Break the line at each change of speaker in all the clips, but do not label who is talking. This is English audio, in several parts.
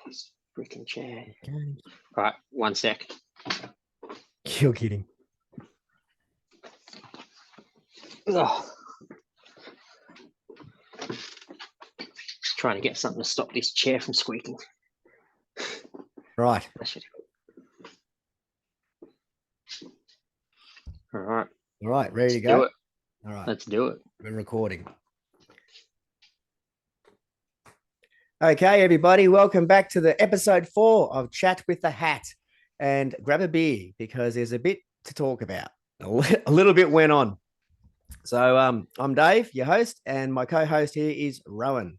this freaking chair.
Okay.
All right, 1 sec.
You're kidding.
Oh. Just trying to get something to stop this chair from squeaking.
Right.
All right.
All right. Ready to
Let's
go?
do it.
All right.
Let's do it.
We're recording. Okay, everybody. Welcome back to the episode 4 of Chat with the Hat. And grab a beer because there's a bit to talk about. A little bit went on. So I'm Dave, your host, and my co-host here is Rowan.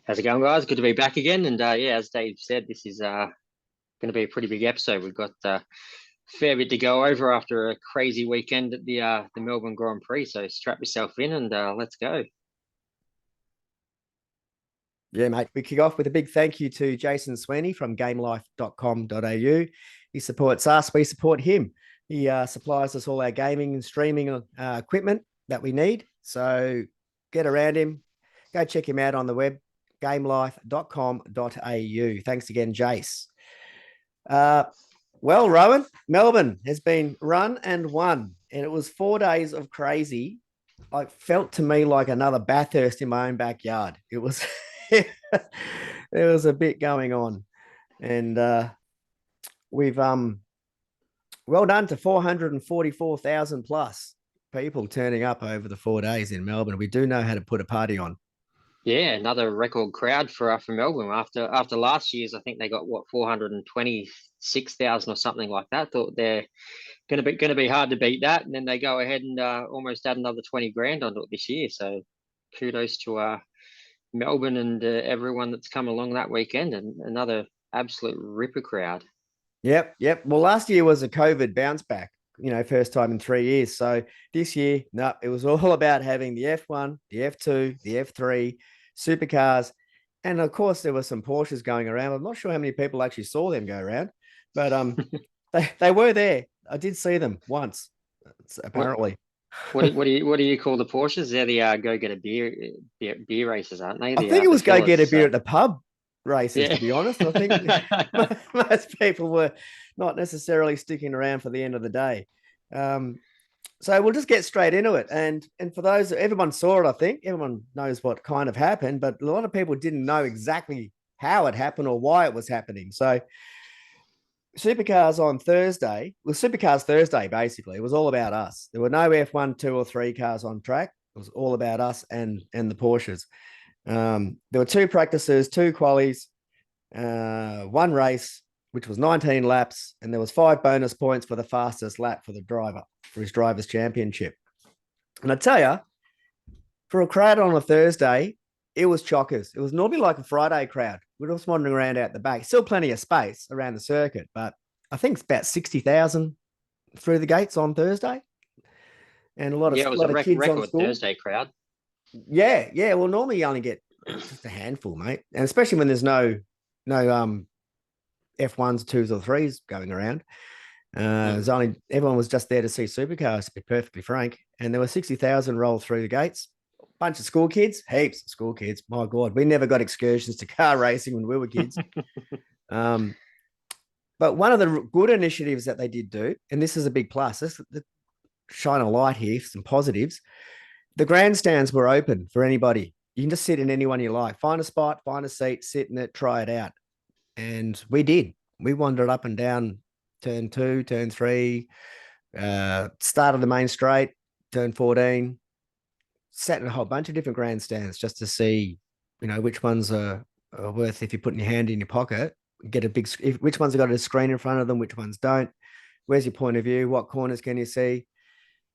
How's it going, guys? Good to be back again. And as Dave said, this is going to be a pretty big episode. We've got a fair bit to go over after a crazy weekend at the Melbourne Grand Prix. So strap yourself in and let's go.
Yeah, mate. We kick off with a big thank you to Jason Sweeney from gamelife.com.au. He supports us. We support him. He supplies us all our gaming and streaming equipment that we need. So get around him. Go check him out on the web, gamelife.com.au. Thanks again, Jace. Well, Rowan, Melbourne has been run and won, and it was 4 days of crazy. It felt to me like another Bathurst in my own backyard. It was... there was a bit going on, and we've well done to 444,000 plus people turning up over the 4 days in Melbourne. We do know how to put a party on.
Yeah, another record crowd for Melbourne after last year's. I think they got 426,000 or something like that. Thought they're going to be hard to beat that, and then they go ahead and almost add another 20 grand onto it this year. So kudos to Melbourne and everyone that's come along that weekend, and another absolute ripper crowd.
Yep. Well, last year was a COVID bounce back, first time in 3 years. So this year, no, it was all about having the F1, the F2, the F3, supercars. And of course, there were some Porsches going around. I'm not sure how many people actually saw them go around, but they were there. I did see them once, apparently.
What do you call the Porsches? They're the go get a beer races, aren't they?
I think it was go get a beer at the pub races, to be honest. I think most people were not necessarily sticking around for the end of the day. So we'll just get straight into it. And for those, everyone saw it, I think. Everyone knows what kind of happened, but a lot of people didn't know exactly how it happened or why it was happening. So Supercars on Thursday, Supercars Thursday, basically, it was all about us. There were no F1, 2 or 3 cars on track. It was all about us and the Porsches. There were 2 practices, 2 qualies, 1 race, which was 19 laps, and there was 5 bonus points for the fastest lap for the driver, for his driver's championship. And I tell you, for a crowd on a Thursday, it was chockers. It was normally like a Friday crowd. We're just wandering around out the back. Still plenty of space around the circuit, but I think it's about 60,000 through the gates on Thursday. And a lot of,
it was
a lot
a
of kids
record
on school.
Thursday crowd.
Yeah. Well, normally you only get just a handful, mate. And especially when there's no F1s, 2s or 3s going around. Everyone was just there to see supercars, to be perfectly frank. And there were 60,000 roll through the gates. Bunch of school kids, heaps of school kids. My God, we never got excursions to car racing when we were kids. But one of the good initiatives that they did do, and this is a big plus, shine a light here, some positives. The grandstands were open for anybody. You can just sit in any one you like. Find a spot, find a seat, sit in it, try it out. And we did. We wandered up and down turn 2, turn 3, started the main straight, turn 14, sat in a whole bunch of different grandstands just to see, which ones are worth, if you're putting your hand in your pocket, get a big, which ones have got a screen in front of them, which ones don't, where's your point of view, what corners can you see?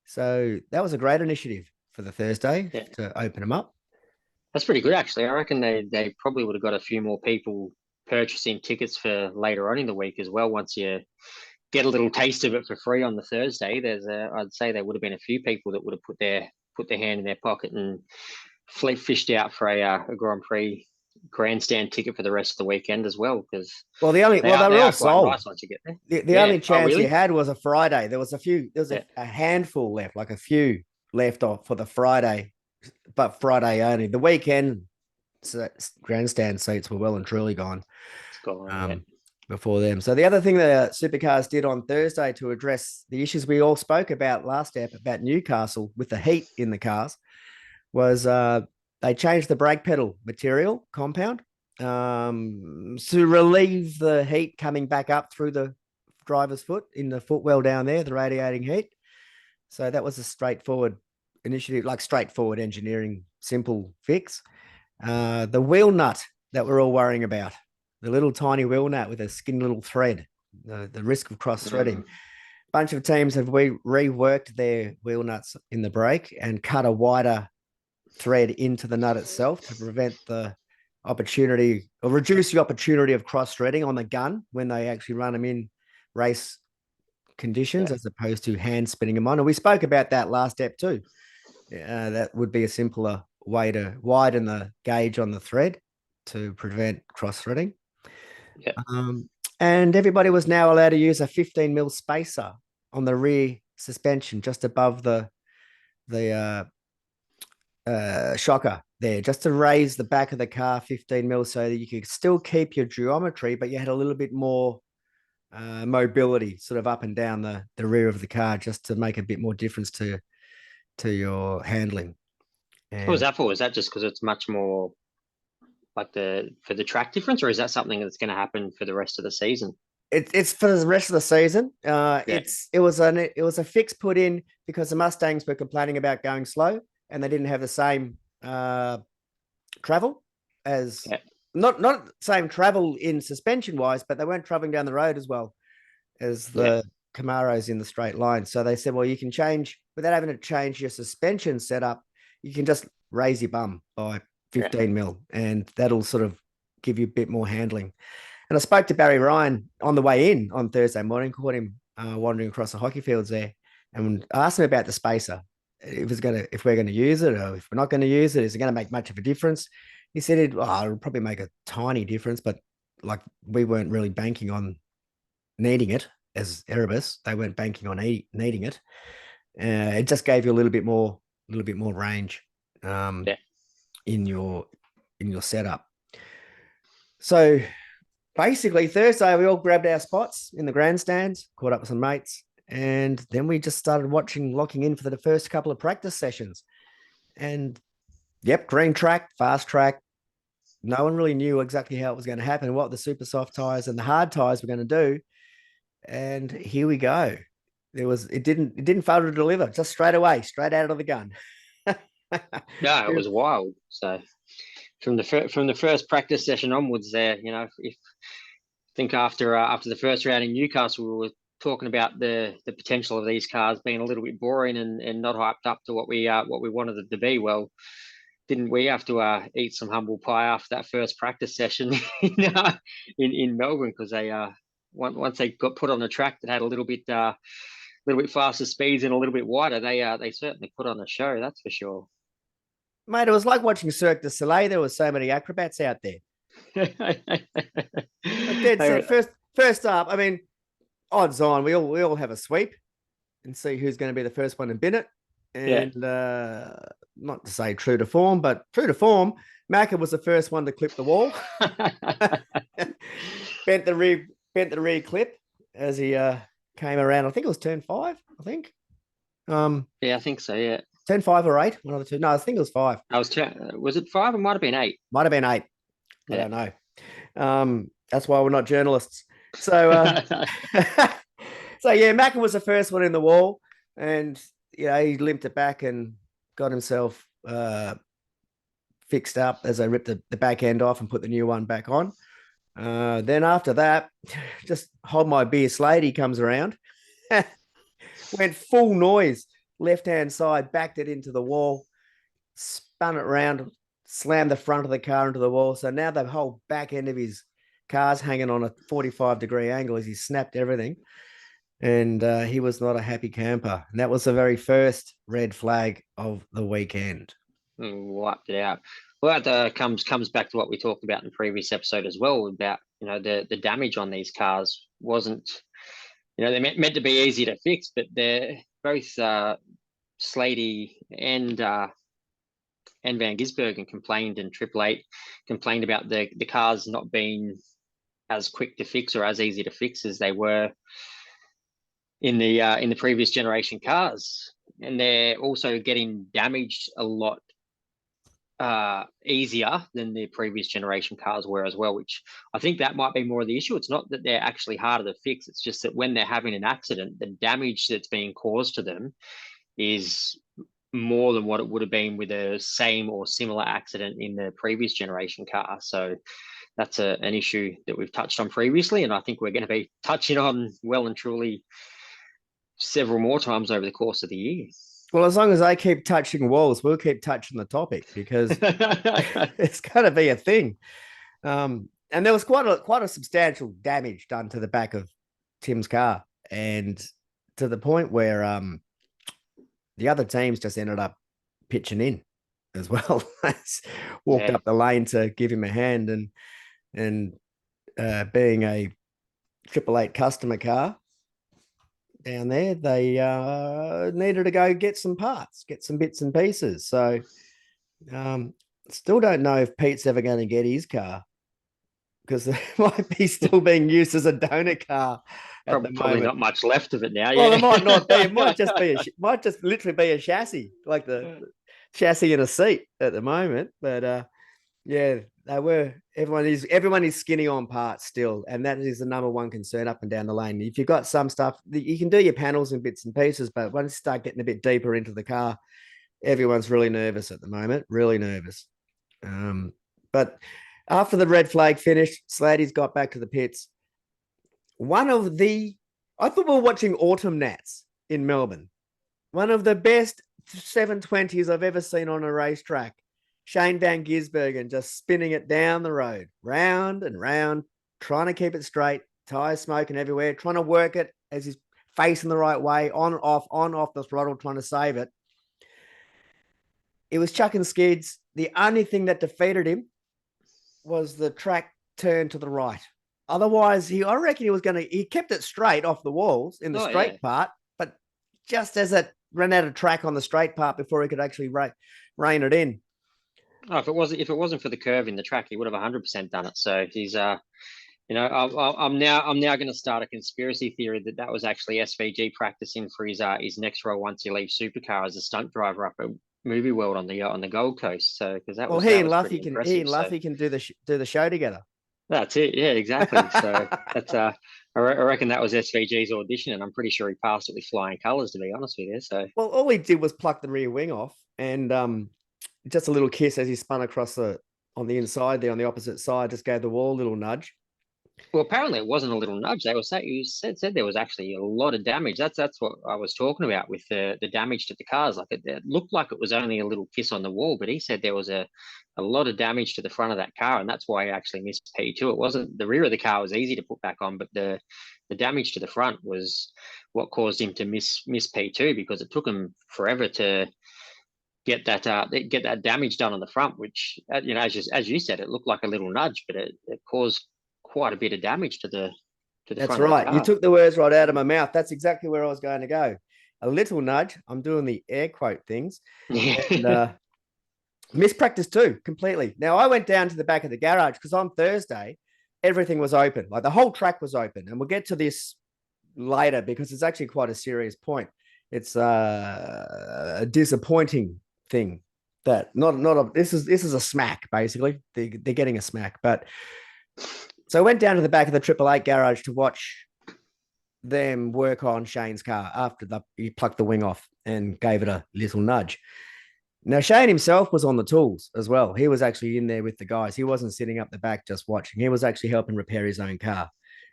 So that was a great initiative for the Thursday to open them up.
That's pretty good, actually. I reckon they probably would have got a few more people purchasing tickets for later on in the week as well. Once you get a little taste of it for free on the Thursday, I'd say there would have been a few people that would have put their hand in their pocket and fished out for a Grand Prix grandstand ticket for the rest of the weekend as well. Because
they were all sold.
Nice once you get there.
The only chance you had was a Friday. There was a handful left, like a few left off for the Friday, but Friday only. The weekend grandstand seats were well and truly gone.
Gone, yeah.
Before them. So the other thing that Supercars did on Thursday to address the issues we all spoke about last ep about Newcastle with the heat in the cars was they changed the brake pedal material compound to relieve the heat coming back up through the driver's foot in the footwell down there, the radiating heat. So that was a straightforward initiative, like straightforward engineering, simple fix. The wheel nut that we're all worrying about, the little tiny wheel nut with a skinny little thread, the risk of cross threading. Bunch of teams have reworked their wheel nuts in the brake and cut a wider thread into the nut itself to prevent the opportunity or reduce the opportunity of cross threading on the gun when they actually run them in race conditions, as opposed to hand spinning them on. And we spoke about that last ep too. That would be a simpler way to widen the gauge on the thread to prevent cross threading.
Yeah.
And everybody was now allowed to use a 15 mil spacer on the rear suspension just above the shocker there, just to raise the back of the car 15 mil so that you could still keep your geometry, but you had a little bit more mobility sort of up and down the rear of the car, just to make a bit more difference to your handling.
And what was that for? Was that just because it's much more like for the track difference, or is that something that's going to happen for the rest of the season?
It's for the rest of the season. It was a fix put in because the Mustangs were complaining about going slow and they didn't have the same travel as not same travel in suspension wise, but they weren't traveling down the road as well as the Camaros in the straight line. So they said, well, you can change without having to change your suspension setup. You can just raise your bum by 15 mil, and that'll sort of give you a bit more handling. And I spoke to Barry Ryan on the way in on Thursday morning, caught him wandering across the hockey fields there, and asked him about the spacer. If we're gonna use it, or if we're not going to use it, is it going to make much of a difference? He said it'll probably make a tiny difference, but like we weren't really banking on needing it as Erebus. They weren't banking on needing it. It just gave you a little bit more range in your setup. So basically Thursday we all grabbed our spots in the grandstands, caught up with some mates, and then we just started locking in for the first couple of practice sessions. And green track, fast track. No one really knew exactly how it was going to happen, what the super soft tires and the hard tires were going to do. And here we go. It didn't fail to deliver, just straight away, straight out of the gun.
Yeah, it was wild. So from the first practice session onwards, there, if I think after the first round in Newcastle, we were talking about the potential of these cars being a little bit boring and not hyped up to what we wanted it to be. Well, didn't we have to eat some humble pie after that first practice session in Melbourne, because they once they got put on a track that had a little bit faster speeds and a little bit wider, they certainly put on a show, that's for sure.
Mate, it was like watching Cirque du Soleil. There were so many acrobats out there. First up, I mean, odds on we all have a sweep and see who's going to be the first one to bin it. And not to say true to form, but true to form, Macca was the first one to clip the wall. bent the rear clip as he came around. I think it was turn 5. I think.
I think so. Yeah.
Turn 5 or 8, one of the two. No, I think it was 5.
Was it 5? It might have been 8.
Might have been 8. I don't know. That's why we're not journalists. So, Macca was the first one in the wall, and he limped it back and got himself fixed up as I ripped the back end off and put the new one back on. Then after that, just hold my beer Slady comes around, went full noise, left-hand side, backed it into the wall, spun it around, slammed the front of the car into the wall. So now the whole back end of his car's hanging on a 45-degree angle as he snapped everything. And he was not a happy camper. And that was the very first red flag of the weekend.
Wiped it out. Well, that comes back to what we talked about in the previous episode as well, about the damage on these cars wasn't, they're meant to be easy to fix, but they're both Slady and Van Gisbergen complained, and Triple Eight complained about the cars not being as quick to fix or as easy to fix as they were in the previous generation cars, and they're also getting damaged a lot easier than the previous generation cars were as well, which I think that might be more of the issue. It's not that they're actually harder to fix, it's just that when they're having an accident, the damage that's being caused to them is more than what it would have been with a same or similar accident in the previous generation car. So that's an issue that we've touched on previously, and I think we're going to be touching on well and truly several more times over the course of the year.
Well, as long as I keep touching walls, we'll keep touching the topic because it's going to be a thing. And there was quite a substantial damage done to the back of Tim's car, and to the point where the other teams just ended up pitching in as well. Walked up the lane to give him a hand, and being a 888 customer car down there, they needed to go get some parts, get some bits and pieces. So still don't know if Pete's ever going to get his car, because it might be still being used as a donor car at the moment.
Probably not much left of it now.
Well, it might not be. It might just literally be a chassis, like the chassis and a seat at the moment. But yeah, they were. Everyone is skinny on parts still, and that is the number one concern up and down the lane. If you've got some stuff, you can do your panels and bits and pieces, but once you start getting a bit deeper into the car, everyone's really nervous at the moment. Really nervous. But after the red flag finished, Sladdy's got back to the pits. I thought we were watching autumn gnats in Melbourne. One of the best 720s I've ever seen on a racetrack. Shane Van Gisbergen just spinning it down the road, round and round, trying to keep it straight, tires smoking everywhere, trying to work it as he's facing the right way, on, off the throttle, trying to save it. It was chucking skids. The only thing that defeated him was the track turn to the right. Otherwise, I reckon he kept it straight off the walls in the straight part, but just as it ran out of track on the straight part before he could actually rein it in.
Oh, if it wasn't for the curve in the track, he would have 100% done it. So he's, I'm now going to start a conspiracy theory that was actually SVG practicing for his next role once he leaves Supercar as a stunt driver up at Movie World on the Gold Coast. So because
he and Luffy can do the show together.
That's it. Yeah, exactly. So that's I reckon that was SVG's audition, and I'm pretty sure he passed it with flying colours, to be honest with you. So
all he did was pluck the rear wing off, and just a little kiss as he spun across on the inside there on the opposite side, just gave the wall a little nudge.
Well, apparently it wasn't a little nudge. They were saying, you said there was actually a lot of damage. That's what I was talking about with the damage to the cars. Like it looked like it was only a little kiss on the wall, but he said there was a lot of damage to the front of that car, and that's why he actually missed P2. It wasn't the rear of the car was easy to put back on, but the damage to the front was what caused him to miss P2, because it took him forever to get that damage done on the front, which as you said, it looked like a little nudge, but it caused quite a bit of damage to the
That's
front
right.
of the car.
You took the words right out of my mouth. That's exactly where I was going to go. A little nudge. I'm doing the air quote things. And, mispractice too, completely. Now, I went down to the back of the garage because on Thursday, everything was open. Like the whole track was open. And we'll get to this later because it's actually quite a serious point. It's a disappointing thing that this is a smack, basically. They're getting a smack. But so I went down to the back of the 888 garage to watch them work on Shane's car after he plucked the wing off and gave it a little nudge. Now, Shane himself was on the tools as well. He was actually in there with the guys. He wasn't sitting up the back just watching. He was actually helping repair his own car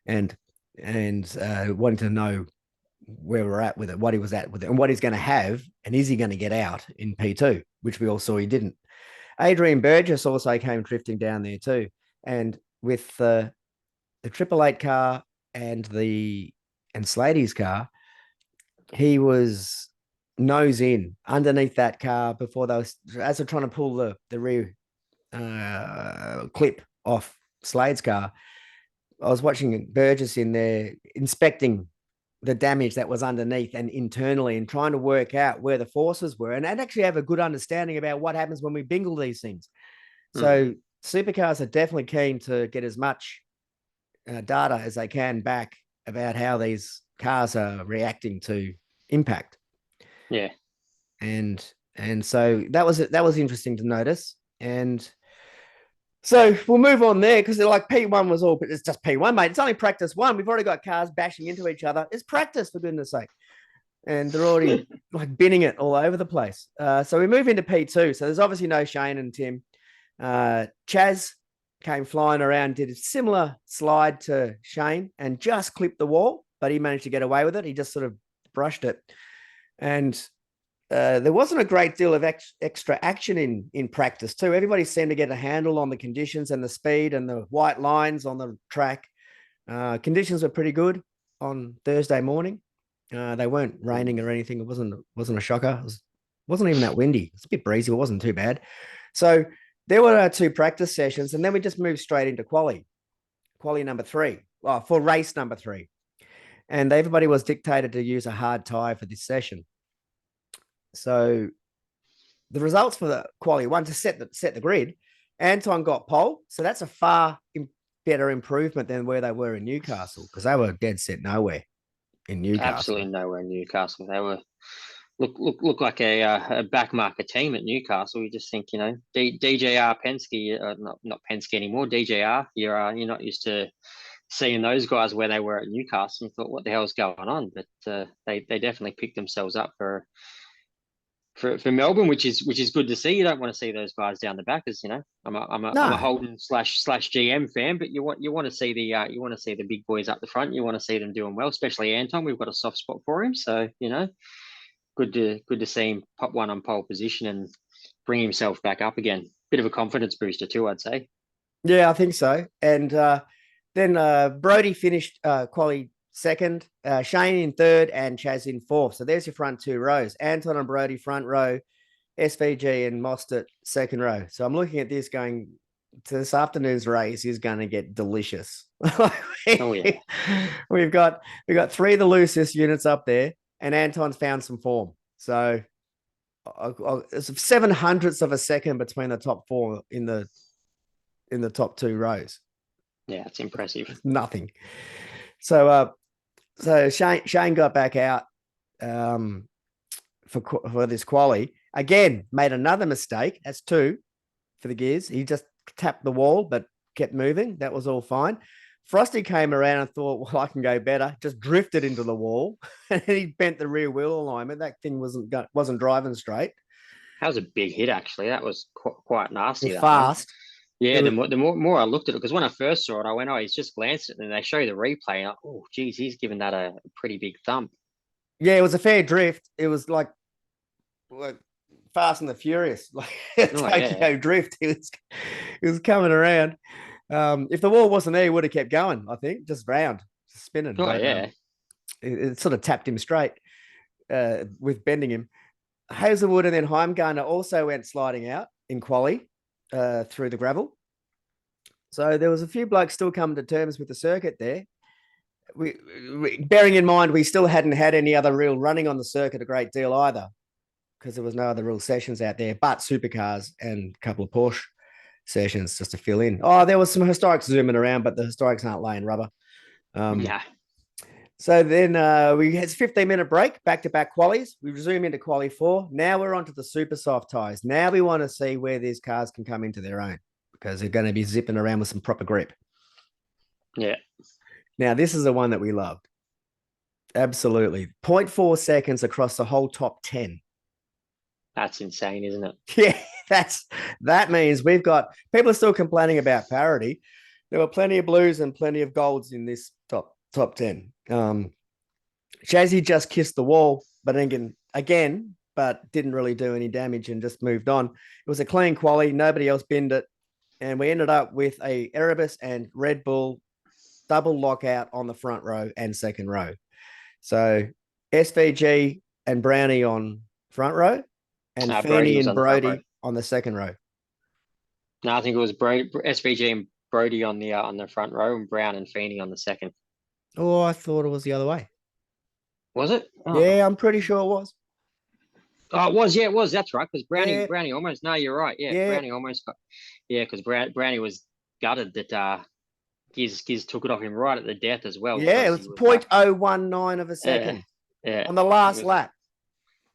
and wanting to know where we're at with it, what he was at with it, and what he's going to have, and is he going to get out in P2, which we all saw he didn't. Adrian Burgess also came drifting down there too. And with the 888 car and Slady's car, he was nose in underneath that car before as they're trying to pull the rear clip off Slade's car. I was watching Burgess in there inspecting the damage that was underneath and internally and trying to work out where the forces were and actually have a good understanding about what happens when we bingle these things. So Supercars are definitely keen to get as much data as they can back about how these cars are reacting to impact.
Yeah.
And so that was interesting to notice. And so we'll move on there because like P1 was all, it's just P1, mate. It's only practice one. We've already got cars bashing into each other. It's practice, for goodness sake. And they're already like binning it all over the place. So we move into P2. So there's obviously no Shane and Tim. Chaz came flying around, did a similar slide to Shane and just clipped the wall, but he managed to get away with it. He just sort of brushed it. And there wasn't a great deal of extra action in practice too. Everybody seemed to get a handle on the conditions and the speed and the white lines on the track. Conditions were pretty good on Thursday morning. They weren't raining or anything. It wasn't a shocker. Wasn't even that windy. It's a bit breezy. It wasn't too bad. So there were our 2 practice sessions, and then we just moved straight into quali number 3, for race number 3. And everybody was dictated to use a hard tire for this session. So the results for the quali 1 to set the grid, Anton got pole. So that's a far better improvement than where they were in Newcastle, because they were dead set nowhere in Newcastle.
Absolutely nowhere in Newcastle. They were look like a backmarker team at Newcastle. You just think, DJR Penske, not Penske anymore. DJR, you're not used to seeing those guys where they were at Newcastle. And thought, what the hell's going on? But they definitely picked themselves up for Melbourne, which is good to see. You don't want to see those guys down the back, as I'm a Holden / GM fan, but you want to see the big boys up the front. You want to see them doing well, especially Anton. We've got a soft spot for him, so good to see him pop one on pole position and bring himself back up again. Bit of a confidence booster too, I'd say.
Yeah, I think so. And then Brody finished quali second, Shane in third, and Chaz in fourth. So there's your front 2 rows. Anton and Brody front row, SVG and Mostert second row. So I'm looking at this going to this afternoon's race is going to get delicious.
Oh yeah.
We've got 3 of the loosest units up there, and Anton's found some form. So it's 700ths of a second between the top 4 in the top 2 rows.
Yeah, it's impressive.
It's nothing. So Shane got back out for this quali again, made another mistake. That's 2 for the gears. He just tapped the wall, but kept moving. That was all fine. Frosty came around and thought, well, I can go better. Just drifted into the wall, and he bent the rear wheel alignment. That thing wasn't driving straight.
That was a big hit, actually. That was quite nasty. That
fast.
One. Yeah, the more I looked at it, because when I first saw it, I went, oh, he's just glanced at it, and they show the replay, and oh, geez, he's given that a pretty big thump. Yeah,
it was a fair drift. It was like Fast and the Furious, like Tokyo Drift. It was coming around. If the wall wasn't there, he would have kept going, I think, just round, just spinning.
Oh, but, yeah.
It sort of tapped him straight with bending him. Hazelwood and then Heimgartner also went sliding out in quali through the gravel. So there was a few blokes still coming to terms with the circuit there. We bearing in mind we still hadn't had any other real running on the circuit a great deal either, because there was no other real sessions out there, but supercars and a couple of Porsche sessions just to fill in. Oh, there was some historics zooming around, but the historics aren't laying rubber.
Yeah.
So then we had a 15-minute break, back-to-back qualies. We resume into quali 4. Now we're onto the super soft tyres. Now we want to see where these cars can come into their own, because they're going to be zipping around with some proper grip.
Yeah.
Now, this is the one that we loved. Absolutely. 0.4 seconds across the whole top 10.
That's insane, isn't it?
Yeah, that means we've got people are still complaining about parity. There were plenty of blues and plenty of golds in this top 10. Shazzy just kissed the wall, but again, but didn't really do any damage and just moved on. It was a clean quali. Nobody else binned it. And we ended up with a Erebus and Red Bull double lockout on the front row and second row. So SVG and Brownie on front row, and Feeney and Brody on the second row.
No, I think it was SVG and Brody on the front row, and Brown and Feeney on the second.
Oh, I thought it was the other way.
Was it?
Oh. Yeah, I'm pretty sure it was.
Oh, it was. Yeah, it was. That's right. Because Brownie almost. No, you're right. Yeah, Brownie almost got. Yeah, because Brownie was gutted that Giz took it off him right at the death as well.
Yeah,
Because
it's
he was like,
0.019 of a second
yeah,
on the last lap.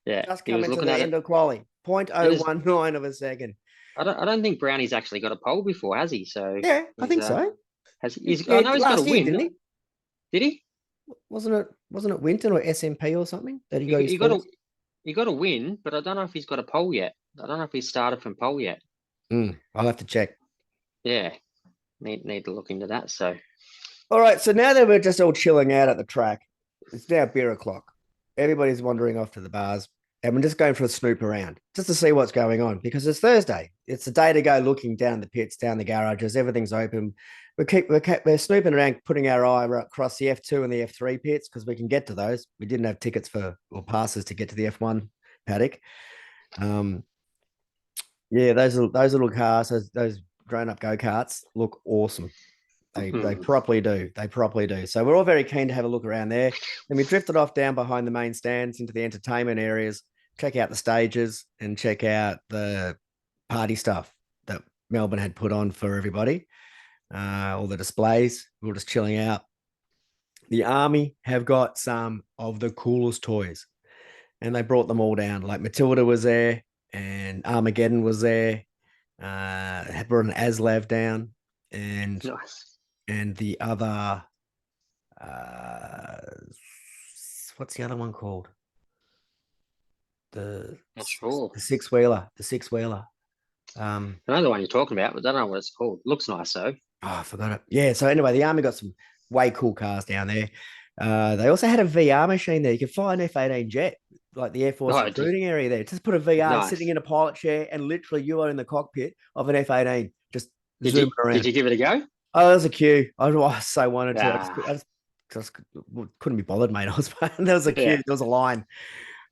Just
he was
coming to
looking
the
at
end
it.
of quali. 0.019 of a second.
I don't think Brownie's actually got a pole before, has he? So
Yeah, I think so.
I
Yeah,
know he's got a
last year,
win.
didn't he?
Did he?
Wasn't it Winton or SMP or something that he got his
He got a
first?
he got a win, but I don't know if he's got a pole yet. I don't know if he's started from pole yet.
I'll have to check.
Yeah, need to look into that. So
All right, so now that we're just all chilling out at the track, it's now beer o'clock. Everybody's wandering off to the bars, and we're just going for a snoop around just to see what's going on because it's Thursday. It's the day to go looking down the pits, down the garages. Everything's open. We're snooping around, putting our eye across the F2 and the F3 pits because we can get to those. We didn't have tickets or passes to get to the F1 paddock. Yeah, those little cars, those grown up go karts look awesome. They properly do. They properly do. So we're all very keen to have a look around there. Then we drifted off down behind the main stands into the entertainment areas, check out the stages and check out the party stuff that Melbourne had put on for everybody. All the displays. We were just chilling out. The army have got some of the coolest toys, and they brought them all down. Like Matilda was there, and Armageddon was there. Had brought an Aslav down, and
nice.
And the other, what's the other one called? The
sure.
The six wheeler. The six wheeler.
I know the one you're talking about, but I don't know what it's called. Looks nice though.
Oh, I forgot it. Yeah. So anyway, the army got some way cool cars down there. They also had a VR machine there. You could fly an F-18 jet, like the Air Force recruiting area there. Just put a VR sitting in a pilot chair, and literally you are in the cockpit of an F-18, just zooming around.
Did you give it a go?
Oh, there was a queue. I so wanted to. I just couldn't be bothered, mate. There was a queue. There was a line.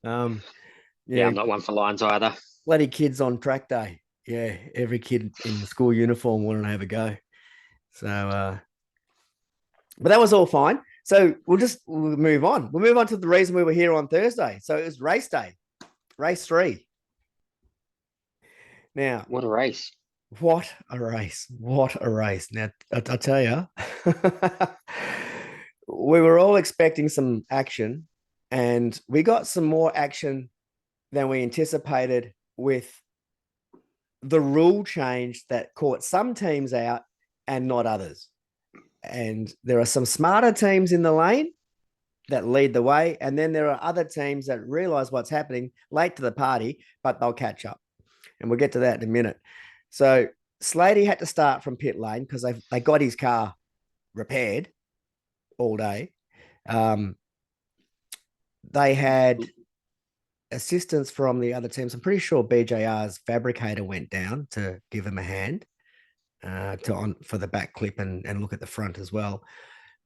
Yeah, I'm not one for lines either.
Bloody kids on track day. Yeah, every kid in the school uniform wanted to have a go. So, but that was all fine. So we'll move on. We'll move on to the reason we were here on Thursday. So it was race day, race 3. Now,
what a race!
What a race. What a race. Now, I'll tell you, we were all expecting some action, and we got some more action than we anticipated with the rule change that caught some teams out and not others. And there are some smarter teams in the lane that lead the way, and then there are other teams that realize what's happening late to the party, but they'll catch up. And we'll get to that in a minute. So Slady had to start from pit lane because they got his car repaired all day. They had assistance from the other teams. I'm pretty sure BJR's fabricator went down to give him a hand for the back clip and look at the front as well.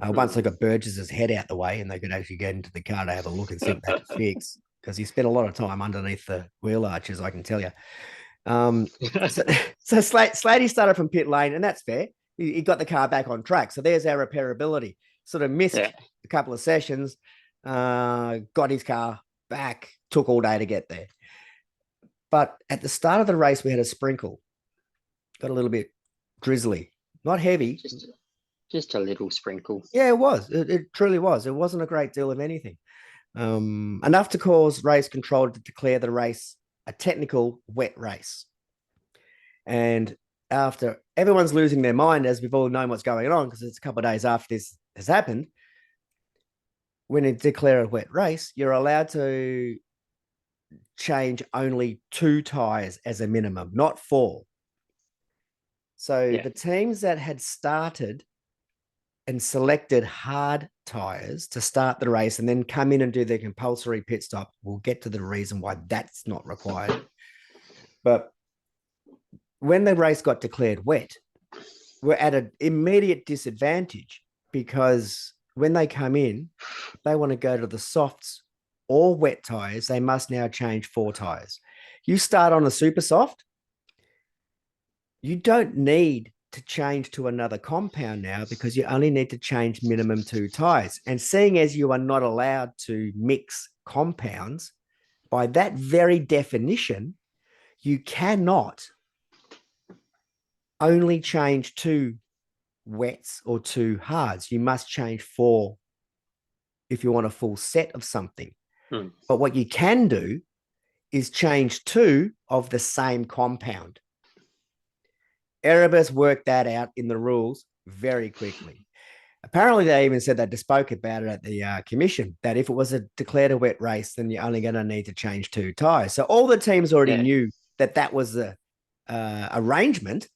Once they got Burgess's head out the way and they could actually get into the car to have a look and see what they could fix, because he spent a lot of time underneath the wheel arches, I can tell you. So Slady started from pit lane, and that's fair. He got the car back on track. So there's our repairability. Sort of missed a couple of sessions, got his car back, took all day to get there. But at the start of the race, we had a sprinkle. Got a little bit drizzly, not heavy.
Just a little sprinkle.
Yeah, it was. It truly was. It wasn't a great deal of anything. Enough to cause race control to declare the race a technical wet race. And after everyone's losing their mind, as we've all known what's going on, because it's a couple of days after this has happened, when you declare a wet race, you're allowed to change only 2 tires as a minimum, not 4. So the teams that had started and selected hard tires to start the race and then come in and do their compulsory pit stop, we'll get to the reason why that's not required. But when the race got declared wet, we're at an immediate disadvantage, because when they come in, they want to go to the softs or wet tires. They must now change 4 tires. You start on a super soft, you don't need to change to another compound now, because you only need to change minimum 2 tires. And seeing as you are not allowed to mix compounds, by that very definition, you cannot only change 2 wets or 2 hards. You must change 4 if you want a full set of something.
Hmm.
But what you can do is change 2 of the same compound. Erebus worked that out in the rules very quickly. Apparently, they even said they spoke about it at the commission, that if it was declared a wet race, then you're only going to need to change 2 tires. So all the teams already knew that was the arrangement,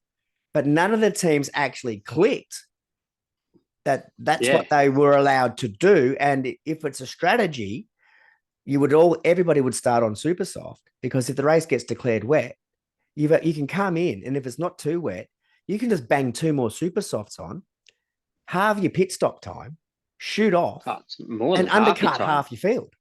but none of the teams actually clicked that's what they were allowed to do. And if it's a strategy, everybody would start on super soft, because if the race gets declared wet, you can come in, and if it's not too wet, you can just bang 2 more super softs on, halve your pit stop time, shoot off, and undercut half your field.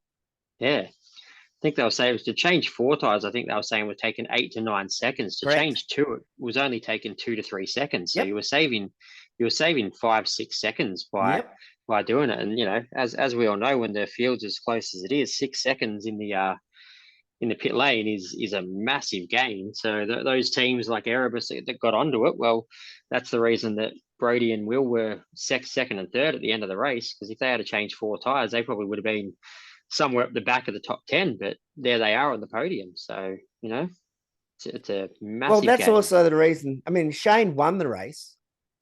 Yeah. I think they were saying to change 4 tires. I think they were saying we're taking 8 to 9 seconds. To change 2, it was only taking 2 to 3 seconds. So you were saving 5-6 seconds by doing it. And as we all know, when the field's as close as it is, 6 seconds in the pit lane is a massive gain. So those teams like Erebus that got onto it, well, that's the reason that Brody and Will were second and third at the end of the race, because if they had to change 4 tires, they probably would have been somewhere up the back of the top 10, but there they are on the podium. So, it's a massive
Well, that's
game.
also the reason. I mean, Shane won the race.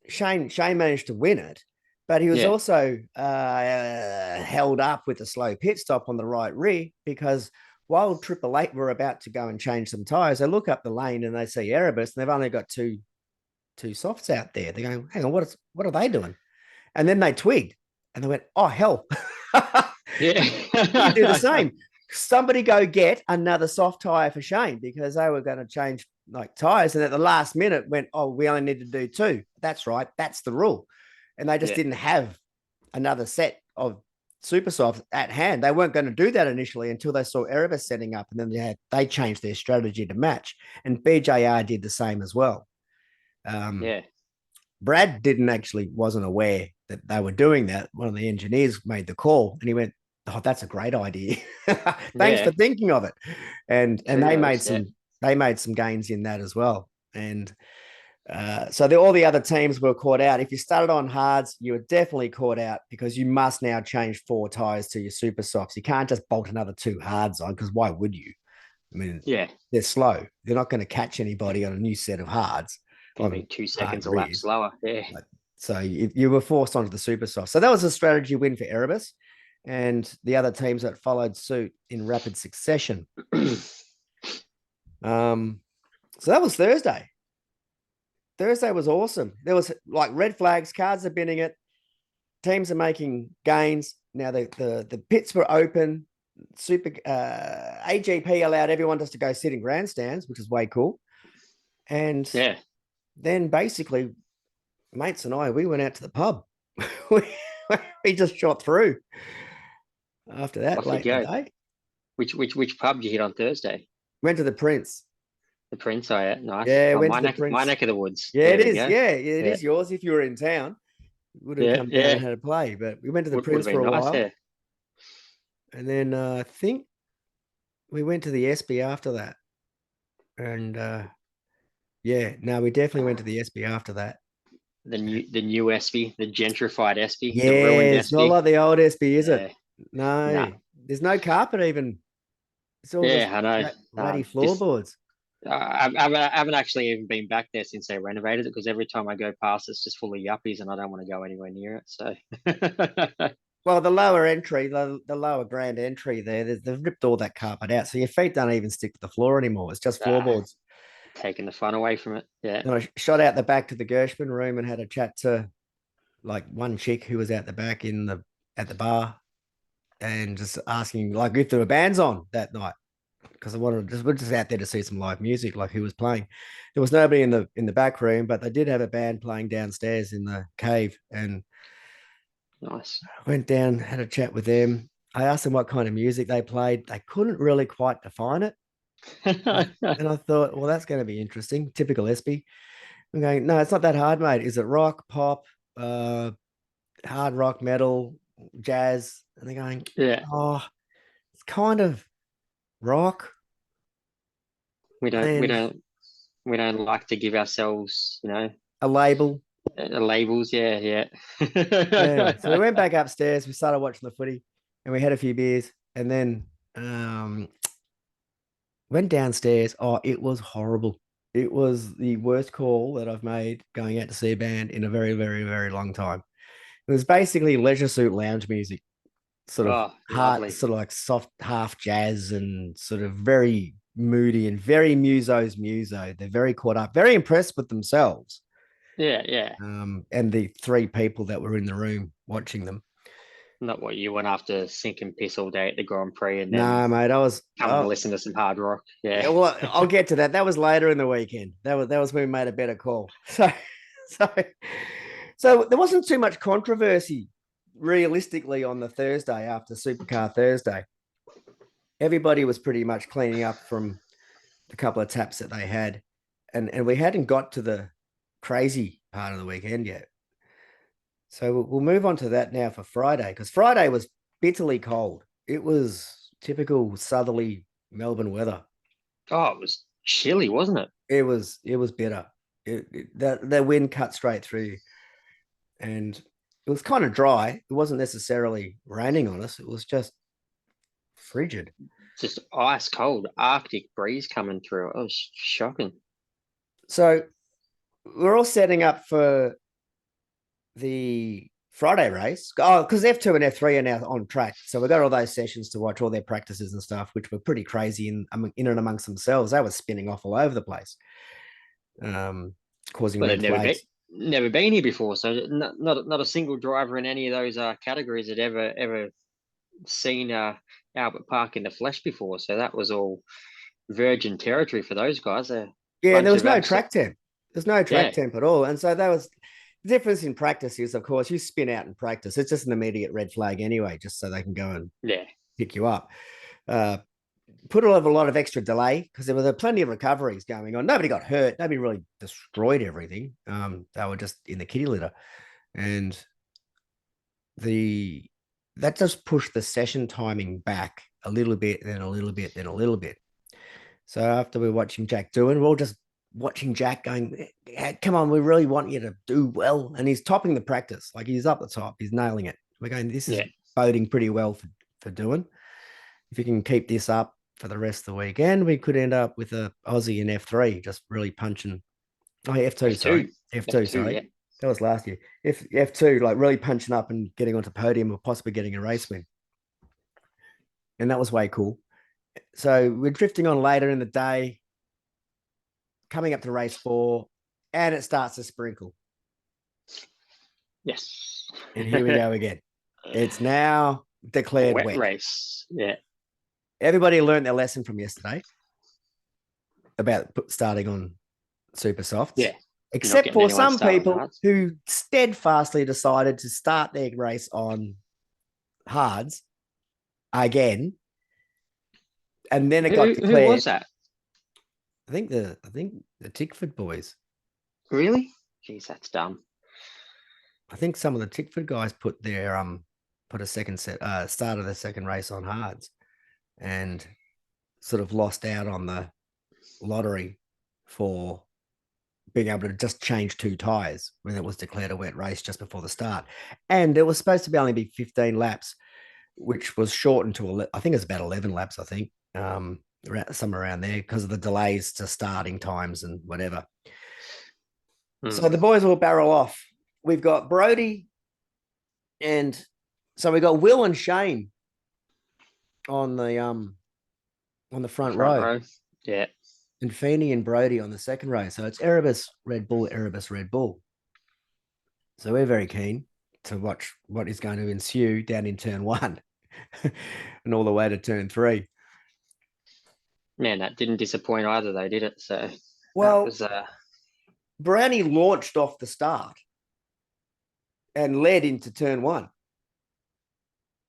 Shane managed to win it, but he was also held up with a slow pit stop on the right rear, because while Triple Eight were about to go and change some tires, they look up the lane and they see Erebus, and they've only got two softs out there. They're going, hang on, what are they doing? And then they twigged and they went, oh, hell.
Yeah.
You do the same. Somebody go get another soft tire for Shane, because they were going to change tires. And at the last minute went, oh, we only need to do 2. That's right. That's the rule. And they just didn't have another set of super softs at hand. They weren't going to do that initially until they saw Erebus setting up. And then they changed their strategy to match. And BJR did the same as well. Brad wasn't aware that they were doing that. One of the engineers made the call, and he went, oh, that's a great idea. Thanks for thinking of it. And they made some gains in that as well. And so all the other teams were caught out. If you started on hards, you were definitely caught out, because you must now change 4 tires to your super softs. You can't just bolt another 2 hards on, because why would you? I mean, they're slow. They're not going to catch anybody on a new set of hards.
Probably 2 seconds a lap slower. Yeah.
So you were forced onto the super soft. So that was a strategy win for Erebus, and the other teams that followed suit in rapid succession. So that was Thursday. Thursday was awesome. There was red flags, cards are binning it. Teams are making gains. Now the pits were open. AGP allowed everyone just to go sit in grandstands, which is way cool. And then basically, mates and we went out to the pub. we just shot through. After that, late in the day.
Which pub did you hit on Thursday?
Went to the Prince.
The Prince, oh yeah, nice.
Yeah, went to the Prince.
My neck of the woods.
Yeah, it is. Yeah, it is yours. If you were in town, you would have come down and had a play. But we went to the Prince for a while. Yeah. And then I think we went to the SB after that. And we definitely went to the SB after that.
The new SB, the gentrified SB.
Yeah, it's not like the old SB, is it? No. There's no carpet even. It's all
I know.
Ratty floorboards.
I haven't actually even been back there since they renovated it, because every time I go past, it's just full of yuppies, and I don't want to go anywhere near it. So,
well, the lower entry, the lower grand entry there, they've ripped all that carpet out, so your feet don't even stick to the floor anymore. It's just floorboards.
Taking the fun away from it. Yeah.
And I shot out the back to the Gershman room and had a chat to one chick who was out the back at the bar, and just asking if there were bands on that night, because we're just out there to see some live music, who was playing. There was nobody in the back room, but they did have a band playing downstairs in the cave, and
nice.
Went down, had a chat with them. I asked them what kind of music they played. They couldn't really quite define it. And I thought, well, that's going to be interesting. Typical SB. I'm going, no, it's not that hard, mate. Is it rock, pop, hard rock, metal, jazz? And they're going, it's kind of rock.
We don't like to give ourselves,
a label.
The labels, yeah.
Yeah. So we went back upstairs. We started watching the footy, and we had a few beers, and then um, went downstairs. Oh, it was horrible. It was the worst call that I've made going out to see a band in a very, very, very long time. It was basically leisure suit lounge music, sort of
Oh,
hard,
lovely.
sort of like soft half jazz and sort of very moody and very muso's muso. They're very caught up, very impressed with themselves.
Yeah.
And the three people that were in the room watching them.
Not what you went after sink and piss all day at the Grand Prix and then
No, mate, I was.
come and listen to some hard rock. Yeah.
Yeah, well, I'll get to that. That was later in the weekend. That was when we made a better call. So so there wasn't too much controversy realistically on the Thursday after Supercar Thursday. Everybody was pretty much cleaning up from the couple of taps that they had, and we hadn't got to the crazy part of the weekend yet. So we'll move on to that now for Friday, because Friday was bitterly cold. It was typical southerly Melbourne weather.
Oh, it was chilly, wasn't it?
It was bitter. The wind cut straight through, and it was kind of dry. It wasn't necessarily raining on us. It was just frigid.
Just ice cold Arctic breeze coming through. It was shocking.
So we're all setting up for the Friday race. Oh, because F2 and F3 are now on track. So we got all those sessions to watch all their practices and stuff, which were pretty crazy in and amongst themselves. They were spinning off all over the place, causing
But they've
red flags.
never been here before, so not a single driver in any of those categories had ever seen Albert Park in the flesh before. So that was all virgin territory for those guys. A
Yeah, and there
bunch
was
of
no
absolute
track temp. There's no track
yeah
temp at all. And so that was the difference in practice is, of course, you spin out in practice. It's just an immediate red flag anyway, just so they can go and
yeah.
pick you up. Uh, put a lot of extra delay because there were plenty of recoveries going on. Nobody got hurt. Nobody really destroyed everything. They were just in the kitty litter. And the that just pushed the session timing back a little bit, then a little bit, then a little bit. So after we're watching Jack doing, we're all just watching Jack going, come on, we really want you to do well. And he's topping the practice. Like he's up the top. He's nailing it. We're going, this is
Yeah.
boding pretty well for doing. If you can keep this up for the rest of the weekend, we could end up with a Aussie in F3 just really punching. Oh, F2, sorry.
F2.
F2,
F2,
sorry.
yeah.
That was last year. F2, like really punching up and getting onto podium or possibly getting a race win. And that was way cool. So we're drifting on later in the day, coming up to race 4, and it starts to sprinkle.
Yes.
And here we go again. It's now declared
Wet
wet.
race. Yeah.
Everybody learned their lesson from yesterday about starting on super softs.
Yeah.
Except for some people
hards.
who steadfastly decided to start their race on hards again. And then it got declared.
Who was that?
I think the Tickford boys.
Really? Jeez, that's dumb.
I think some of the Tickford guys put their put a second set start of the second race on hards and sort of lost out on the lottery for being able to just change 2 tires when it was declared a wet race just before the start. And it was supposed to be only be 15 laps, which was shortened to, I think it's about 11 laps, I think, somewhere around there because of the delays to starting times and whatever. So the boys will barrel off. We've got Brody, and so we got Will and Shane on the front row.
Yeah.
And Feeney and Brody on the second row. So it's Erebus, Red Bull, Erebus, Red Bull. So we're very keen to watch what is going to ensue down in turn 1 and all the way to turn 3.
Man, that didn't disappoint either, though, did it? So
well,
that was
Brownie launched off the start and led into turn 1.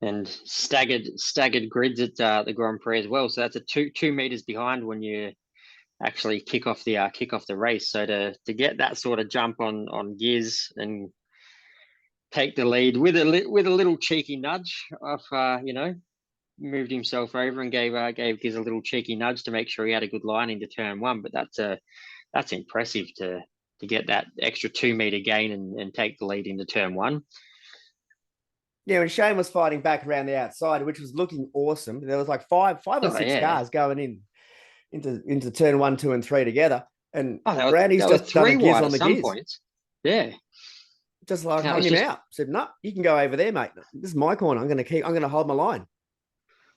And staggered grids at the Grand Prix as well. So that's a 2 meters behind when you actually kick off the race. So to get that sort of jump on Giz and take the lead with a little cheeky nudge of moved himself over and gave Giz a little cheeky nudge to make sure he had a good line into turn 1. But that's impressive to to get that extra 2 meter gain and take the lead into turn one.
Yeah, and Shane was fighting back around the outside, which was looking awesome. There was like five or six cars going into turn 1, 2, and 3 together. And Brandy's
they were
just done a
three
gears
wide
on
at
the
some
gears.
points. Yeah.
Just like hung him out. Said, no, you can go over there, mate. This is my corner. I'm gonna hold my line.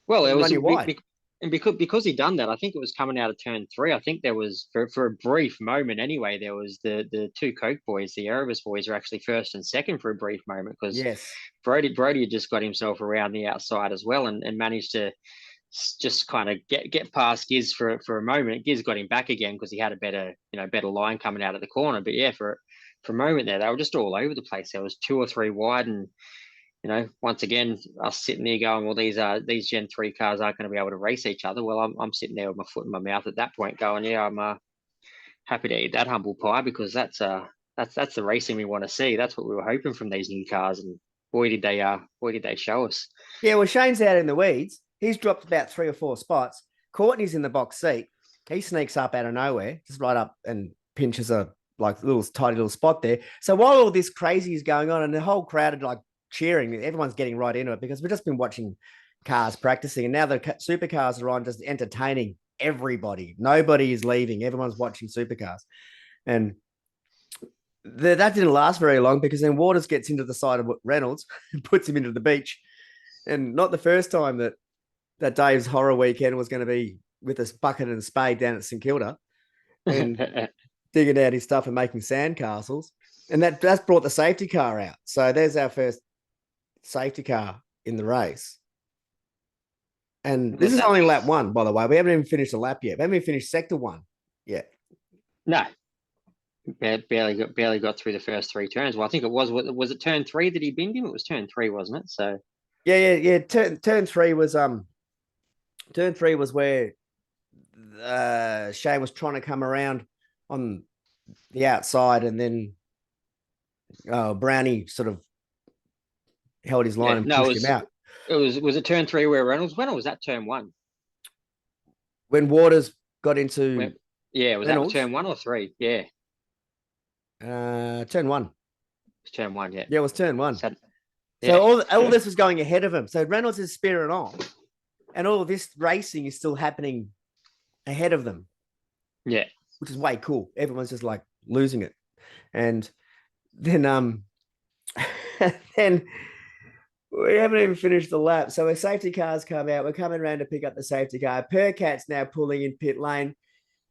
Well, it was
run you wide.
And because he done that, I think it was coming out of turn 3. I think there was for a brief moment anyway, there was the two Coke boys, the Erebus boys, were actually first and second for a brief moment because
yes,
Brody had just got himself around the outside as well and managed to just kind of get past Giz for a moment. Giz got him back again because he had a better line coming out of the corner. But yeah, for a moment there, they were just all over the place. There was 2 or 3 wide, and once again, us sitting there going, well, these Gen 3 cars aren't going to be able to race each other. Well, I'm sitting there with my foot in my mouth at that point, going, yeah, I'm happy to eat that humble pie because that's the racing we want to see. That's what we were hoping from these new cars, and boy did they show us.
Yeah, well, Shane's out in the weeds. He's dropped about 3 or 4 spots. Courtney's in the box seat. He sneaks up out of nowhere, just right up and pinches a tidy little spot there. So while all this crazy is going on and the whole crowd are cheering, everyone's getting right into it because we've just been watching cars practicing, and now the supercars are on, just entertaining everybody. Nobody is leaving. Everyone's watching supercars, and that didn't last very long because then Waters gets into the side of Reynolds and puts him into the beach. And not the first time that Dave's horror weekend was going to be with a bucket and a spade down at St Kilda and digging out his stuff and making sandcastles. And that's brought the safety car out. So there's our first safety car in the race. And this is only lap 1, by the way. We haven't even finished a lap yet. We haven't even finished sector 1 yet.
No. Barely got through the first 3 turns. Well, I think it was it turn 3 that he binned him? It was turn 3, wasn't it? So
yeah. Turn 3 was where Shane was trying to come around on the outside, and then Brownie sort of held his line and pushed him out.
Was it turn 3 where Reynolds went, or was that turn 1?
When Waters got into
was
Reynolds,
that turn 1 or 3? Yeah.
Turn 1.
It's turn 1, yeah.
Yeah, it was turn 1.
So
all this was going ahead of him. So Reynolds is spearing on, and all of this racing is still happening ahead of them.
Yeah.
Which is way cool. Everyone's just losing it. And then then we haven't even finished the lap. So the safety cars come out. We're coming around to pick up the safety car. Percat's now pulling in pit lane,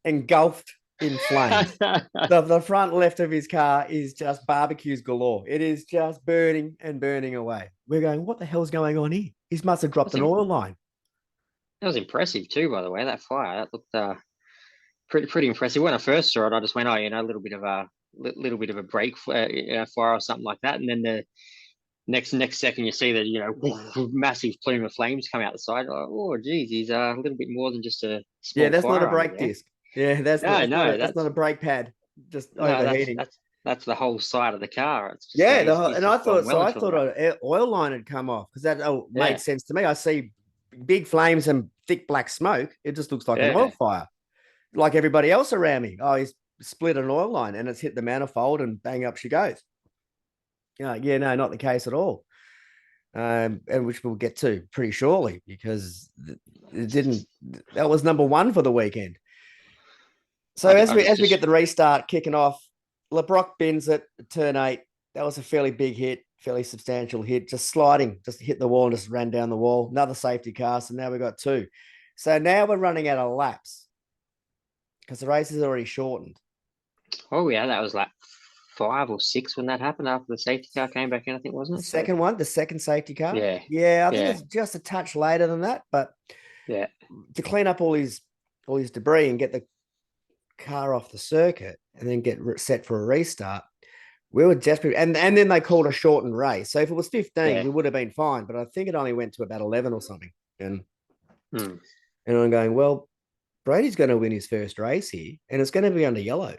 engulfed in flames. The front left of his car is just barbecues galore. It is just burning and burning away. We're going, what the hell's going on here? He must have dropped an oil line.
That was impressive too, by the way. That fire, that looked pretty impressive. When I first saw it, I just went, a little bit of a brake fire or something like that, and then the next second you see that massive plume of flames come out the side. Oh, geez, he's a little bit more than just a small
that's
fire
not a brake disc. Yeah, that's not a brake pad. Just overheating.
That's the whole side of the car. It's just,
I thought an oil line had come off because that made sense to me. I see big flames and thick black smoke. It just looks like an oil fire, like everybody else around me. Oh, he's split an oil line and it's hit the manifold and bang, up she goes. No, not the case at all. And which we'll get to pretty shortly because it didn't. That was number 1 for the weekend. So as we get the restart kicking off, LeBrock bins it, turn 8. That was a fairly big hit, fairly substantial hit, just sliding, just hit the wall and just ran down the wall. Another safety car, so now we've got 2. So now we're running out of laps because the race is already shortened.
Oh yeah, that was like 5 or 6 when that happened after the safety car came back in, I think, wasn't it?
The second safety car?
Yeah.
I think it's just a touch later than that, but
yeah,
to clean up all his debris and get the car off the circuit and then get set for a restart, we were desperate. And then they called a shortened race. So if it was 15, we would have been fine, but I think it only went to about 11 or something. And I'm going, well, Brady's going to win his first race here, and it's going to be under yellow.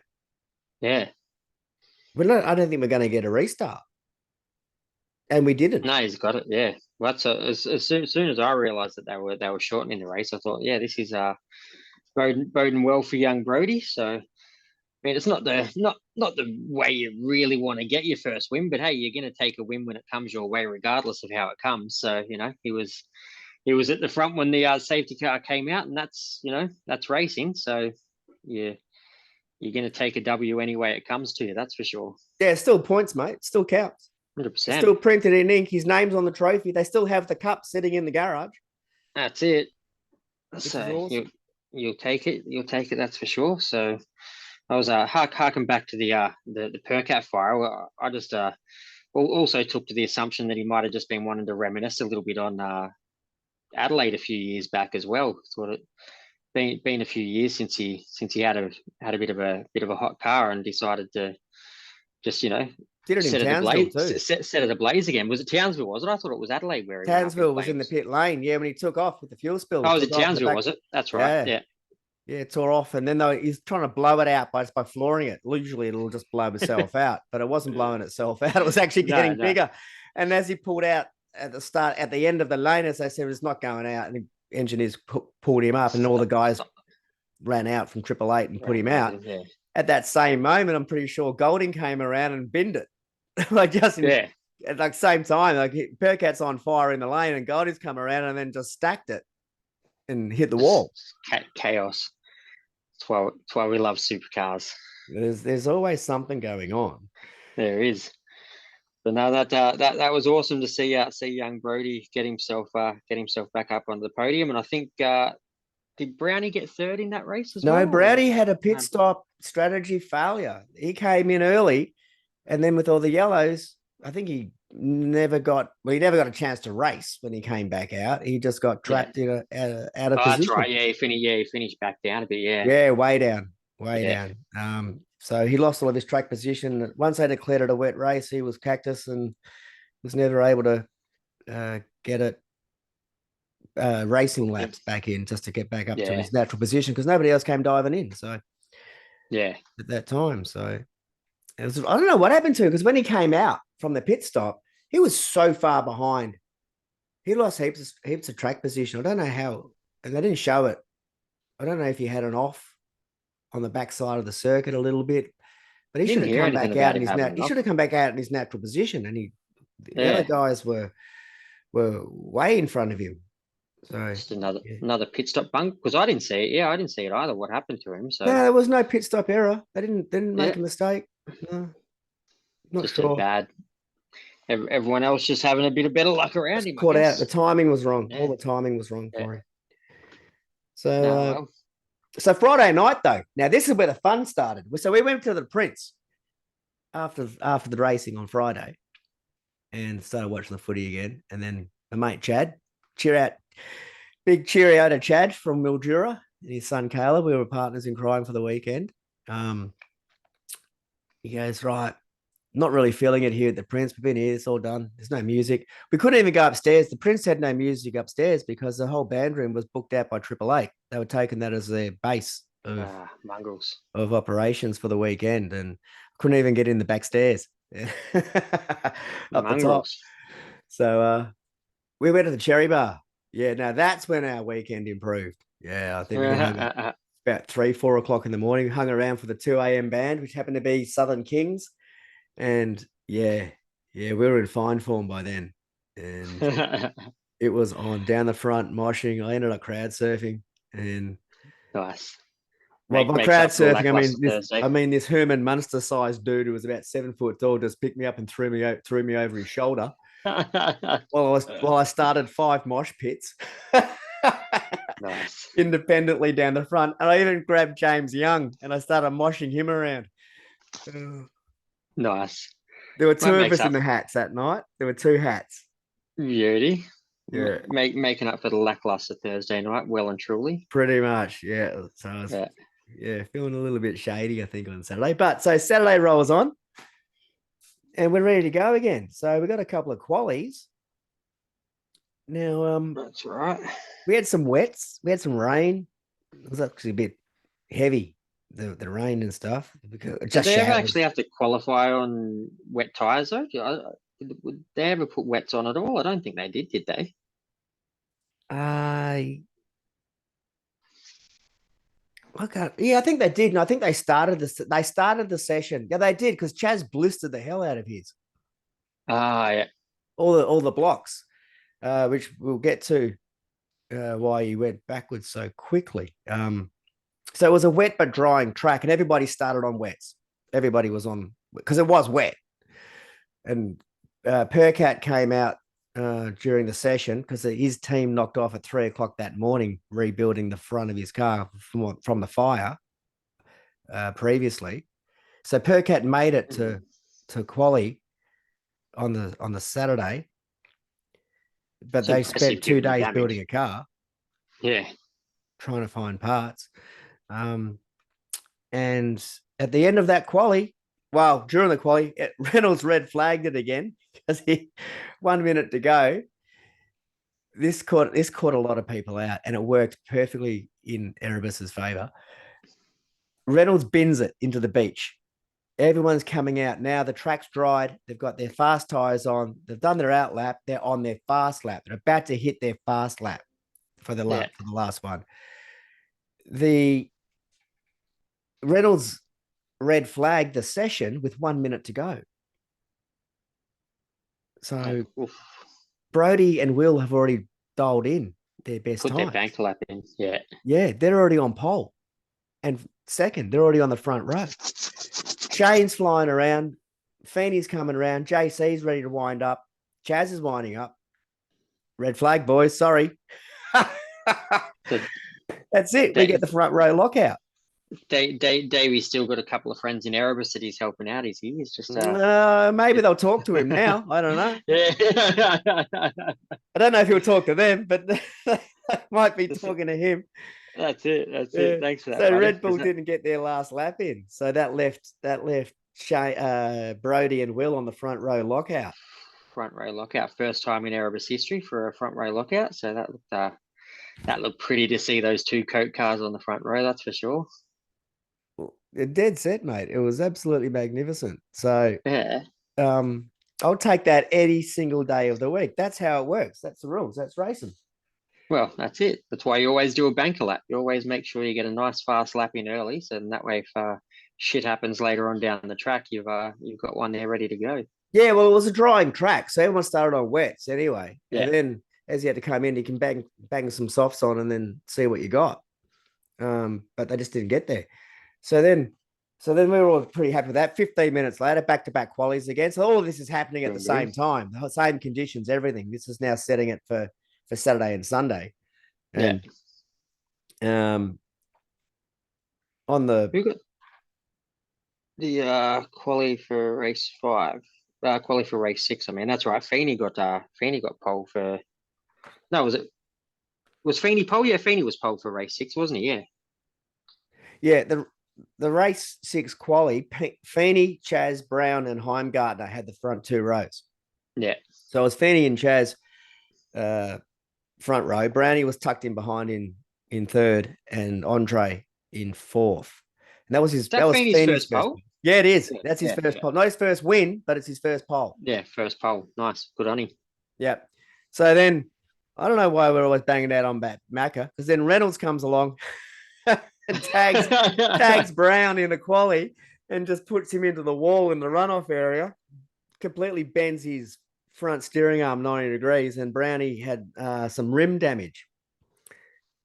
Yeah.
I don't think we're going to get a restart. And we didn't.
No, he's got it. Yeah. Well, so as soon as I realised that they were shortening the race, I thought, this is boding well for young Brody. So mean, it's not the way you really want to get your first win, but hey, you're going to take a win when it comes your way, regardless of how it comes. So he was at the front when the safety car came out, and that's racing. So yeah, you're going to take a W any way it comes to you. That's for sure.
Yeah, still points, mate. Still counts.
Hundred
It's
percent.
still printed in ink. His name's on the trophy. They still have the cup sitting in the garage.
That's it.
Which is
So
awesome.
you'll take it. You'll take it. That's for sure. So I was harking back to the Percat fire. Well, I just also took to the assumption that he might have just been wanting to reminisce a little bit on Adelaide a few years back as well. Thought it been a few years since he had a bit of a hot car and decided to just
Did it in
set it
Townsville
ablaze
too.
set it ablaze again. Was it Townsville? Was it? I thought it was Adelaide where he went up in
Townsville was in the
flames.
pit lane. Yeah, when he took off with the fuel spill, he
Oh, was
took
it
off in the
Townsville?
back.
Was it? That's right.
Yeah.
Yeah.
Yeah, it tore off. And then though he's trying to blow it out by flooring it. Usually it'll just blow itself out, but it wasn't blowing itself out. It was actually
No,
getting
no.
bigger. And as he pulled out at the end of the lane, as I said, it's not going out. And the engineers pulled him up, and all the guys ran out from Triple Eight and put him out.
Yeah.
At that same moment, I'm pretty sure Golding came around and binned it. Like just
Yeah.
at like same time, like Percat's on fire in the lane, and Golding's come around and then just stacked it and hit the wall.
Chaos. That's why we love supercars.
There's always something going on.
There is. But no, that was awesome to see young Brody get himself back up onto the podium, and I think did Brownie get third in that race as
No,
well?
Brownie had a pit stop strategy failure. He came in early, and then with all the yellows, I think he never got a chance to race when he came back out. He just got trapped in out of
Oh, that's
position.
right. Yeah, he finished back down a bit. Yeah.
Yeah, way down, way
Yeah.
down. So he lost all of his track position. Once they declared it a wet race, he was cactus and was never able to get it racing laps back in just to get back up to his natural position because nobody else came diving in. So
Yeah.
at that time, so I don't know what happened to him because when he came out from the pit stop, he was so far behind. He lost heaps of track position. I don't know how, and they didn't show it. I don't know if he had an off on the backside of the circuit a little bit, but he should have come back out in his he should have come back out in his natural position, and the other guys were way in front of him. So
just another pit stop bunk because I didn't see it. Yeah, I didn't see it either. What happened to him? So
no, there was no pit stop error. They didn't make a mistake. No, not
just
sure.
a bad. Everyone else just having a bit of better luck around him.
Caught out. The timing was wrong.
Yeah.
All the timing was wrong for him. So, so Friday night though. Now this is where the fun started. So we went to the Prince after the racing on Friday, and started watching the footy again. And then my mate Chad, big cheerio to Chad from Mildura and his son Caleb. We were partners in crime for the weekend. He goes, right, not really feeling it here at the Prince. We've been here, it's all done. There's no music. We couldn't even go upstairs. The Prince had no music upstairs because the whole band room was booked out by Triple Eight. They were taking that as their base of operations for the weekend, and couldn't even get in the back stairs up the top. So we went to the Cherry Bar. Yeah, now that's when our weekend improved. Yeah, I think we hung about 3-4 o'clock in the morning, hung around for the 2 a.m. band, which happened to be Southern Kings. And yeah, we were in fine form by then. And it was on down the front, moshing. I ended up crowd surfing. And
nice.
Well, by crowd surfing, I mean this Herman Munster-sized dude who was about 7 foot tall just picked me up and threw me over his shoulder. while I started 5 mosh pits.
Nice.
Independently down the front. And I even grabbed James Young and I started moshing him around.
Nice.
There were 2 of us in the hats that night. There were 2 hats.
Beauty.
Yeah.
Making up for the lackluster Thursday night, well and truly.
Pretty much, yeah. So I was feeling a little bit shady, I think, on Saturday. But so Saturday rolls on and we're ready to go again. So we got a couple of qualies. Now,
that's right.
We had some wets. We had some rain. It was actually a bit heavy, the rain and stuff.
Did they ever actually have to qualify on wet tires though? Would they ever put wets on at all? I don't think they did they?
I I can't. Yeah, I think they did, and I think they started this. They started the session. Yeah, they did because Chaz blistered the hell out of his
Ah, yeah.
all the blocks, which we'll get to why he went backwards so quickly. So it was a wet but drying track, and everybody started on wets. Everybody was on because it was wet, and Percat came out during the session because his team knocked off at 3 o'clock that morning, rebuilding the front of his car from the fire previously. So Percat made it to quali on the Saturday, but
It's
they spent
impressive
two
given the
days building
damage.
a car
Yeah.
trying to find parts. Um, and at the end of that quali, well, during the quali, Reynolds red flagged it again because he 1 minute to go. This caught a lot of people out, and it worked perfectly in Erebus's favor. Reynolds bins it into the beach. Everyone's coming out now. The track's dried. They've got their fast tires on. They've done their out lap. They're on their fast lap. They're about to hit their fast lap for the
Yeah.
last one. The Reynolds red flagged the session with 1 minute to go. So Brody and Will have already dialed in their best
Put their
times.
bank lap in. Yeah.
Yeah, they're already on pole. And second, they're already on the front row. Shane's flying around. Feeney's coming around. JC's ready to wind up. Chaz is winding up. Red flag, boys. Sorry. That's it. We get the front row lockout.
Davey's still got a couple of friends in Erebus that he's helping out. He's just
maybe they'll talk to him now. I don't know.
Yeah.
I don't know if he'll talk to them, but they might be talking to him.
That's it. That's it. Thanks for that.
So
buddy.
Red Bull didn't get their last lap in. So that left Brody and Will on the front row lockout.
Front row lockout. First time in Erebus history for a front row lockout. So that looked pretty to see those two Coke cars on the front row, that's for sure.
Dead set, mate. It was absolutely magnificent. So
yeah.
I'll take that any single day of the week. That's how it works. That's the rules. That's racing.
Well, that's it. That's why you always do a banker lap. You always make sure you get a nice fast lap in early, so that way if shit happens later on down the track, you've got one there ready to go.
Yeah, well, it was a drying track, so everyone started on wets anyway.
Yeah.
And then as you had to come in, you can bang some softs on and then see what you got. But they just didn't get there. So then we were all pretty happy with that. 15 minutes later, back-to-back qualies again. So all of this is happening at the same time. The same conditions, everything. This is now setting it for Saturday and Sunday. And on the
quali for race 5, quali for race 6. I mean, that's right. Feeney got pole for. No, was Feeney pole? Yeah, Feeney was pole for race 6, wasn't he? Yeah.
Yeah, the race 6 quali, Feeney, Chaz, Brown, and Heimgartner had the front two rows.
Yeah.
So it was Feeney and Chaz front row. Brownie was tucked in behind in third, and Andre in fourth. And that was
Feeney's first pole.
Yeah, it is. Yeah, that's his first pole. Not his first win, but it's his first pole.
Yeah, first pole. Nice. Good on him.
Yeah. So then I don't know why we're always banging out on Macca, because then Reynolds comes along and tags Brown in a quali and just puts him into the wall in the runoff area, completely bends his front steering arm 90 degrees, and Brownie had some rim damage.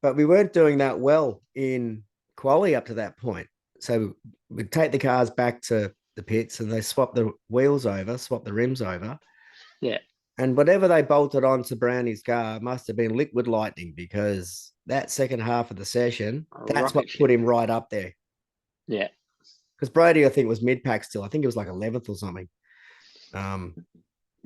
But we weren't doing that well in quali up to that point. So we'd take the cars back to the pits and they swap the wheels over, swap the rims over.
Yeah.
And whatever they bolted onto Brownie's car must have been liquid lightning, because that second half of the session, that's what put him right up there.
Yeah.
Because Brody, I think, was mid-pack still. I think it was like 11th or something.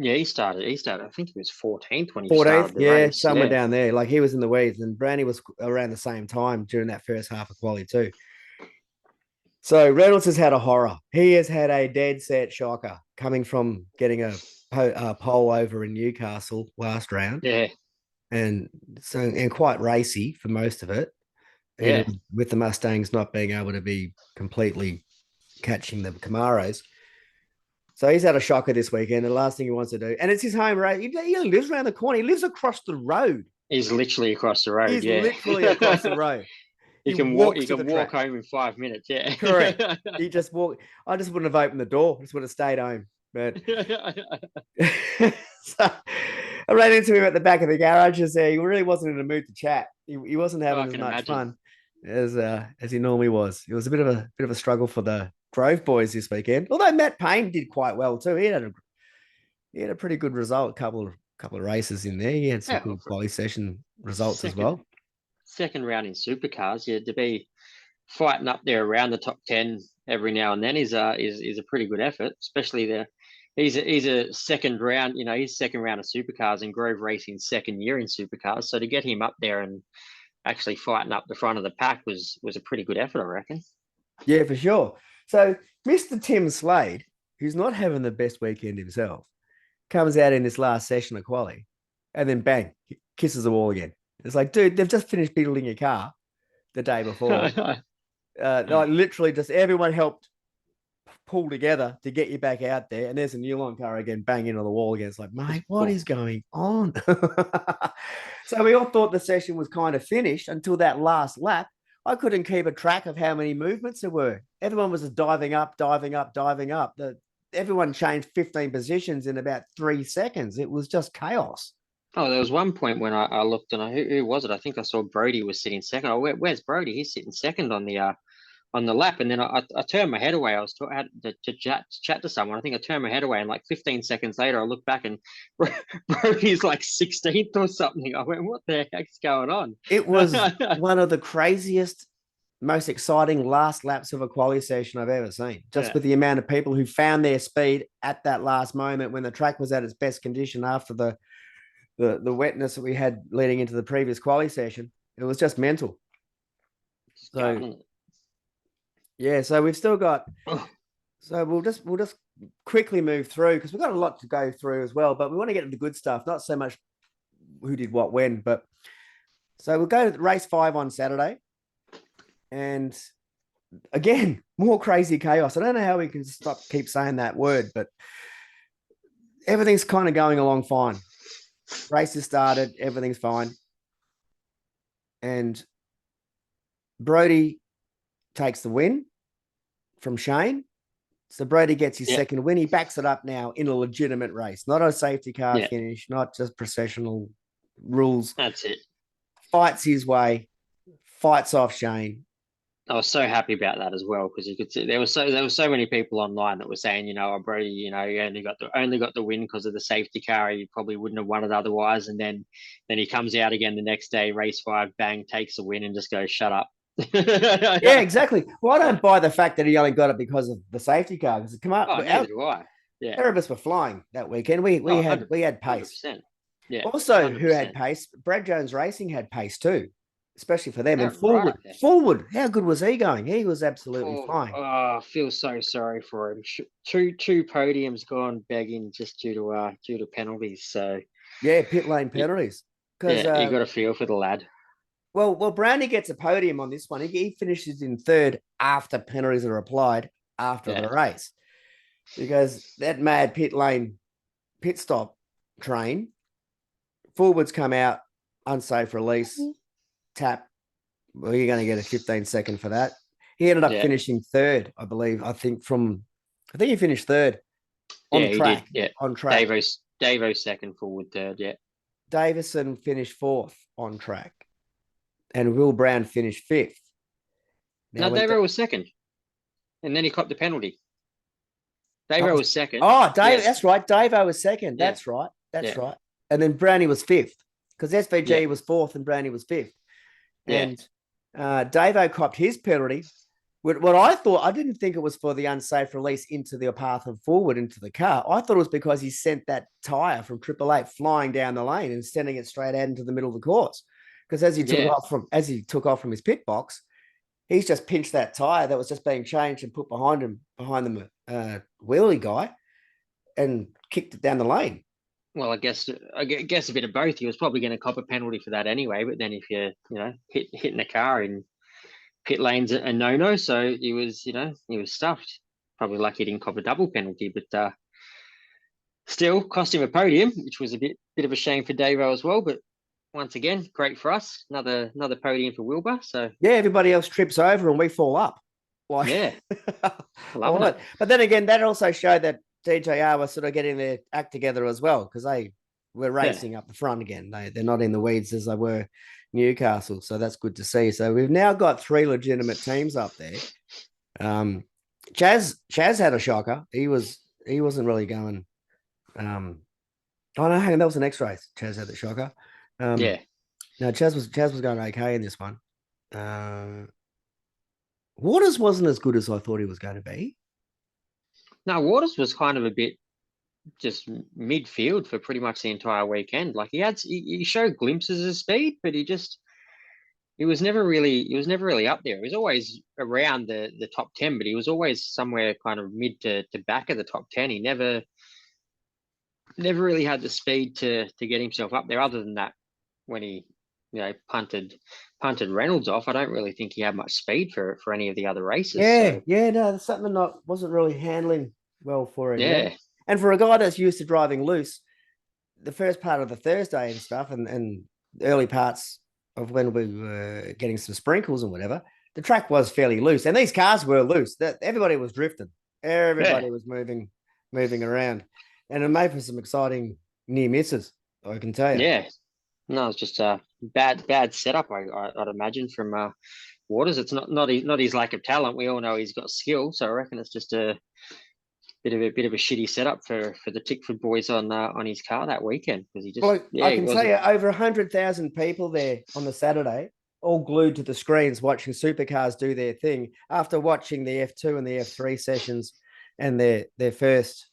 Yeah, he started. I think he was 14th when he started the race.
Somewhere down there. Like he was in the weeds, and Brownie was around the same time during that first half of quali too. So Reynolds has had a horror. He has had a dead set shocker coming from getting a pole over in Newcastle last round.
Yeah.
And quite racy for most of it.
Yeah.
With the Mustangs not being able to be completely catching the Camaros. So he's had a shocker this weekend. The last thing he wants to do, and it's his home race. He lives around the corner. He lives across the road.
He's literally across the road.
He's literally across the road.
You
He
can walk.
walks
You
to the
can walk
track.
home in 5 minutes. Yeah.
Correct. He just walked. I just wouldn't have opened the door. I just would have stayed home. But so I ran into him at the back of the garage and said he really wasn't in a mood to chat. He wasn't
Oh, I
having as
can
much
imagine.
fun as he normally was. It was a bit of a struggle for the Grove boys this weekend. Although Matt Payne did quite well too. He had a pretty good result. Couple of races in there. He had some
Yeah,
good quality session results as
second
well.
second round in supercars. Yeah, to be fighting up there around the top 10 every now and then is a pretty good effort, especially the. He's a second round, he's second round of supercars and Grove Racing's second year in supercars. So to get him up there and actually fighting up the front of the pack was a pretty good effort, I reckon.
Yeah, for sure. So Mr. Tim Slade, who's not having the best weekend himself, comes out in this last session of quali, and then bang, kisses the wall again. It's like, dude, they've just finished building your car the day before. Like literally, just everyone helped pull together to get you back out there. And there's a Newline car again, bang into the wall again. It's like, mate, what is going on? So we all thought the session was kind of finished until that last lap. I couldn't keep a track of how many movements there were. Everyone was just diving up, diving up, diving up. Everyone changed 15 positions in about 3 seconds. It was just chaos.
Oh, there was one point when I looked and who was it? I think I saw Brody was sitting second. Oh, where's Brody? He's sitting second on the lap, and then I turned my head away. I was had to chat to someone. I think I turned my head away, and like 15 seconds later, I looked back and Brody's like 16th or something. I went, "What the heck's going on?"
It was one of the craziest, most exciting last laps of a quali session I've ever seen. Just
Yeah.
with the amount of people who found their speed at that last moment when the track was at its best condition after the wetness that we had leading into the previous quali session. It was just mental. So yeah, so we've still got. So we'll just quickly move through because we've got a lot to go through as well. But we want to get to the good stuff, not so much who did what when. But so we'll go to race 5 on Saturday, and again more crazy chaos. I don't know how we can keep saying that word, but everything's kind of going along fine. Race has started, everything's fine, and Brody takes the win from Shane. So Brody gets his second win. He backs it up now in a legitimate race, not a safety car finish, not just processional rules.
That's it.
Fights his way, fights off Shane.
I was so happy about that as well because you could see there were so many people online that were saying, Brody, you only got the win because of the safety car. You probably wouldn't have won it otherwise. And then he comes out again the next day, race 5, bang, takes a win and just goes, shut up.
Yeah, exactly. Well, I don't buy the fact that he only got it because of the safety car. Because come up,
neither do I. Yeah,
Erebus were flying that weekend. We had pace.
100%. Yeah.
Also,
100%.
who had pace? Brad Jones Racing had pace too, especially for them. And
Right.
Forward, how good was he going? He was absolutely flying.
Oh, I feel so sorry for him. Two podiums gone begging just due to penalties. So
yeah, pit lane penalties.
Because you got a feel for the lad.
Well, Brownie gets a podium on this one. He finishes in third after penalties are applied after the race, because that mad pit stop train, forwards come out, unsafe release, tap. Well, you're going to get a 15-second for that. He ended up finishing third, I believe. I think he finished third on track.
He did.
On track.
Davo's second, forward third. Yeah.
Davison finished fourth on track. And Will Brown finished fifth.
Now, Davo was second. And then he copped the penalty. Davo was second.
Oh, Dave, that's right. Davo was second. That's right. That's right. And then Brownie was fifth because SVG was fourth and Brownie was fifth. And Davo copped his penalty. What I thought, I didn't think it was for the unsafe release into the path of forward into the car. I thought it was because he sent that tyre from 888 flying down the lane and sending it straight out into the middle of the course. Because as he took off from his pit box, he's just pinched that tire that was just being changed and put behind the wheelie guy, and kicked it down the lane.
Well, I guess a bit of both. He was probably going to cop a penalty for that anyway. But then if you're hitting the car in pit lane's a no, so he was stuffed. Probably lucky he didn't cop a double penalty, but still cost him a podium, which was a bit of a shame for Davo as well. But once again, great for us. Another podium for Wilbur. So
Yeah, everybody else trips over and we fall up. Like,
yeah,
I
loving
love it.
it.
But then again, that also showed that DJR was sort of getting their act together as well, because they were
Yeah,
racing up the front again. They're not in the weeds as they were Newcastle. So that's good to see. So we've now got 3 legitimate teams up there. Chaz had a shocker. He wasn't really going. Oh no, hang on, that was the next race. Chaz had the shocker.
yeah.
No, Chaz was going okay in this one. Waters wasn't as good as I thought he was going to be.
No, Waters was kind of a bit just midfield for pretty much the entire weekend. Like he showed glimpses of speed, but he was never really up there. He was always around the top 10, but he was always somewhere kind of mid to back of the top 10. He never really had the speed to get himself up there. Other than that, when he punted Reynolds off, I don't really think he had much speed for any of the other races.
Yeah,
So
yeah, no, that's something that wasn't really handling well for him. Yeah.
yeah,
And for a guy that's used to driving loose, the first part of the Thursday and stuff and early parts of when we were getting some sprinkles and whatever, the track was fairly loose. And these cars were loose. That everybody was drifting.
yeah,
Everybody was moving around. And it made for some exciting near misses, I can tell you.
yeah. No, it's just a bad setup. I'd imagine from Waters. It's not his lack of talent. We all know he's got skill. So I reckon it's just a bit of a shitty setup for the Tickford boys on his car that weekend because he just
Well, I
he
can tell
wasn't.
you over 100,000 people there on the Saturday, all glued to the screens watching Supercars do their thing after watching the F2 and the F3 sessions and their first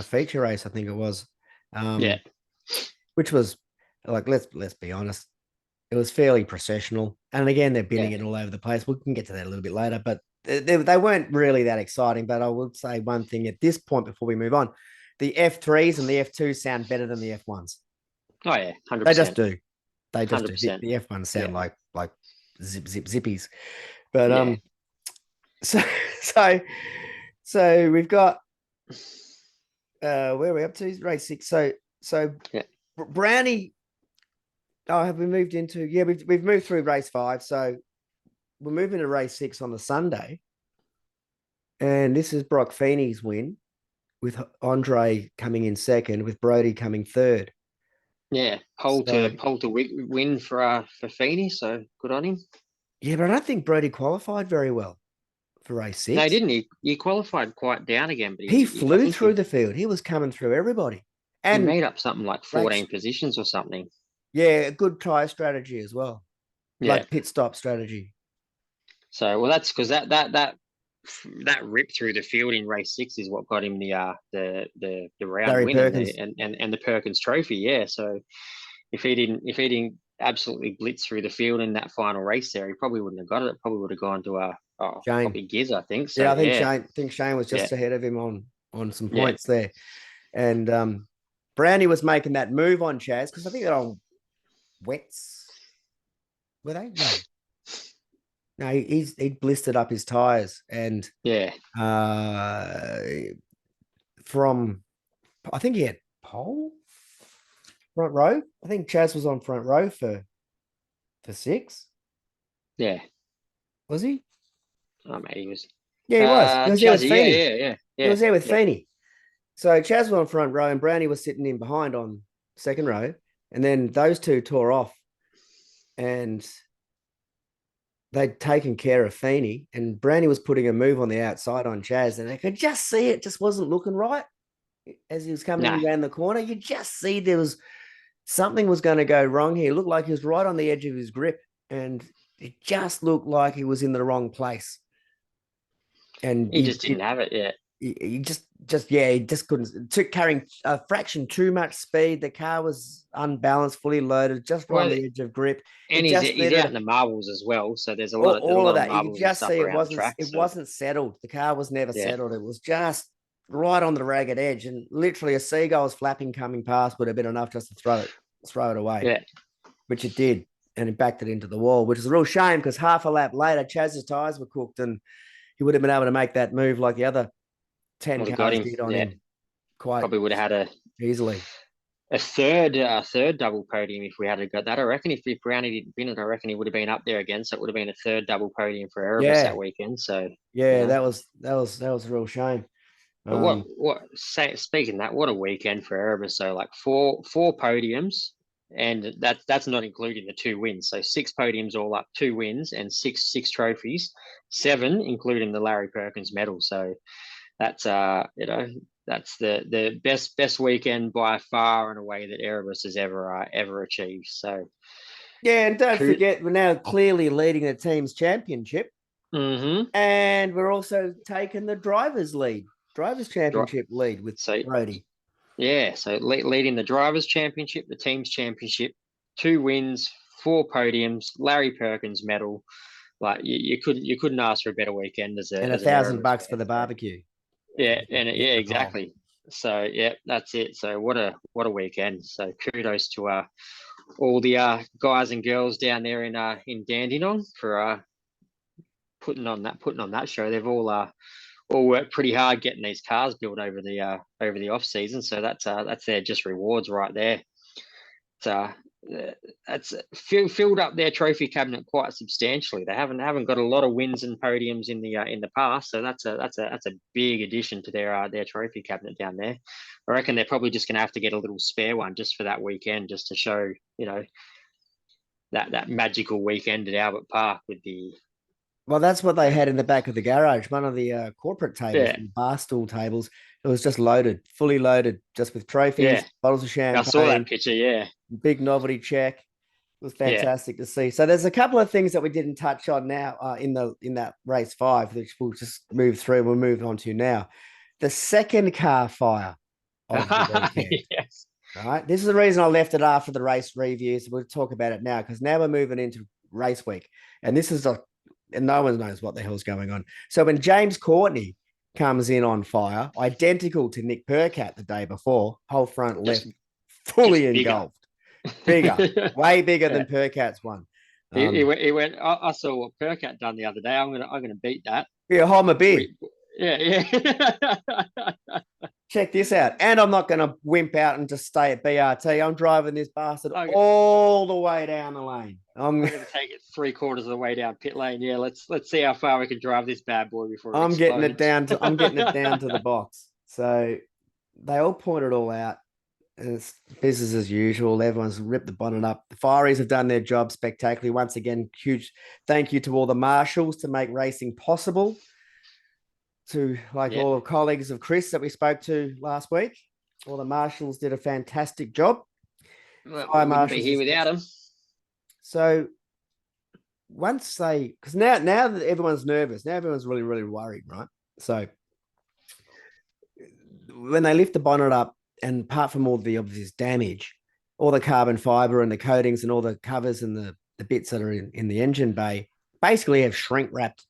feature race, I think it was,
Yeah,
which was like, let's be honest, it was fairly processional. And again, they're binning
yeah.
it all over the place. We can get to that a little bit later, but they weren't really that exciting. But I would say one thing at this point before we move on: the F3s and the F2s sound better than the F1s.
Oh yeah, hundred
They just
percent,
do. They just
hundred
do.
percent.
The F1s
Yeah,
sound like zippies. But
yeah,
so so so we've got where are we up to? Race 6. So
yeah,
Brownie. Oh, have we moved into? Yeah, we've moved through race 5. So we're moving to race 6 on the Sunday, and this is Brock Feeney's win with Andre coming in second, with Brody coming third.
yeah.
So
Pole to win for Feeney. So good on him.
yeah, but I don't think Brody qualified very well for race
No, he
6.
didn't. He qualified quite down again, but
He
I
flew
think
through the field. He was coming through everybody.
he
And
made up something like
Rex,
14 positions or something.
yeah, a good tire strategy as well.
Yeah.
Like pit stop strategy.
So well, that's because that rip through the field in race 6 is what got him the round
Larry
win and
Perkins.
the Perkins Trophy. Yeah. So if he didn't absolutely blitz through the field in that final race there, he probably wouldn't have got it. It probably would have gone to
Shane.
probably Giz, I think. So
Yeah,
yeah,
I think Shane was
yeah,
just ahead of him on some
yeah.
points there. And Brownie was making that move on Chaz because I think they're on wets. Were they? No. No, he blistered up his tires and
Yeah,
uh from I think he had pole front row. I think Chaz was on front row for 6.
yeah.
Was he?
Oh mate, he was
Yeah, he was. He was there with
Chazzy. Yeah,
Feeney.
yeah, yeah,
He
yeah,
was there with
yeah.
Feeney. So Chaz was on front row and Brownie was sitting in behind on second row. And then those two tore off and they'd taken care of Feeney. And Brownie was putting a move on the outside on Chaz. And they could just see it just wasn't looking right as he was coming
Nah,
around the corner. You just see there was something was going to go wrong here. It looked like he was right on the edge of his grip. And it just looked like he was in the wrong place. And
he just didn't have it yet.
he just yeah, he just couldn't took carrying a fraction too much speed. The car was unbalanced, fully loaded, just on
Well,
the edge of grip.
and
It just
he's out
needed
in the marbles as well. So there's a
all of
lot of
that. You could
marbles and
just
stuff
see
around the track.
it
So
wasn't settled. The car was never
yeah,
settled. It was just right on the ragged edge, and literally a seagull's flapping coming past would have been enough just to throw it away,
yeah,
which it did, and it backed it into the wall, which is a real shame because half a lap later, Chaz's tires were cooked, and he would have been able to make that move like the other 10
would have got
cars
him.
did on
Yeah,
him quite
probably would have had
easily.
a third double podium if we had got that. I reckon if Brownie didn't win it, I reckon he would have been up there again. So it would have been a third double podium for Erebus
Yeah,
that weekend. So
yeah, that was a real shame.
but speaking of that, what a weekend for Erebus. So like four podiums, and that's not including the two wins. So six podiums all up, two wins and six trophies, seven including the Larry Perkins medal. So that's that's the best weekend by far and away that Erebus has ever achieved. So
Yeah, and don't forget, we're now clearly leading the team's championship, and we're also taking the drivers' championship lead with Brody.
Yeah, so leading the drivers' championship, the team's championship, two wins, four podiums, Larry Perkins medal. Like you couldn't ask for a better weekend as
And
an Erebus
$1,000 for
fan.
the barbecue.
Yeah, and yeah, exactly. So yeah, that's it. So what a weekend. So kudos to all the guys and girls down there in Dandenong for putting on that show. They've all worked pretty hard getting these cars built over the off season. So that's their just rewards right there. So that's filled up their trophy cabinet quite substantially. They haven't got a lot of wins and podiums in the past, so that's a big addition to their trophy cabinet down there. I reckon they're probably just going to have to get a little spare one just for that weekend, just to show that magical weekend at Albert Park with the.
Well, that's what they had in the back of the garage. One of the corporate tables, the bar stool tables, it was just loaded, fully loaded, just with trophies, bottles of champagne.
I saw that picture, yeah.
Big novelty check. It was fantastic to see. So there's a couple of things that we didn't touch on now in that race 5, which we'll just move through. We'll move on to now. The second car fire of the weekend.
Yes.
Right. This is the reason I left it after the race reviews. We'll talk about it now because now we're moving into race week. And this is and no one knows what the hell's going on. So when James Courtney comes in on fire, identical to Nick Percat the day before, whole front left, fully engulfed. Bigger, way bigger than Percat's one.
He went. I saw what Percat done the other day. I'm gonna beat that.
Yeah, hold my beer.
Yeah.
Check this out. And I'm not going to wimp out and just stay at BRT. I'm driving this bastard all the way down the lane. I'm
going to take it 3/4 of the way down pit lane. Yeah, let's see how far we can drive this bad boy before
I'm getting it down to the box. So they all point it all out. It's business as usual. Everyone's ripped the bonnet up. The Fireys have done their job spectacularly. Once again, huge thank you to all the marshals to make racing possible. To all the colleagues of Chris that we spoke to last week. All the marshals did a fantastic job.
Well, we wouldn't be here without them.
So once because now that everyone's nervous, now everyone's really, really worried, right? So when they lift the bonnet up, and apart from all the obvious damage, all the carbon fiber and the coatings and all the covers and the bits that are in the engine bay basically have shrink wrapped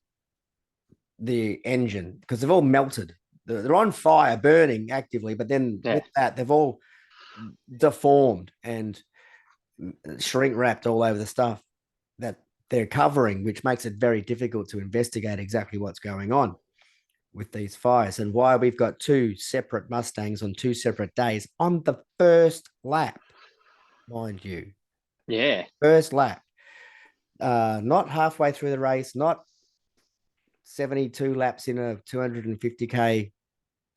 the engine because they've all melted. They're on fire, burning actively, but then with that, they've all deformed and shrink wrapped all over the stuff that they're covering, which makes it very difficult to investigate exactly what's going on with these fires and why we've got two separate Mustangs on two separate days on the first lap, mind you.
Yeah.
First lap. Not halfway through the race, not 72 laps in a 250k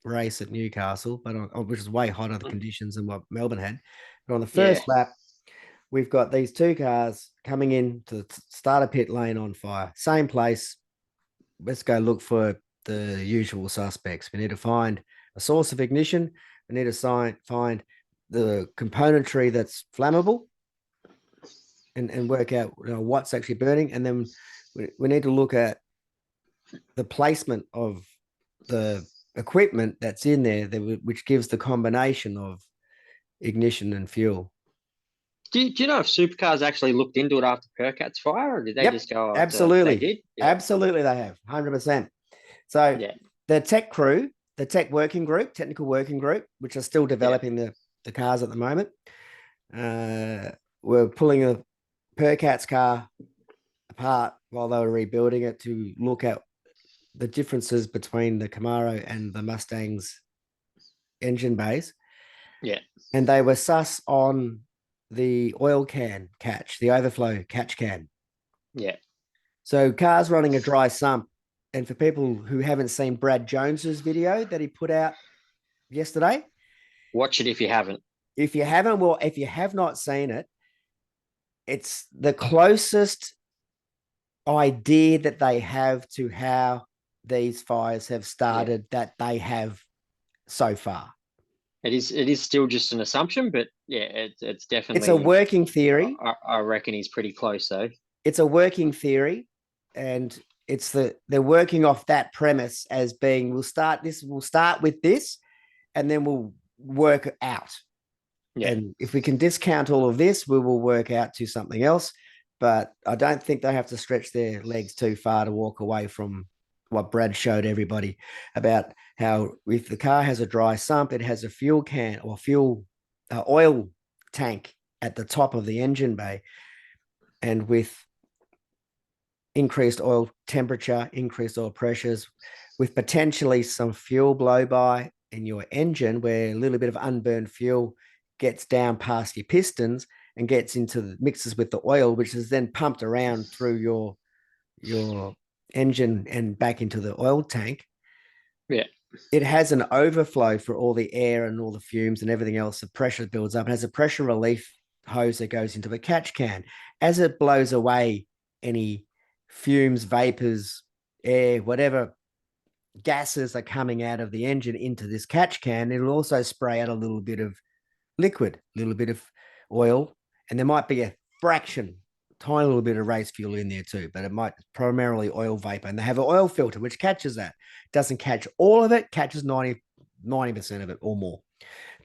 race at Newcastle, but which is way hotter the conditions than what Melbourne had. But on the first lap, we've got these two cars coming in to the starter pit lane on fire. Same place. Let's go look for the usual suspects. We need to find a source of ignition. We need to find the componentry that's flammable and work out what's actually burning. And then we need to look at the placement of the equipment that's in there, which gives the combination of ignition and fuel.
Do you know if Supercars actually looked into it after Percat's fire, or did they just go?
Absolutely,
they did.
Yeah. Absolutely, they have 100%. So the tech crew, the technical working group, which are still developing the cars at the moment, were pulling a Percat's car apart while they were rebuilding it to look at the differences between the Camaro and the Mustang's engine bays.
Yeah.
and they were sus on the oil can catch, the overflow catch can.
Yeah.
So cars running a dry sump. And for people who haven't seen Brad Jones's video that he put out yesterday,
Watch it if you haven't.
if you haven't, well, if you have not seen it, it's the closest idea that they have to how these fires have started that they have so far.
It is still just an assumption, but yeah, it's
It's a
definitely.
working theory.
I reckon he's pretty close though.
It's a working theory, and they're working off that premise as being we'll start with this, and then we'll work out.
Yeah.
And if we can discount all of this, we will work out to something else. But I don't think they have to stretch their legs too far to walk away from what Brad showed everybody about how if the car has a dry sump, it has a fuel can or oil tank at the top of the engine bay. And with increased oil temperature, increased oil pressures, with potentially some fuel blow by in your engine where a little bit of unburned fuel gets down past your pistons and gets into the mixes with the oil, which is then pumped around through your engine and back into the oil tank.
Yeah.
It has an overflow for all the air and all the fumes and everything else. The pressure builds up. It has a pressure relief hose that goes into a catch can. As it blows away any fumes, vapors, air, whatever gases are coming out of the engine into this catch can, it'll also spray out a little bit of liquid, a little bit of oil, and there might be a fraction, tiny little bit of race fuel in there too, but it might primarily oil vapor. And they have an oil filter which catches that. Doesn't catch all of it, catches 90% of it or more.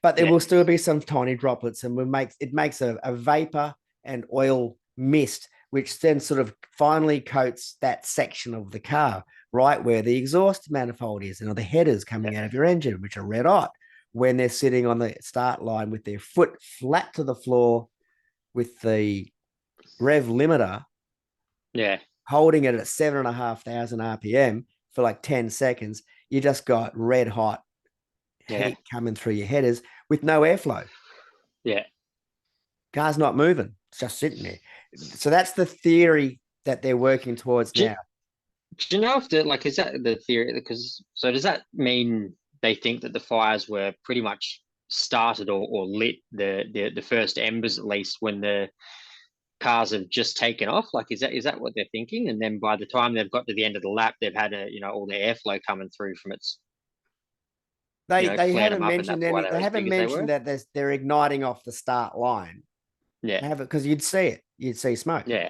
But there will still be some tiny droplets, and it makes a vapor and oil mist, which then sort of finally coats that section of the car, right where the exhaust manifold is, and the headers coming out of your engine, which are red hot when they're sitting on the start line with their foot flat to the floor with the rev limiter holding it at 7,500 RPM for like 10 seconds. You just got red hot heat coming through your headers with no airflow.
Yeah.
Car's not moving. It's just sitting there. So that's the theory that they're working towards now.
Do you know if is that the theory? Because so does that mean they think that the fires were pretty much started or lit the first embers at least when the cars have just taken off? Like, is that what they're thinking? And then by the time they've got to the end of the lap, they've had all the airflow coming through from its
they
flared them
haven't
up, and
mentioned
that's why
any.
they're
They
as
haven't
big as they
mentioned
were.
that they're igniting off the start line.
Yeah.
Because you'd see it. You'd see smoke.
Yeah.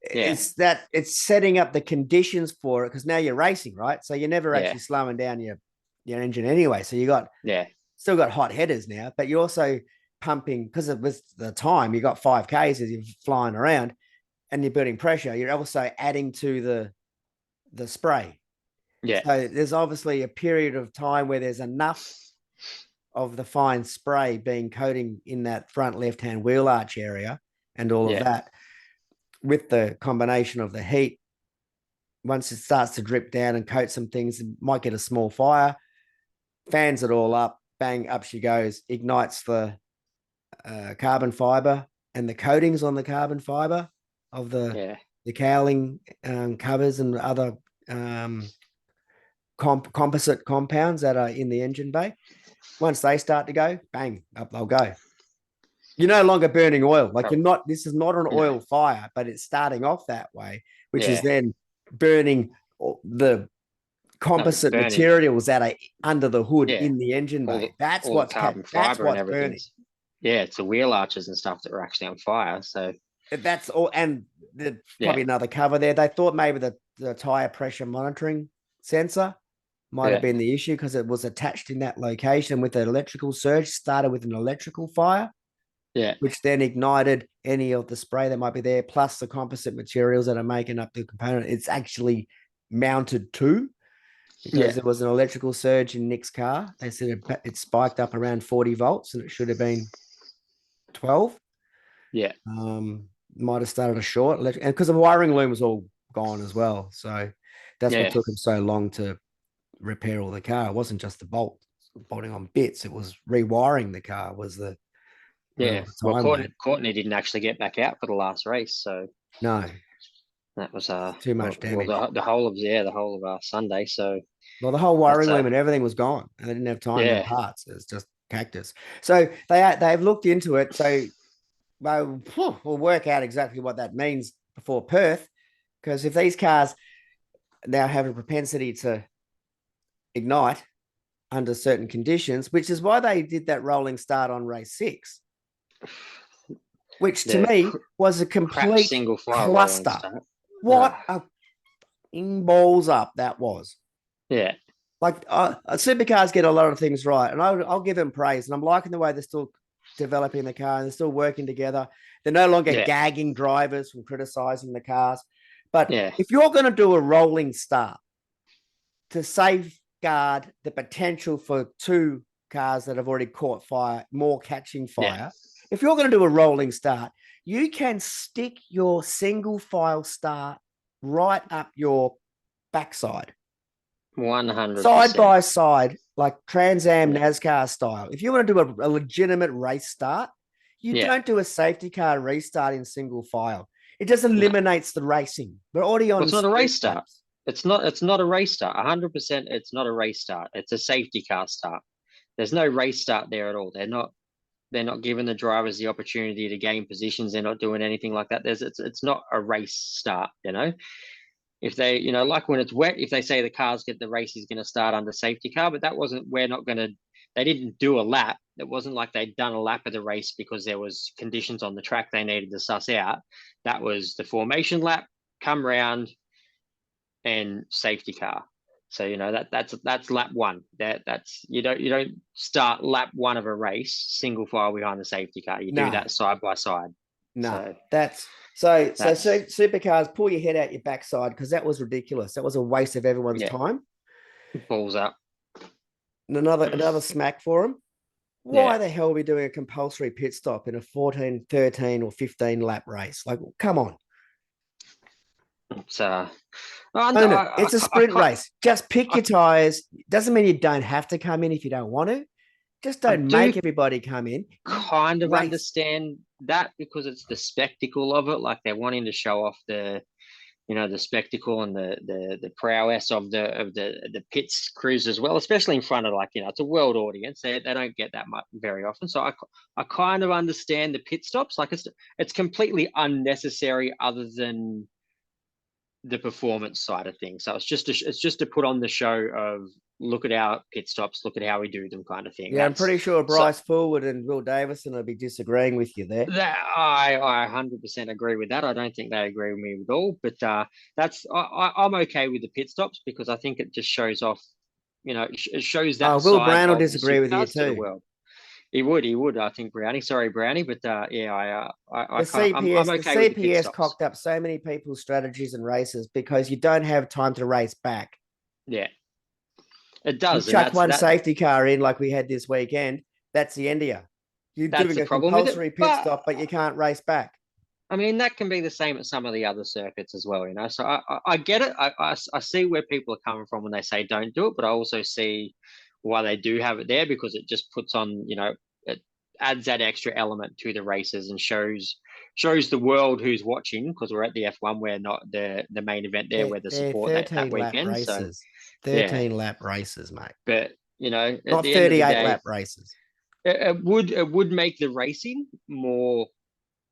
It's setting up the conditions for it because now you're racing, right? So you're never actually slowing down your engine anyway. So you got still got hot headers now, but you're also pumping because it was the time you got 5Ks as you're flying around and you're building pressure. You're also adding to the spray.
Yeah.
So there's obviously a period of time where there's enough of the fine spray being coating in that front left-hand wheel arch area and all of that. With the combination of the heat, once it starts to drip down and coat some things, it might get a small fire, fans it all up, bang, up she goes, ignites the carbon fiber and the coatings on the carbon fiber of the cowling covers and other composite compounds that are in the engine bay. Once they start to go, bang, up they'll go. You're no longer burning oil. Like this is not an oil fire, but it's starting off that way, which is then burning the composite materials that are under the hood in the engine bay. That's what's
carbon fiber and everything.
Burning.
Yeah, it's the wheel arches and stuff that are actually on fire. So
that's all. And there's probably another cover there. They thought maybe the tire pressure monitoring sensor might have been the issue because it was attached in that location with an electrical surge, started with an electrical fire. Which then ignited any of the spray that might be there, plus the composite materials that are making up the component. It's actually mounted to because there was an electrical surge in Nick's car. They said it spiked up around 40 volts and it should have been 12. Might have started a short, and because the wiring loom was all gone as well. So that's what took him so long to repair all the car. It wasn't just the bolt bolting on bits. It was rewiring the car was the where all
Yeah.
the
Well,
time went.
Courtney didn't actually get back out for the last race, so
No,
that was
too much damage.
the whole of Sunday. So
Well, the whole
that's
wiring loom and everything was gone, and they didn't have time and
yeah.
parts. It's just cactus. So they've looked into it. So we'll work out exactly what that means before Perth, because if these cars now have a propensity to ignite under certain conditions, which is why they did that rolling start on race 6, which to
The
me was a
crap
complete
single file rolling
cluster.
start.
What a balls up that was.
Yeah.
Like supercars get a lot of things right, and I'll give them praise. And I'm liking the way they're still developing the car and they're still working together. They're no longer gagging drivers from criticizing the cars. But if you're going to do a rolling start to safeguard the potential for 2 cars that have already caught fire, more catching fire, if you're going to do a rolling start, you can stick your single file start right up your backside.
100%.
Side by side, like Trans Am NASCAR style. If you want to do a legitimate race start, you don't do a safety car restart in single file. It just eliminates the racing. We're already on.
It's not a race start. It's not a race start. 100%. It's not a race start. It's a safety car start. There's no race start there at all. They're not giving the drivers the opportunity to gain positions. They're not doing anything like that. It's not a race start, you know. If they, like when it's wet, if they say the race is going to start under safety car, but they didn't do a lap. It wasn't like they'd done a lap of the race because there was conditions on the track they needed to suss out. That was the formation lap, come round, and safety car. So that's lap 1. That's you don't start lap 1 of a race single file behind the safety car. You do that side by side.
No, so supercars, pull your head out your backside, because that was ridiculous. That was a waste of everyone's time.
Balls up.
And another smack for them. Why the hell are we doing a compulsory pit stop in a 14, 13, or 15 lap race? Like, come on.
It's
it's a sprint race. Just pick your tires. Doesn't mean you don't have to come in if you don't want to. Just don't make everybody come in.
Kind of understand that, because it's the spectacle of it. Like, they're wanting to show off the spectacle and the prowess of the pits crews as well, especially in front of, it's a world audience. They don't get that much very often. So I kind of understand the pit stops. Like, it's completely unnecessary, other than the performance side of things. So it's just to put on the show of, look at our pit stops, look at how we do them, kind of thing.
Yeah, I'm pretty sure Bryce Fullwood and Will Davison will be disagreeing with you there.
That I 100% agree with that. I don't think they agree with me at all, but I'm okay with the pit stops, because I think it just shows off, it shows that
Will Brown will disagree with you too.
World. He would. I think Brownie, but I'm okay
the CPS
with the pit stops.
cocked up so many people's strategies and races because you don't have time to race back.
Yeah, it does.
You chuck one safety car in like we had this weekend. That's the end of you. You're doing a compulsory pit stop, but you can't race back.
I mean, that can be the same at some of the other circuits as well, So I get it. I see where people are coming from when they say don't do it, but I also see why they do have it there, because it just puts on, it adds that extra element to the races and shows the world who's watching, because we're at the F1, we're not the main event there, where the support that weekend.
Races. 13 lap races, mate.
But
not 38 lap races.
It would make the racing more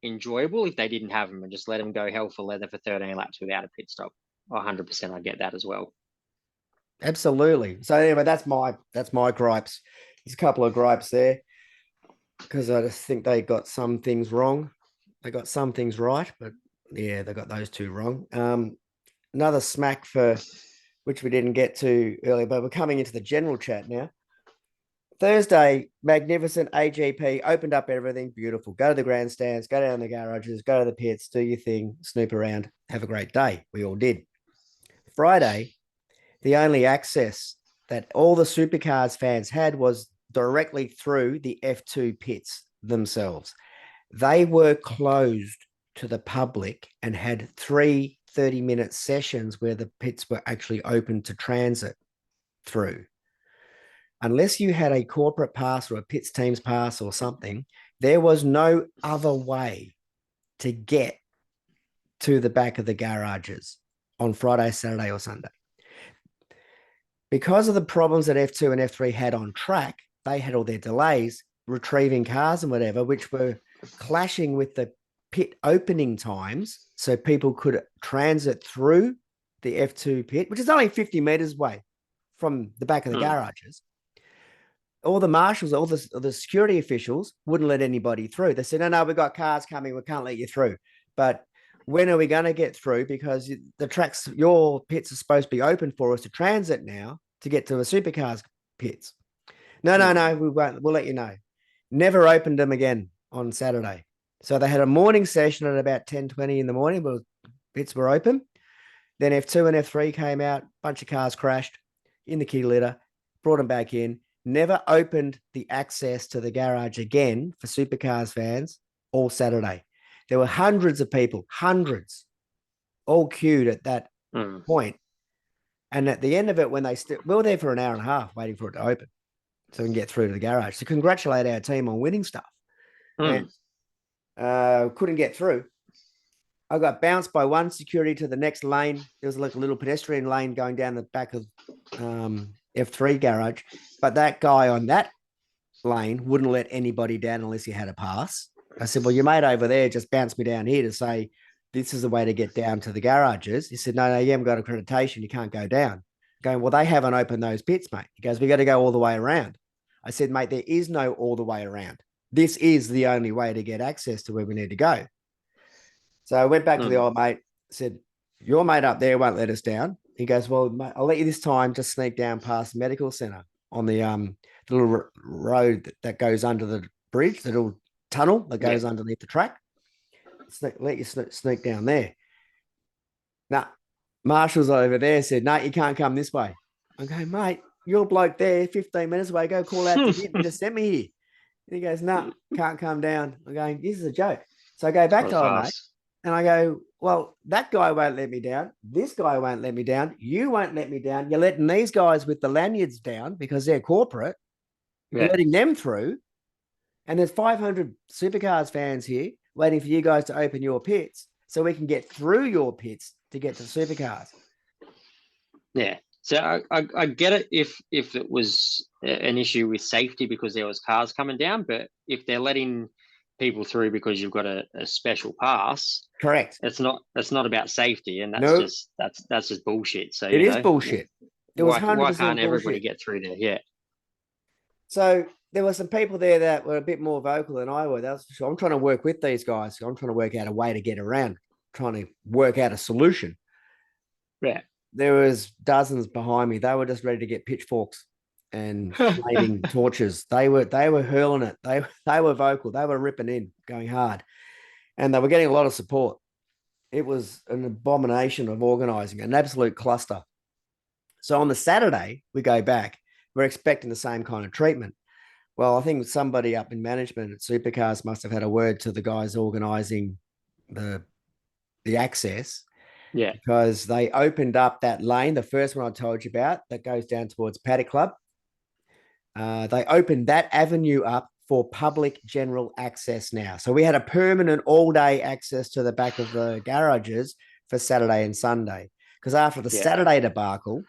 enjoyable if they didn't have them and just let them go hell for leather for 13 laps without a pit stop. 100%, I get that as well.
Absolutely. So anyway, that's my gripes. There's a couple of gripes there, because I just think they got some things wrong. They got some things right, but yeah, they got those 2 wrong. Another smack for which we didn't get to earlier, but we're coming into the general chat now. Thursday, magnificent AGP, opened up everything, beautiful. Go to the grandstands, go down the garages, go to the pits, do your thing, snoop around, have a great day. We all did. Friday, the only access that all the Supercars fans had was directly through the F2 pits themselves. They were closed to the public and had 3 30-minute sessions where the pits were actually open to transit through. unless you had a corporate pass or a pits teams pass or something, there was no other way to get to the back of the garages on Friday, Saturday, or Sunday. Because of the problems that F2 and F3 had on track, they had all their delays retrieving cars and whatever, which were clashing with the pit opening times. So people could transit through the F2 pit, which is only 50 meters away from the back of the garages. All the marshals, all the security officials wouldn't let anybody through. They said, no, we've got cars coming. We can't let you through. But when are we going to get through? Because the tracks, your pits are supposed to be open for us to transit now to get to the Supercars pits. No, we won't. We'll let you know. Never opened them again on Saturday. So they had a morning session at about 10:20 in the morning, but pits were open. Then F2 and F3 came out, bunch of cars crashed in the key litter, brought them back in, never opened the access to the garage again for Supercars fans all Saturday. There were hundreds of people, all queued at that point. And at the end of it, when we were there for an hour and a half waiting for it to open so we can get through to the garage. So congratulate our team on winning stuff. And couldn't get through. I got bounced by one security to the next lane. There was like a little pedestrian lane going down the back of F3 garage. But that guy on that lane wouldn't let anybody down unless he had a pass. I said, well, your mate over there just bounced me down here to say, this is the way to get down to the garages. He said, no, you haven't got accreditation. You can't go down. Going, well, they haven't opened those pits, mate. He goes, we got to go all the way around. I said, mate, there is no all the way around. This is the only way to get access to where we need to go. So I went back to the old mate, said, your mate up there won't let us down. He goes, well, mate, I'll let you this time just sneak down past the medical center on the little road that goes under the bridge, the little tunnel that goes underneath the track. Let you sneak down there. Now, Marshall's over there said, no, you can't come this way. I'm going, mate, your bloke there 15 minutes away, go call out to him. He just sent me here. And he goes, no, can't come down. I'm going, this is a joke. So I go back to old mate and I go, well, that guy won't let me down. This guy won't let me down. You won't let me down. You're letting these guys with the lanyards down because they're corporate. You're letting them through. And there's 500 Supercars fans here waiting for you guys to open your pits so we can get through your pits to get to Supercars.
Yeah. So I get it if it was an issue with safety because there was cars coming down, but if they're letting people through because you've got a special pass,
correct,
it's not about safety, and that's just bullshit. So
it is bullshit.
Why can't everybody get through there? Yeah.
So there were some people there that were a bit more vocal than I was. That's for sure. I'm trying to work with these guys. I'm trying to work out a way to get around, trying to work out a solution.
Yeah.
There was dozens behind me. They were just ready to get pitchforks and flaming torches. They were hurling it. They were vocal. They were ripping in, going hard. And they were getting a lot of support. It was an abomination of organizing, an absolute cluster. So on the Saturday, we go back. We're expecting the same kind of treatment. Well, I think somebody up in management at Supercars must have had a word to the guys organizing the access.
Yeah.
Because they opened up that lane, the first one I told you about, that goes down towards Paddock Club. They opened that avenue up for public general access now. So we had a permanent all-day access to the back of the garages for Saturday and Sunday. Because after the Saturday debacle,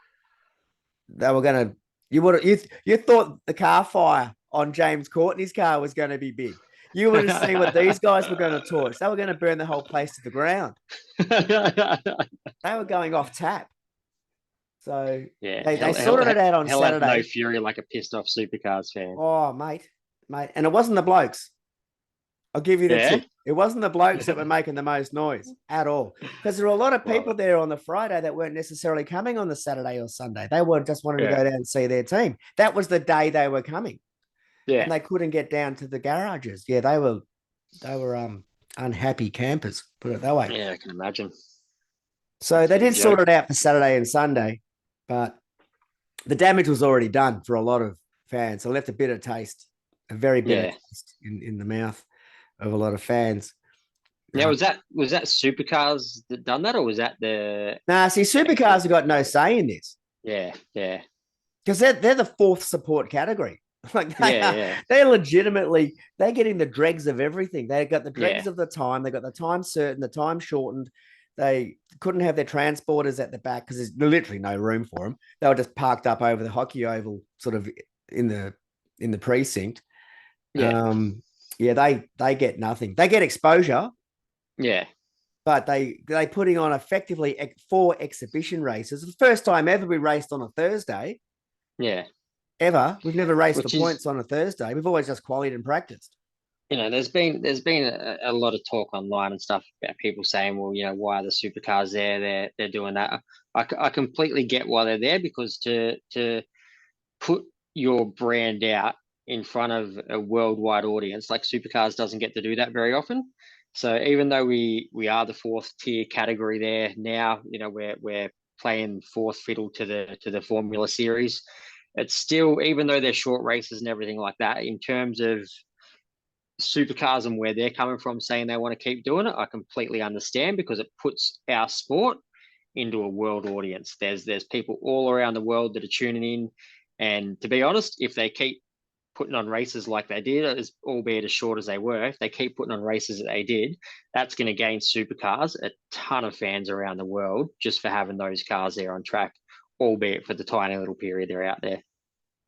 they were going to, you thought the car fire on James Courtney's car was going to be big. You would have seen what these guys were going to torch. They were going to burn the whole place to the ground. They were going off tap. So they sorted it out on Saturday.
No fury like a pissed off Supercars fan.
Oh, mate. And it wasn't the blokes. I'll give you the tip. It wasn't the blokes that were making the most noise at all. Because there were a lot of people there on the Friday that weren't necessarily coming on the Saturday or Sunday. They were just wanting to go down and see their team. That was the day they were coming. Yeah. And they couldn't get down to the garages. Yeah, they were unhappy campers, put it that way.
Yeah, I can imagine.
So they did sort it out for Saturday and Sunday, but the damage was already done for a lot of fans. It left a bitter taste, a very bitter taste in the mouth of a lot of fans.
Now, was that Supercars that done that, or was that the?
Nah, see, Supercars have got no say in this.
Yeah.
because they're the fourth support category. Like
Yeah, yeah,
they're legitimately they're getting the dregs of everything. They got the
yeah,
dregs of the time. They got the time certain, the time shortened. They couldn't have their transporters at the back because there's literally no room for them. They were just parked up over the hockey oval, sort of in the precinct.
yeah,
Um, yeah, they get nothing. They get exposure,
yeah,
but they putting on effectively 4 exhibition races. The first time ever we raced on a Thursday
yeah.
ever. We've never raced the
Which is,
points on a Thursday. We've always just qualied and practiced.
there's been a lot of talk online and stuff about people saying, well, why are the supercars there? They're doing that. I completely get why they're there, because to put your brand out in front of a worldwide audience, like Supercars doesn't get to do that very often. So even though we are the fourth tier category there now, we're playing fourth fiddle to the Formula Series. It's still, even though they're short races and everything like that, in terms of Supercars and where they're coming from, saying they want to keep doing it, I completely understand, because it puts our sport into a world audience. There's people all around the world that are tuning in, and to be honest, if they keep putting on races like they did, albeit as short as they were, if they keep putting on races that they did, that's going to gain Supercars a ton of fans around the world just for having those cars there on track, albeit for the tiny little period they're out there.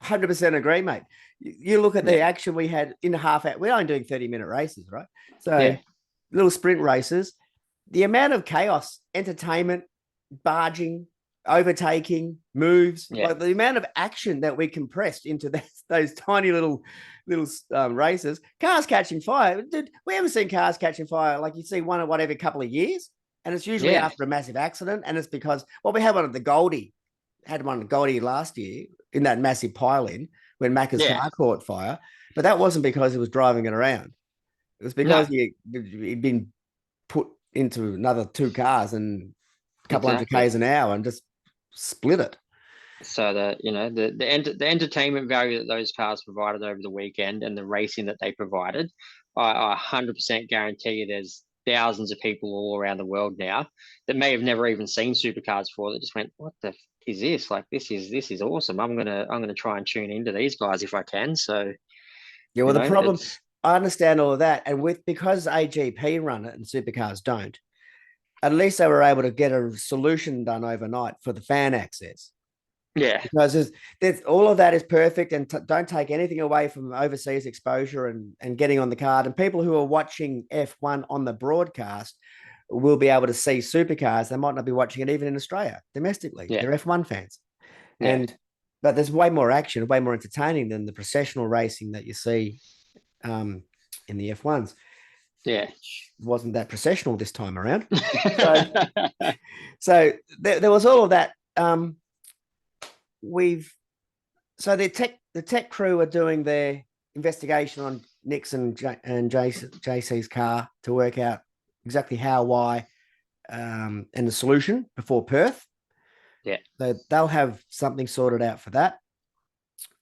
100% agree, mate. You look at
Yeah,
the action we had in the half hour. We're only doing 30-minute races, right? So
yeah,
little sprint races. The amount of chaos, entertainment, barging, overtaking, moves,
yeah,
like the amount of action that we compressed into those tiny little races. Cars catching fire. Dude, we haven't seen cars catching fire like you see one of whatever couple of years. And it's usually
yeah,
after a massive accident. And it's because, well, we had one at the Goldie, had one at Goldie last year in that massive pile in when Macca's
yeah.
car caught fire. But that wasn't because he was driving it around. It was
No,
because he'd been put into another 2 cars and a couple hundred
exactly.
Ks an hour and just split it.
So the entertainment value that those cars provided over the weekend and the racing that they provided, I 100% guarantee you there's thousands of people all around the world now that may have never even seen supercars before, that just went, "What the is this? Like, this is awesome. I'm gonna try and tune into these guys if I can." So
Yeah, well, the problem,
it's
I understand all of that. And because AGP run it and supercars don't, at least they were able to get a solution done overnight for the fan access.
yeah,
Because there's all of that is perfect, and don't take anything away from overseas exposure and getting on the card. And people who are watching F1 on the broadcast will be able to see supercars. They might not be watching it even in Australia domestically.
yeah,
They're F1 fans,
yeah,
and but there's way more action, way more entertaining than the processional racing that you see um, in the F1s.
yeah.
Wasn't that processional this time around. So, so there was all of that. We've so the tech crew are doing their investigation on Nixon and JC's car to work out exactly how, why, and the solution before Perth.
Yeah,
So they'll have something sorted out for that.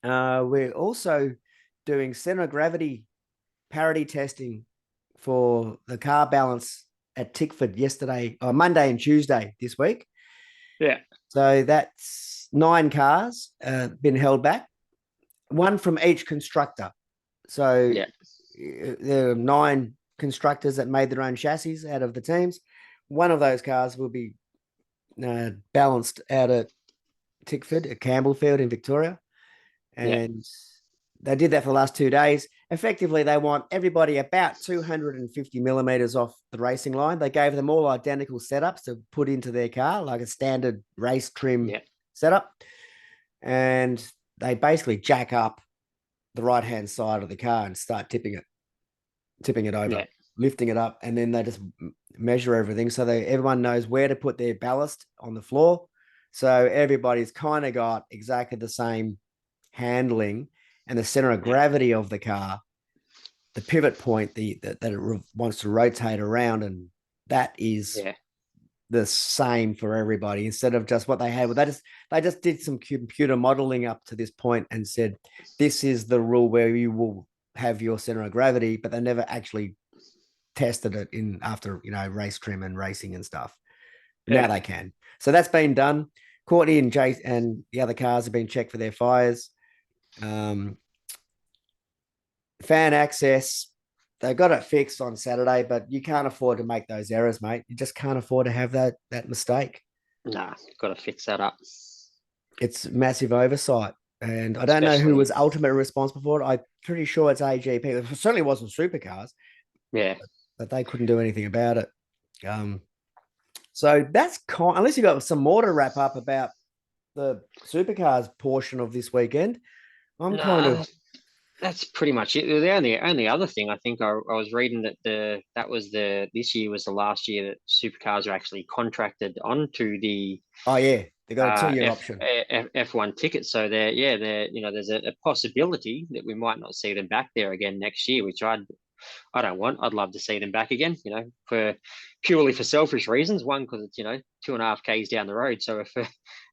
We're also doing center of gravity parity testing for the car balance at Tickford yesterday, or Monday and Tuesday this week.
yeah,
So that's 9 cars been held back, one from each constructor. So
yeah,
there are 9 constructors that made their own chassis out of the teams. One of those cars will be balanced out at Tickford, at Campbellfield in Victoria.
yeah,
And they did that for the last 2 days. Effectively, they want everybody about 250 millimeters off the racing line. They gave them all identical setups to put into their car, like a standard race trim
yeah,
setup. And they basically jack up the right-hand side of the car and start tipping it over,
yeah,
lifting it up, and then they just measure everything so everyone knows where to put their ballast on the floor. So everybody's kind of got exactly the same handling, and the center of gravity of the car, the pivot point that it wants to rotate around, and that is
yeah,
the same for everybody, instead of just what they had. Well, they just did some computer modeling up to this point and said this is the rule where you will have your center of gravity, but they never actually tested it in after race trim and racing and stuff. Now
yeah.
they can. So that's been done. Courtney and Jay and the other cars have been checked for their fires. Fan access, they got it fixed on Saturday, but you can't afford to make those errors, mate. You just can't afford to have that mistake.
Nah, got to fix that up.
It's massive oversight. And I don't know who
Especially,
was ultimately responsible for it. I'm pretty sure it's AGP. It certainly wasn't Supercars,
yeah.
but they couldn't do anything about it. So that's unless you got some more to wrap up about the Supercars portion of this weekend. I'm kind
Nah,
of
that's pretty much it. The only other thing I think I was reading that this year was the last year that supercars are actually contracted onto the
oh yeah, they got a 2 year
F
option.
F1 ticket. So they're there's a possibility that we might not see them back there again next year, which I don't want. I'd love to see them back again, for purely for selfish reasons. One, because it's 2.5 k's down the road, so if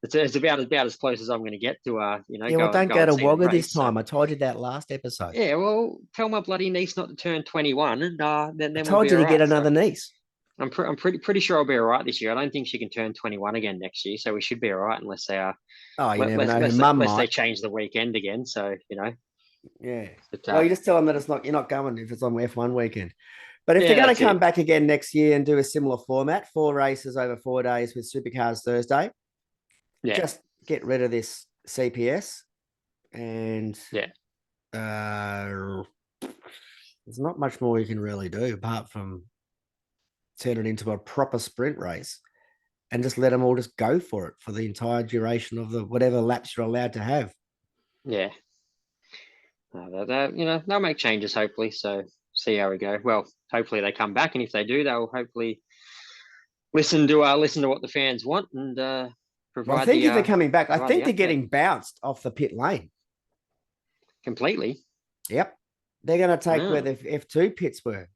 it's about as close as I'm going to get to
Yeah, well,
go
don't
go
go
and
to
see them
Wagga this
race. So
time. I told you that last episode.
yeah, well, tell my bloody niece not to turn 21, and
I
then we'll
told
be
you
all
to get
right. So
another niece.
I'm pretty sure I'll be all right this year. I don't think she can turn 21 again next year, so we should be all right unless they are
Oh, you never know. Her
unless
mum
unless they
might.
change the weekend again. So
Yeah.
but
Well, you just tell them that you're not going if it's on F1 weekend. But if they're
yeah,
going to
that's
come
it.
back again next year and do a similar format, 4 races over 4 days with Supercars Thursday,
Yeah,
just get rid of this CPS and
yeah,
there's not much more you can really do apart from turn it into a proper sprint race and just let them all just go for it for the entire duration of the whatever laps you're allowed to have.
yeah. They'll make changes hopefully. So see how we go. Well, hopefully they come back, and if they do, they'll hopefully listen to what the fans want and
Well, I
provide
think
the
if they're coming back, I think they're
update
getting bounced off the pit lane.
completely.
Yep. They're going to take where
Oh,
the F2 pits were,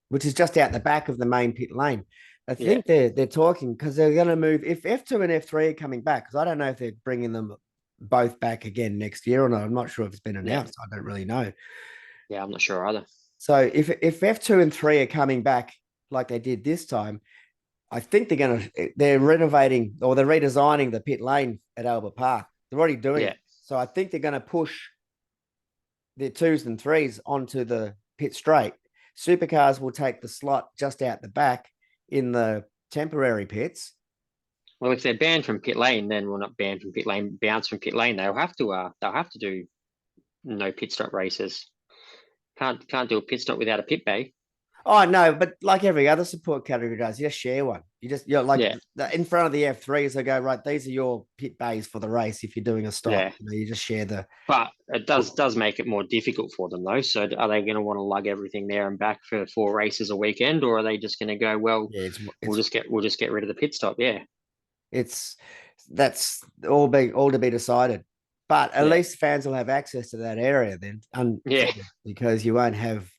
which is just out the back of the main pit lane. I
yeah,
think they're talking because they're going to move if F2 and F3 are coming back, because I don't know if they're bringing them both back again next year or not. I'm not sure if it's been
yeah,
announced. I don't really know.
yeah. I'm not sure either.
So if F2 and 3 are coming back like they did this time, I think they're renovating or they're redesigning the pit lane at Albert Park. They're already doing
Yeah,
it. So I think they're going to push the twos and threes onto the pit straight. Supercars will take the slot just out the back in the temporary pits.
well, if they're banned from pit lane, then we're not banned from pit lane, bounced from pit lane. They'll have to do no pit stop races. Can't do a pit stop without a pit bay.
Oh no, but like every other support category does, you just share one. You're like
Yeah,
in front of the F3s. They go right. These are your pit bays for the race. If you're doing a stop,
yeah.
you just share the.
But it does make it more difficult for them though. So are they going to want to lug everything there and back for 4 races a weekend, or are they just going to go, well,
Yeah,
we'll just get rid of the pit stop? Yeah,
it's that's all to be decided. But at
yeah,
least fans will have access to that area then,
yeah.
because you won't have.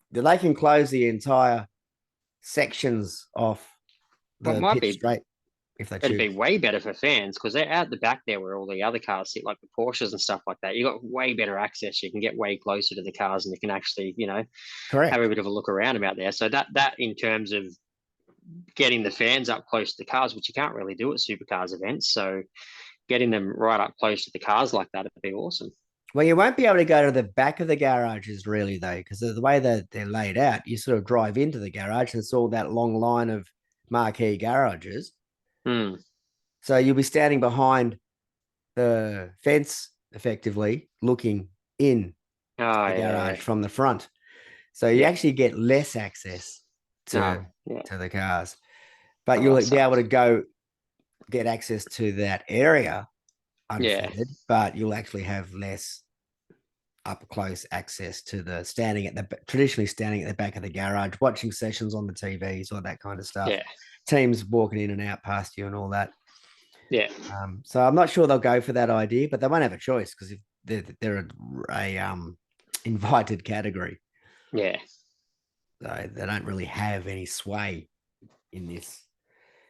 They can close the entire sections off
Well, it
the
might
pit
be
straight if they
it'd be
choose.
way better for fans because they're out the back there where all the other cars sit, like the Porsches and stuff like that. You got way better access. You can get way closer to the cars, and you can actually, have a
Correct.
bit of a look around about there. So that in terms of getting the fans up close to the cars, which you can't really do at supercars events. So getting them right up close to the cars like that would be awesome.
Well, you won't be able to go to the back of the garages really, though, because the way that they're laid out, you sort of drive into the garage and it's all that long line of marquee garages.
Hmm.
So you'll be standing behind the fence effectively looking in to
Oh
the
yeah,
garage from the front. So you
yeah.
actually get less access
No,
to
yeah.
the cars, but
Oh, that
you'll be able
sucks.
to go get access to that area
Yeah,
unfettered, but you'll actually have less up close access to the traditionally standing at the back of the garage, watching sessions on the TVs, or that kind of stuff.
yeah,
Teams walking in and out past you and all that.
yeah,
So I'm not sure they'll go for that idea, but they won't have a choice because if they're a invited category,
yeah.
so they don't really have any sway in this.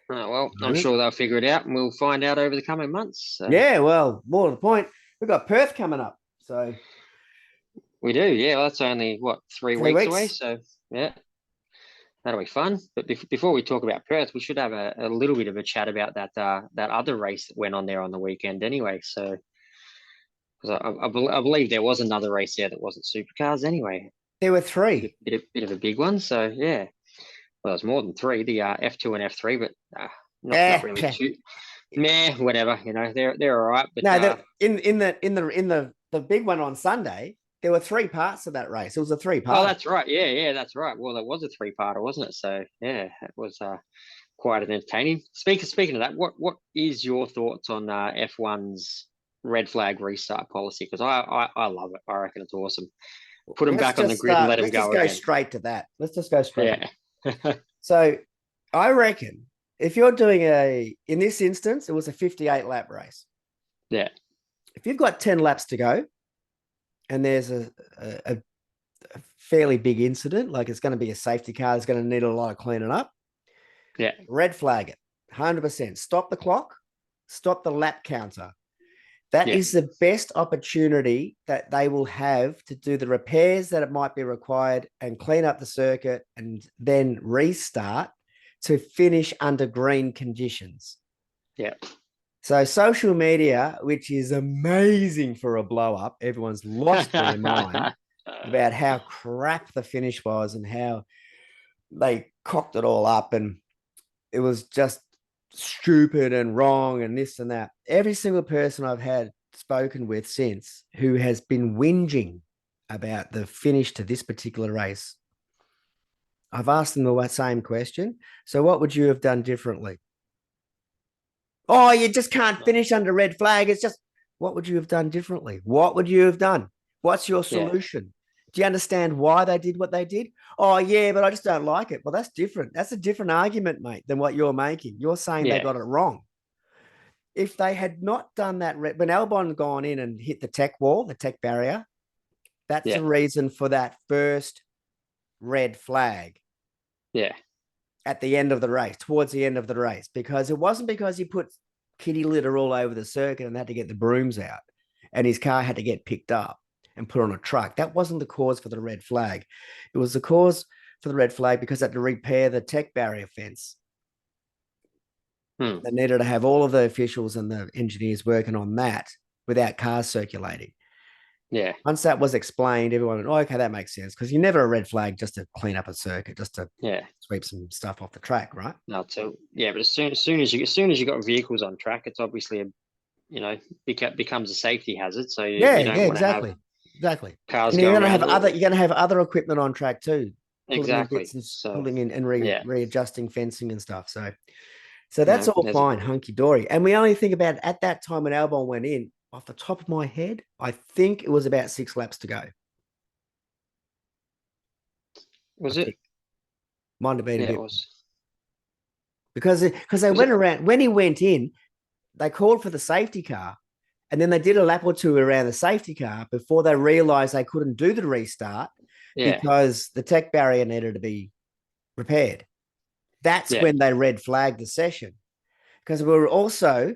Oh, well, I'm
Moment.
sure they'll figure it out, and we'll find out over the coming months. So
Yeah, well, more to the point, we've got Perth coming up, so
we do, yeah. Well, that's only what 3 weeks away.
3 weeks.
So yeah, That'll be fun. But before we talk about Perth, we should have a little bit of a chat about that other race that went on there on the weekend anyway. So, because I believe there was another race there that wasn't supercars anyway.
There were three.
Bit of a big one. So yeah, well, there's more than three. The F2 and F3, but not really too. Meh, whatever. You know, they're all right. But
no, in the big one on Sunday, there were three parts of that race. It was a three-part.
Oh, that's right. Yeah, that's right. Well, there was a three-parter, wasn't it? So yeah, it was quite an entertaining. Speaking of that, what is your thoughts on F1's red flag restart policy? Because I love it. I reckon it's awesome. Put them back on the grid and let them go again.
Let's just go straight to that. Let's just go straight.
Yeah.
So I reckon if you're doing in this instance, it was a 58 lap race.
Yeah.
If you've got 10 laps to go and there's a fairly big incident, like it's going to be a safety car that's going to need a lot of cleaning up.
Yeah.
Red flag it. 100%. Stop the clock. Stop the lap counter. That is the best opportunity that they will have to do the repairs that it might be required and clean up the circuit and then restart to finish under green conditions.
Yeah.
So social media, which is amazing for a blow up, everyone's lost their mind about how crap the finish was and how they cocked it all up and it was just stupid and wrong and this and that. Every single person I've had spoken with since who has been whinging about the finish to this particular race, I've asked them the same question. So what would you have done differently? Oh, you just can't finish under red flag. It's just, what would you have done differently? What would you have done? What's your solution? Do you understand why they did what they did? Oh, yeah, but I just don't like it. Well, that's different. That's a different argument, mate, than what you're making. You're saying they got it wrong. If they had not done that, when Albon gone in and hit the tech wall, the tech barrier, that's the reason for that first red flag.
Yeah.
At the end of the race, towards the end of the race, because it wasn't because he put kitty litter all over the circuit and had to get the brooms out and his car had to get picked up and put on a truck. That wasn't the cause for the red flag. It was the cause for the red flag because they had to repair the tech barrier fence. They needed to have all of the officials and the engineers working on that without cars circulating.
Yeah.
Once that was explained, everyone went, oh, okay, that makes sense. Because you never a red flag just to clean up a circuit, just to sweep some stuff off the track, right?
No, so but as soon as you got vehicles on track, it's obviously becomes a safety hazard. So you don't
exactly.
Cars
and you're gonna have other equipment on track too.
Exactly.
Pulling in and readjusting fencing and stuff. So that's all fine, hunky dory. And we only think about at that time when Albon went in, off the top of my head, I think it was about 6 laps to go.
Was it?
Might have been a bit.
It was.
Because they went around, when he went in, they called for the safety car. And then they did a lap or two around the safety car before they realized they couldn't do the restart because the tech barrier needed to be repaired. That's when they red flagged the session. Because we were also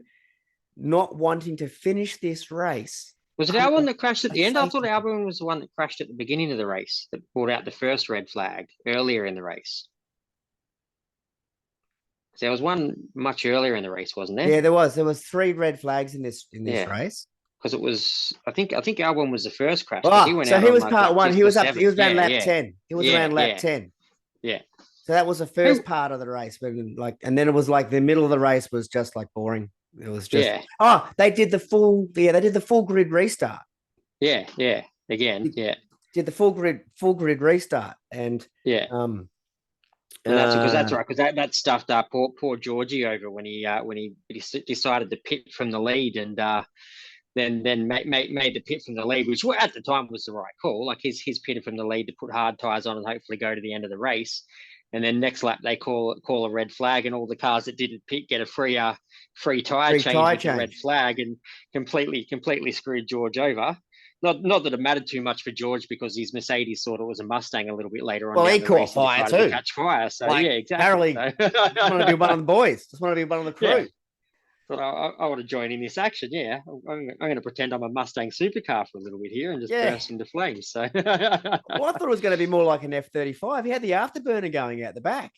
not wanting to finish this race.
Was it Albon that crashed at the end? I thought Albon was the one that crashed at the beginning of the race that brought out the first red flag earlier in the race. There was one much earlier in the race, wasn't there?
Yeah, there was. There was 3 red flags in this race.
Because it was, I think Albon was the first crash.
Oh, he was part 1. He was around lap 10. He was around lap 10.
Yeah.
So that was the first part of the race, and then it was like the middle of the race was just like boring. It was just they did the full grid restart.
Yeah. Again,
did the full grid restart, and
and that's right, because that stuffed poor Georgie over when he decided to pit from the lead and then made the pit from the lead, which at the time was the right call. Like his pitted from the lead to put hard tires on and hopefully go to the end of the race. And then next lap they call a red flag, and all the cars that didn't pit get a free tire change with the red flag, and completely screwed George over. Not that it mattered too much for George because his Mercedes thought it was a Mustang a little bit later on.
Well, he caught fire too.
Catch fire. So
exactly.
Apparently,
just want to be one of the boys. Just want to be one of the crew.
But I want to join in this action. Yeah, I'm going to pretend I'm a Mustang supercar for a little bit here and just
Yeah.
burst into flames. So,
Well, I thought it was going to be more like an F-35. He had the afterburner going out the back.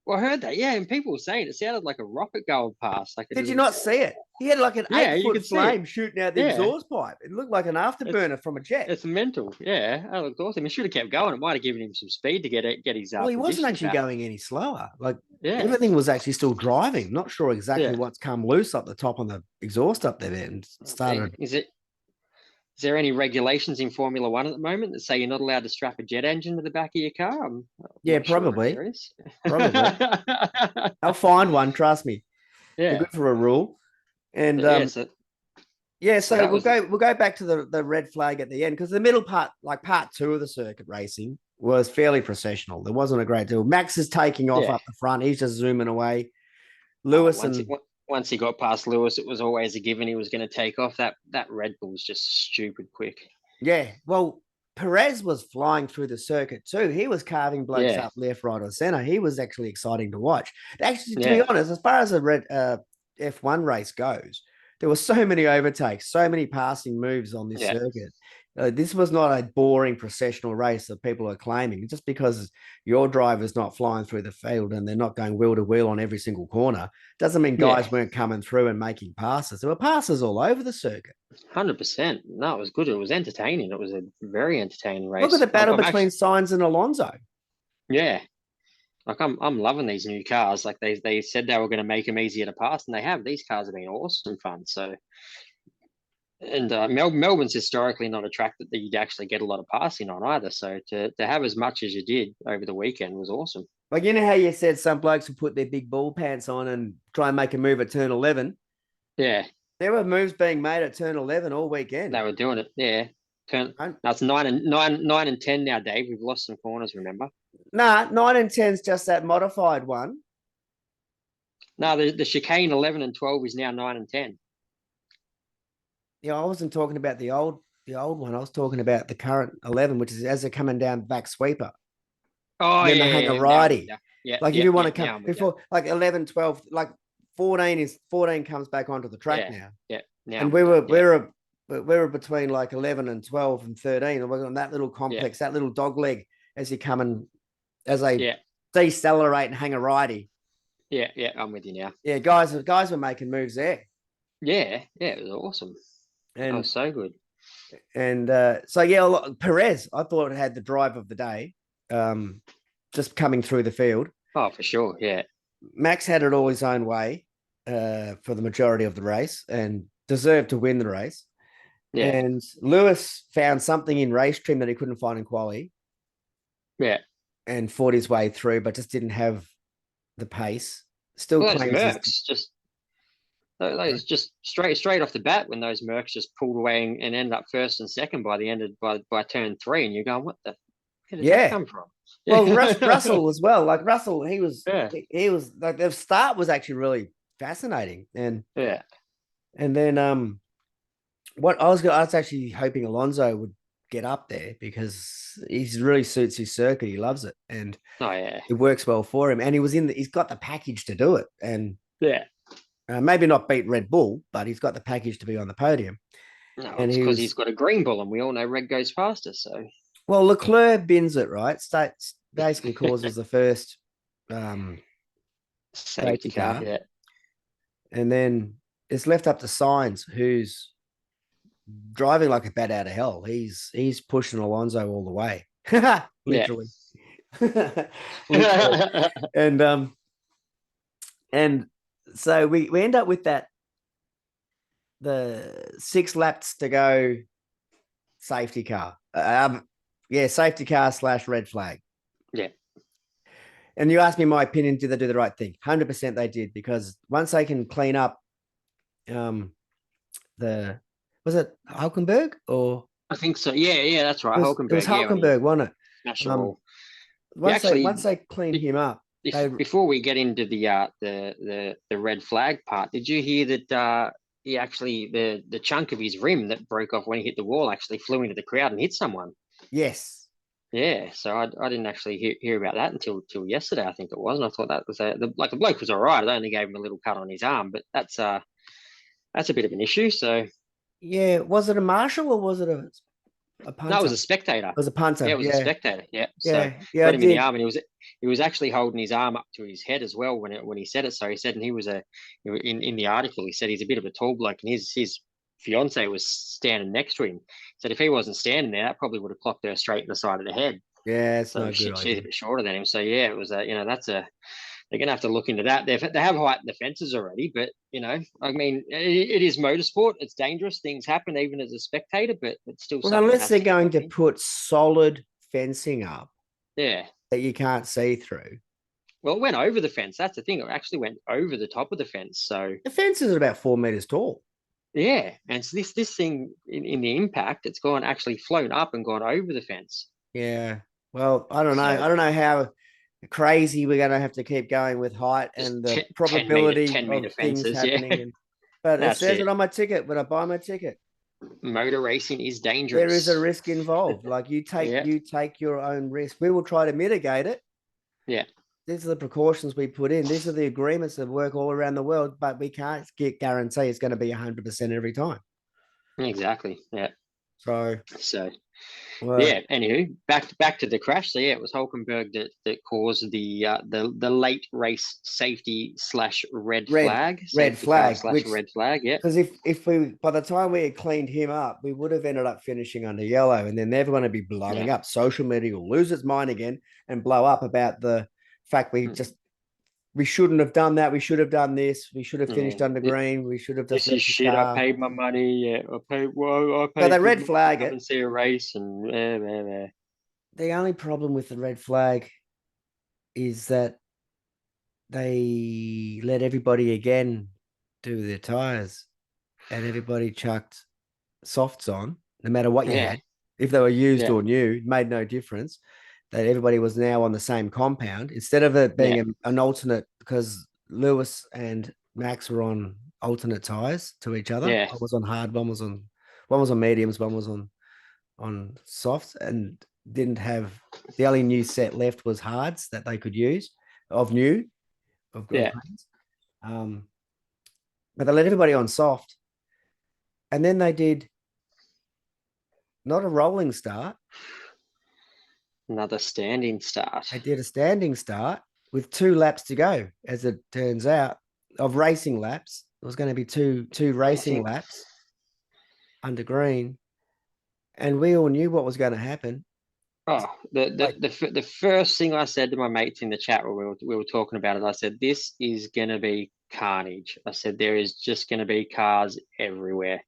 well, I heard that. Yeah, and people were saying it sounded like a rocket going past. Like
Did you not see it? He had like an
yeah, you
8-foot
could see it.
flame shooting out the
Yeah,
exhaust pipe. It looked like an
it's
afterburner from a jet.
it's mental. Yeah, that looked awesome. He should have kept going. It might have given him some speed to get his
Well, he wasn't
position
actually
back.
going any slower. Like
Yeah,
everything was actually still driving. Not sure exactly
yeah.
what's come loose up the top on the exhaust up there and started.
Is there any regulations in Formula One at the moment that say you're not allowed to strap a jet engine to the back of your car? I'm
Yeah,
not sure if
probably.
there is.
Probably. I'll find one, trust me. They're
Yeah.
good for a rule. And
But yeah, so
yeah,
so
so
that
we'll go back to the red flag at the end because the middle part, like part 2 of the circuit racing, was fairly processional. There wasn't a great deal. Max is taking off
yeah.
up the front. He's just zooming away. Lewis
Once he got past Lewis, it was always a given he was going to take off. That Red Bull's just stupid quick.
yeah, well, Perez was flying through the circuit too. He was carving blokes up left, right, or center. He was actually exciting to watch. Actually, to be honest, as far as a red F1 race goes, there were so many overtakes, so many passing moves on this circuit. This was not a boring processional race that people are claiming. Just because your driver's not flying through the field and they're not going wheel to wheel on every single corner doesn't mean guys weren't coming through and making passes. There were passes all over the circuit.
100%. No, it was good. It was entertaining. It was a very entertaining race.
Look at the battle between Sainz and Alonso.
Yeah. Like I'm loving these new cars. Like they said they were going to make them easier to pass, and they have. These cars have been awesome fun. So, and Melbourne's historically not a track that you'd actually get a lot of passing on either. So to have as much as you did over the weekend was awesome.
Like, you know how you said some blokes would put their big ball pants on and try and make a move at turn 11?
Yeah.
There were moves being made at turn 11 all weekend.
They were doing it. Yeah. That's 9 and 10 now, Dave. We've lost some corners, remember?
Nah, 9 and 10 is just that modified one.
No, the chicane 11 and 12 is now 9 and 10.
Yeah, I wasn't talking about the old one. I was talking about the current 11, which is as they're coming down back sweeper.
Oh,
then
yeah.
they hang a righty.
Yeah.
Like if you want to come before, like 11, 12, like 14 comes back onto the track now.
Yeah. Now,
and we were between like 11 and 12 and 13. And we're on that little complex, that little dog leg as you come and as they decelerate and hang a righty.
Yeah, I'm with you now.
Yeah, guys were making moves there.
Yeah, it was awesome. And that was so good.
And Perez, I thought had the drive of the day, just coming through the field.
Oh, for sure, yeah.
Max had it all his own way for the majority of the race and deserved to win the race. Yeah. And Lewis found something in race trim that he couldn't find in quali.
Yeah.
And fought his way through, but just didn't have the pace. Still claims
those just straight off the bat when those Mercs just pulled away and ended up first and second by the end of by turn 3, and you're going, where did that come from?
Well, Russell as well. Like Russell, he was like the start was actually really fascinating, and then what I was actually hoping Alonso would get up there because he really suits his circuit. He loves it, and it works well for him. And he's got the package to do it, and maybe not beat Red Bull, but he's got the package to be on the podium.
No, and it's because he's got a green bull, and we all know red goes faster. So,
well, Leclerc bins it, right? Basically causes the first safety car, and then it's left up to Sainz, who's driving like a bat out of hell. He's pushing Alonso all the way, literally. Literally. And so we end up with the 6 laps to go safety car. Safety car / red flag.
Yeah.
And you asked me my opinion, did they do the right thing? 100% they did, because once they can clean up was it Hulkenberg or?
I think so. Yeah, that's right. Hulkenberg.
It was Hulkenberg, wasn't
it?
Once they cleaned him up.
Before we get into the red flag part, did you hear that he actually the chunk of his rim that broke off when he hit the wall actually flew into the crowd and hit someone?
Yes.
Yeah, so I didn't actually hear about that until yesterday, I think it was, and I thought that was the bloke was all right. It only gave him a little cut on his arm, but that's that's a bit of an issue. So
Yeah, was it a marshal or was it a
no, it was
punter?
a spectator.
It was a
Yeah,
punter.
it was a
Yeah,
spectator. Yeah. So
yeah. I
got him in the
did.
arm, and he was actually holding his arm up to his head as well when he said it. So he said, and he was in the article, he said he's a bit of a tall bloke, and his fiance was standing next to him. He said if he wasn't standing there, that probably would have clocked her straight in the side of the head.
Yeah, it's
So
no good
she's
idea.
a bit shorter than him. So yeah, it was that's a they're going to have to look into that. They have heightened the fences already, but I mean, it is motorsport. It's dangerous. Things happen even as a spectator, but it's still
Well,
something that
unless
has
they're
to be
going
looked
to
in.
put solid fencing up
Yeah.
that you can't see through.
Well, it went over the fence. That's the thing. It actually went over the top of the fence. So
The fence is about 4 meters tall.
yeah, and so this thing in the impact, it's gone actually flown up and gone over the fence.
Yeah. Well, I don't know.
So
I don't know how crazy we're going to have to keep going with height
just
and the
10 meter
probability
10 meter
of things
fences. Yeah,
happening. But it
that's
says it
it.
on my ticket when I buy my ticket.
Motor racing is
There is a
dangerous.
risk involved. Like
Yeah,
you take your own risk. We will try to mitigate it.
yeah,
These are the precautions we put in. These are the agreements that work all around the world, but we can't guarantee it's going to be 100% every time.
exactly. Yeah.
So,
So
well,
yeah. Anywho, back to the crash. So yeah, it was Hulkenberg that caused the late race safety slash red flag,
red
safety car
flag,
slash
which
red flag. Yeah,
because if we by the time we had cleaned him up, we would have ended up finishing under yellow, and then they're going to be blowing
yeah.
up. Social media will lose its mind again and blow up about the fact
Mm,
we shouldn't have done that. We should have done this. We should have finished under
yeah.
green. We should have just
This is
left the
shit. I
car.
paid my money. Yeah, I
So they
paid good
red
money to
flag
come
it.
and see a race, and
The only problem with the red flag is that they let everybody again do their tires, and everybody chucked softs on, no matter what you
yeah,
had. If they were used
yeah,
or new, it made no difference. That everybody was now on the same compound instead of it
yeah,
being an alternate, because Lewis and Max were on alternate tires to each other.
yeah,
One was on hard, one was on mediums, one was on softs, and didn't have the only new set left was hards that they could use of new of
yeah.
greens. Um, but they let everybody on soft, and then they did not a rolling start.
Another standing start.
They did a standing start with 2 laps to go, as it turns out, of racing laps. There was going to be two
I
racing
think.
laps under green, and we all knew what was going to happen.
Oh,
Like,
the first thing I said to my mates in the chat when we were talking about it, I said this is gonna be carnage. I said there is just gonna be cars everywhere.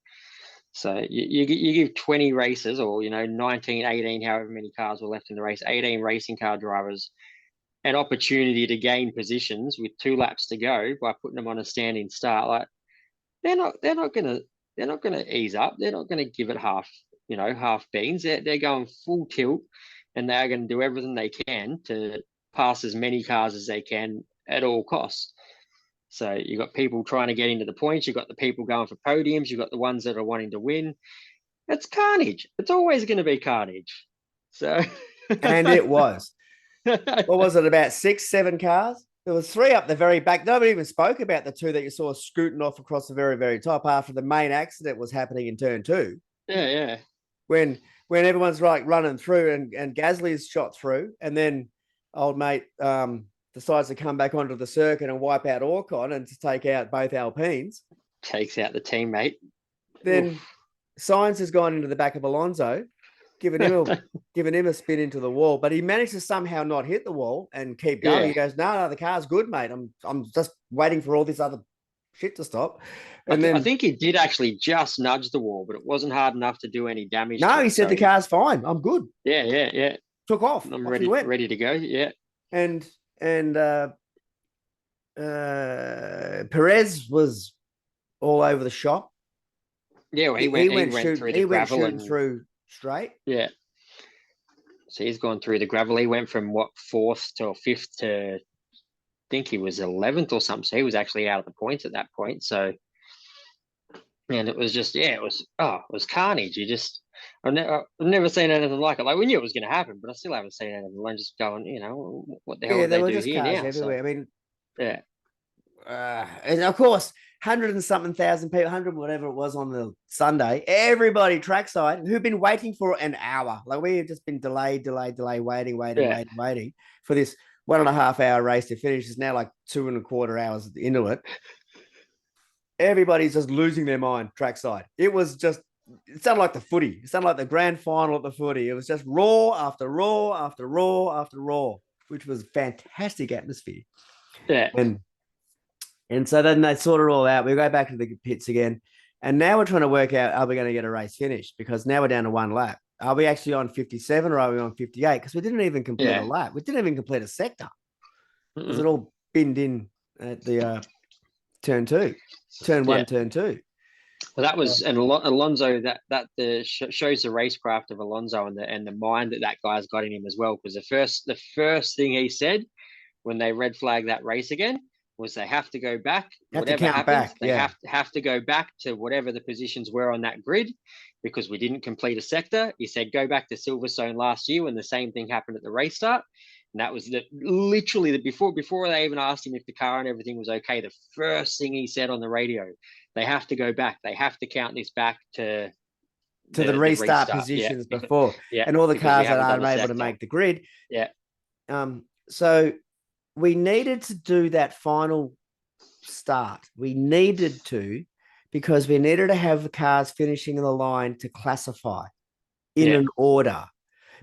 So you give 20 races, or 19, 18, however many cars were left in the race, 18 racing car drivers an opportunity to gain positions with 2 laps to go by putting them on a standing start. Like they're not gonna ease up. They're not gonna give it half beans. They're going full tilt, and they're going to do everything they can to pass as many cars as they can at all costs. So you got people trying to get into the points. You got the people going for podiums. You got the ones that are wanting to win. It's carnage. It's always going to be carnage. So,
and it was. What was it? About 6, 7 cars. There was 3 up the very back. Nobody even spoke about the 2 that you saw scooting off across the very, very top after the main accident was happening in turn 2.
yeah,
When everyone's like running through and Gasly's shot through, and then old mate decides to come back onto the circuit and wipe out Orcon and to take out both Alpines.
takes out the teammate.
Then Sainz has gone into the back of Alonso, giving him a spin into the wall, but he managed to somehow not hit the wall and keep going.
Yeah.
He goes, no, the car's good, mate. I'm just waiting for all this other shit to stop. And
I
then
think he did actually just nudge the wall, but it wasn't hard enough to do any damage
no,
to
he
it.
said
So
the car's fine. I'm good.
yeah.
Took off.
I'm
Off he
ready
went.
ready to go. Yeah.
And Perez was all over the shop.
Yeah, well,
He
he
went
went
shooting.
through the
He went
gravel
shooting
and
through straight.
yeah. So he's gone through the gravel. He went from what, fourth to fifth to I think he was 11th or something. So he was actually out of the points at that point. So and it was just it was carnage. I've never seen anything like it. Like we knew it was going to happen, but I still haven't seen anything. I'm just going, what the hell
Yeah,
did
there
they
were
do
just
here
cars
now? So
everywhere. I mean,
yeah,
and of course, 100 and something thousand people, 100 whatever it was on the Sunday. Everybody trackside who've been waiting for an hour. Like we have just been delayed, waiting for this 1.5 hour race to finish. It's now like 2.25 hours into it. Everybody's just losing their mind trackside. It sounded like the footy. It sounded like the grand final at the footy. It was just roar after roar after roar after roar, which was fantastic atmosphere.
Yeah.
And so then they sort it all out. We go back to the pits again. And now we're trying to work out, are we going to get a race finished? Because now we're down to one lap. Are we actually on 57 or are we on 58? Because we didn't even complete a lap. We didn't even complete a sector. Because it all binned in at the turn one, turn two.
Well, that was and Alonso. That shows the racecraft of Alonso and the mind that guy's got in him as well. Because the first thing he said when they red flagged that race again was they have to go back. Whatever happens, they have to go back to whatever the positions were on that grid because we didn't complete a sector. He said go back to Silverstone last year when the same thing happened at the race start. And that was literally before they even asked him if the car and everything was okay. The first thing he said on the radio, they have to go back. They have to count this back to
the restart positions before. And all the cars that aren't able to make the grid.
Yeah.
So we needed to do that final start. We needed to, because we needed to have the cars finishing in the line to classify in an order.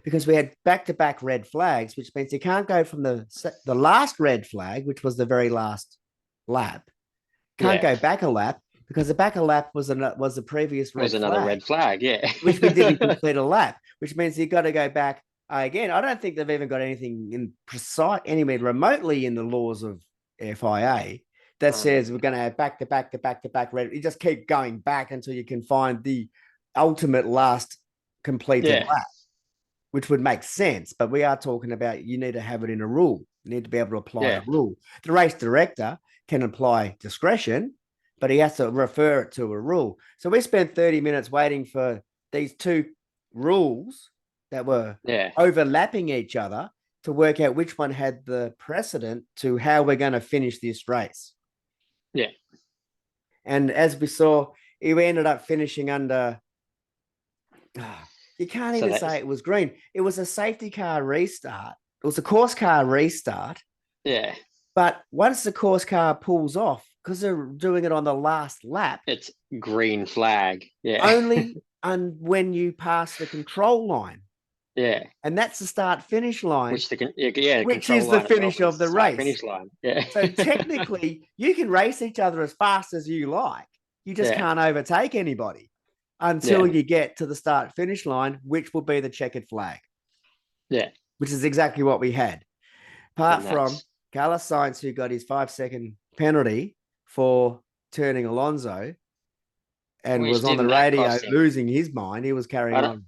Because we had back-to-back red flags, which means you can't go from the last red flag, which was the very last lap. Can't go back a lap because the back a lap was the previous red flag. Was
another red flag,
which we didn't complete a lap, which means you've got to go back again. I don't think they've even got anything in precise anywhere remotely in the laws of FIA that says we're going to have back-to-back red. You just keep going back until you can find the ultimate last completed lap, which would make sense. But we are talking about you need to have it in a rule. You need to be able to apply a rule. The race director can apply discretion, but he has to refer it to a rule. So we spent 30 minutes waiting for these two rules that were overlapping each other to work out which one had the precedent to how we're going to finish this race.
Yeah.
And as we saw, we ended up finishing under... You can't even say it was green. It was a safety car restart. It was a course car restart.
Yeah.
But once the course car pulls off, because they're doing it on the last lap,
it's green flag. Yeah.
Only when you pass the control line.
Yeah.
And that's the start-finish line.
Which is
the finish of the race.
Finish line. Yeah.
So technically, you can race each other as fast as you like. You just can't overtake anybody until you get to the start-finish line, which will be the checkered flag.
Yeah.
Which is exactly what we had. Apart from Carlos Sainz, who got his 5-second penalty for turning Alonso and was on the radio losing his mind. He was carrying on.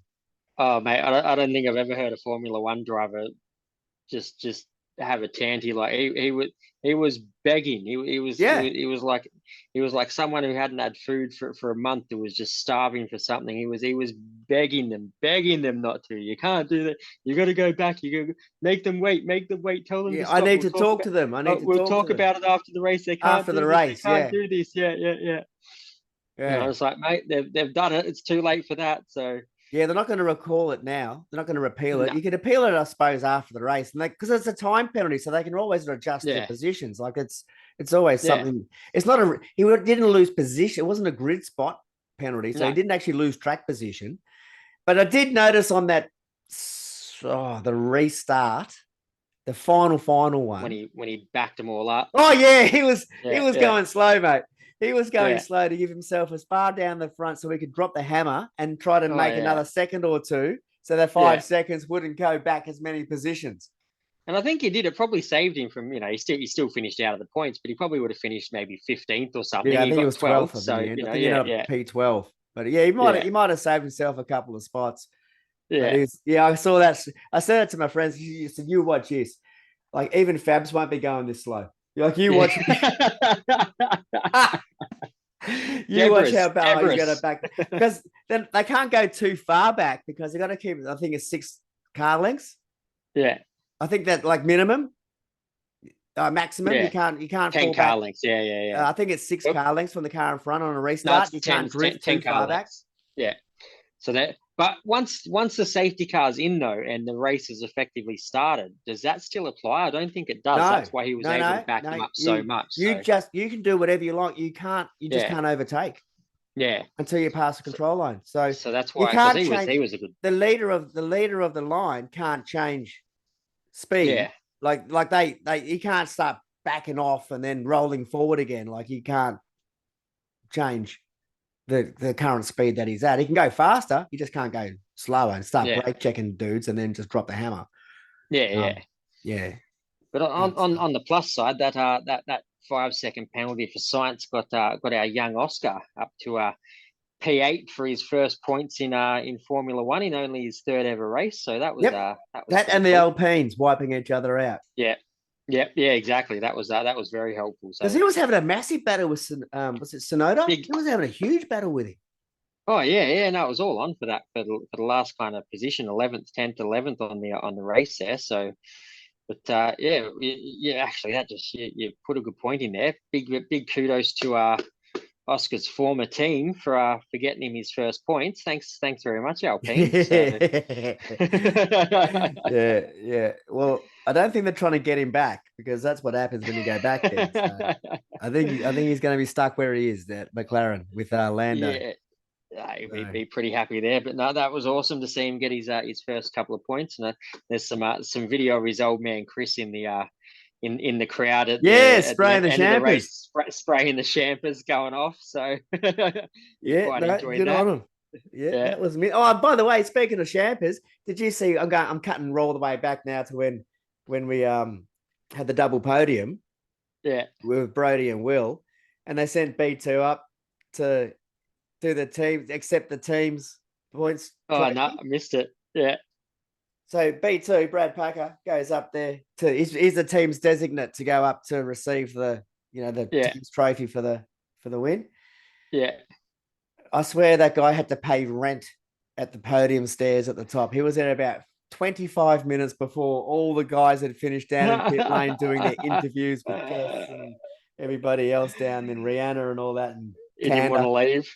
Oh, mate, I don't think I've ever heard a Formula One driver just have a tanty. Like he was begging. He was like someone who hadn't had food for a month, who was just starving for something. He was begging them not to. You can't do that. You got to go back. You got to make them wait. Tell them.
I need to talk to them.
We'll talk about it after the race. They can't
after the race.
They can't do this. Yeah. I was like, mate, they've done it. It's too late for that. So.
Yeah, they're not going to recall it now. They're not going to repeal it. You can appeal it, I suppose, after the race, and because it's a time penalty, so they can always adjust their positions. Like it's always something. It's not he didn't lose position. It wasn't a grid spot penalty, so he didn't actually lose track position. But I did notice on that the restart, the final one
when he backed them all up.
Oh yeah, he was going slow, mate. He was going slow to give himself as far down the front so he could drop the hammer and try to make another second or two so that 5 seconds wouldn't go back as many positions.
And I think he did. It probably saved him from, he still finished out of the points, but he probably would have finished maybe 15th or something.
Yeah, I think he was 12th. So, I think he ended up P12. But yeah, he might have saved himself a couple of spots. Yeah. I saw that. I said that to my friends. He said, you watch this. Like, even Fabs won't be going this slow. Like, you watch. Watch how bad he's going to back. Because then they can't go too far back because they got to keep, I think it's 6 car lengths.
Yeah.
I think that, like, minimum. maximum. You can't
10
fall
car
back.
lengths. Yeah.
I think it's 6
Yep.
car lengths from the car in front on a
No,
restart.
it's
You
10,
can't
it's 10,
drift
10
too
car
far back.
lengths. Yeah. So that, but once the safety car's in though, and the race has effectively started, does that still apply? I don't think it does.
No,
That's why he was able to back them up so much. So
You can do whatever you like. You just can't overtake
yeah.
until you pass the control line. So
that's
you
why, because
can't change.
he was a good.
The leader of the line can't change speed.
Yeah.
Like he can't start backing off and then rolling forward again. Like he can't change the current speed that he's at. He can go faster. He just can't go slower and start brake checking dudes and then just drop the hammer. Yeah.
But on the plus side, that 5-second penalty for Science got our young Oscar up to P8 for his first points in Formula One in only his third ever race. So that was
that and the
cool.
Alpines wiping each other out.
Yeah, exactly. That was very helpful.
Because he was having a massive battle with was it Sonoda? He was having a huge battle with him.
Oh yeah. No, it was all on for that for the last kind of position, 11th, 10th, 11th on the race there. So, but actually, that just you put a good point in there. Big kudos to Oscar's former team for getting him his first points. Thanks very much, Alpine.
Yeah. Well, I don't think they're trying to get him back because that's what happens when you go back there. So I think he's going to be stuck where he is at McLaren with Lando.
Yeah, he'd be pretty happy there. But no, that was awesome to see him get his first couple of points. And there's some video of his old man Chris in the in the crowd at
spraying the champers,
spraying the champers going off. So quite enjoyed
good
that.
on him. Yeah, that was me. Oh, by the way, speaking of champers, did you see? I'm cutting all the way back now to when we had the double podium.
Yeah,
with Brody and Will, and they sent B2 up to do the teams, accept the team's points.
Oh no, I missed it. Yeah.
So B2, Brad Packer goes up there he's the team's designate to go up to receive the team's trophy for the win.
Yeah.
I swear that guy had to pay rent at the podium stairs at the top. He was there about 25 minutes before all the guys had finished down in pit lane doing their interviews with guests and everybody else down, and Rihanna and all that. And
he didn't want to leave.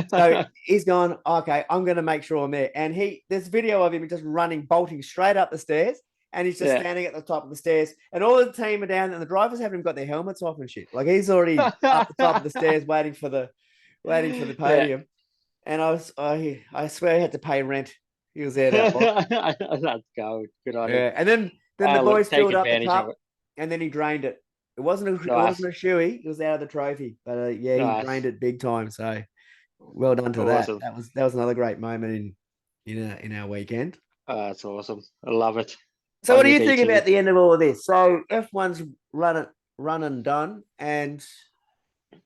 So he's gone, okay, I'm going to make sure I'm there. And there's video of him just bolting straight up the stairs. And he's just standing at the top of the stairs. And all the team are down and the drivers haven't even got their helmets off and shit. Like he's already up the top of the stairs waiting for the podium. And I swear he had to pay rent. He was there that long.
That's gold. Good on him.
And then the boys filled up the cup and then he drained it. It wasn't a shoey. It was out of the trophy. But he drained it big time. So well done to
awesome.
That was another great moment in our weekend.
Oh, that's awesome. I love it.
So what do you think about the end of all of this? So F1's run and done, and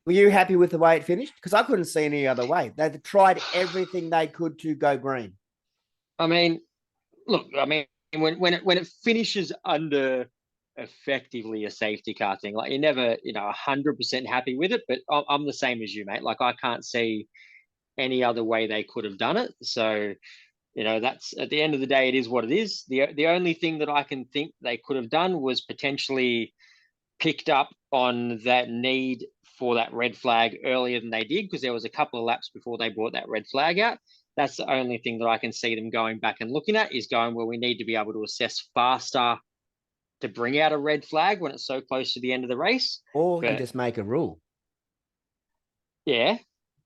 were you happy with the way it finished? Because I couldn't see any other way. They tried everything they could to go green.
I mean, look, when it finishes under effectively a safety car thing, like you're never 100% happy with it, but I'm the same as you, mate. Like I can't see any other way they could have done it. So that's at the end of the day, it is what it is. The only thing that I can think they could have done was potentially picked up on that need for that red flag earlier than they did, because there was a couple of laps before they brought that red flag out. That's the only thing that I can see them going back and looking at, is going, well, we need to be able to assess faster to bring out a red flag when it's so close to the end of the race.
Or you just make a rule.
Yeah.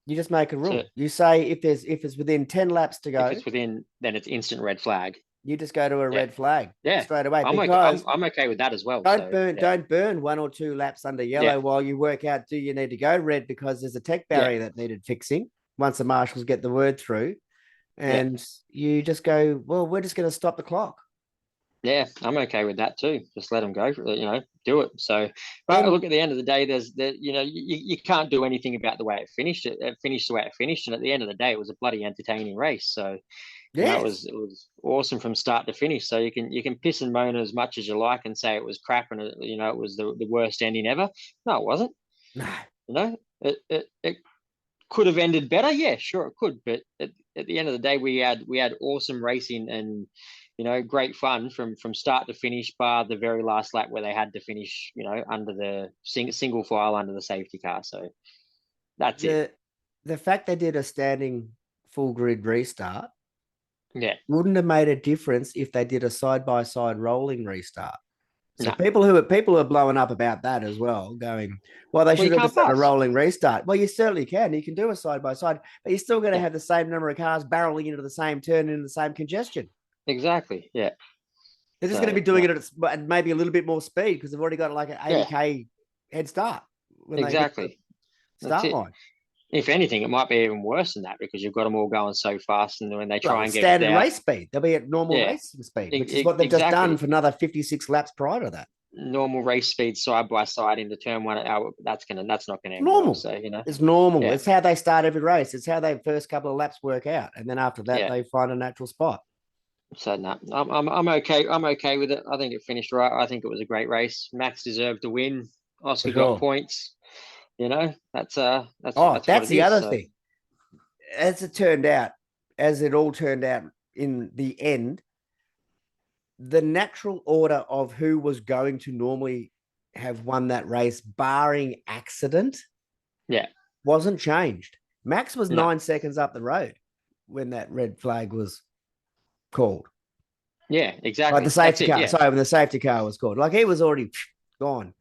You just make a rule. You say if it's within 10 laps to go.
If it's within, then it's instant red flag.
You just go to a red flag straight away.
I'm okay with that as well.
Don't burn 1 or 2 laps under yellow while you work out, do you need to go red because there's a tech barrier that needed fixing once the marshals get the word through. And you just go, well, we're just going to stop the clock.
Yeah, I'm okay with that too. Just let them go, do it. So, but look, at the end of the day, you can't do anything about the way it finished. It finished the way it finished, and at the end of the day, it was a bloody entertaining race. So, it was awesome from start to finish. So you can piss and moan as much as you like and say it was crap and it was the worst ending ever. No, it wasn't.
No,
it could have ended better. Yeah, sure, it could. But at the end of the day, we had awesome racing, and great fun from start to finish, bar the very last lap where they had to finish, under the single file under the safety car. So that's it.
The fact they did a standing full grid restart,
Yeah,
wouldn't have made a difference if they did a side by side rolling restart. So
no.
people are blowing up about that as well, going, well, they
Well,
should
you
have
can't
just done a
pass.
rolling restart. Well, you certainly can. You can do a side by side, but you're still going to
Yeah,
have the same number of cars barreling into the same turn into the same congestion.
exactly. Yeah.
They're just
So
going to be doing
no.
it at maybe a little bit more speed because they've already got like an
Yeah,
80K head start when they hit the
exactly. That's
start
it.
line.
If anything, it might be even worse than that because you've got them all going so fast, and when they
Well,
try and
it's
get
standard
out,
race speed. They'll be at normal
yeah,
racing speed, which is what they've just done
exactly.
for another 56 laps prior to that.
Normal race speed side by side into turn one. That's not gonna
It's
end well.
normal.
So
It's normal.
yeah,
It's how they start every race. It's how they first couple of laps work out, and then after that,
yeah.
they find a natural spot.
So no, I'm okay. I'm okay with it. I think it finished right. I think it was a great race. Max deserved to win.
For
Oscar got
sure.
points. That's
Oh,
what
that's
it
the
is.
other
So
thing. As it all turned out in the end, the natural order of who was going to normally have won that race, barring accident,
yeah,
wasn't changed. Max was
no,
9 seconds up the road when that red flag was called.
yeah,
Like the
exactly. That's
safety
it.
car.
Yeah.
Sorry, when the safety car was called. Like he was already gone.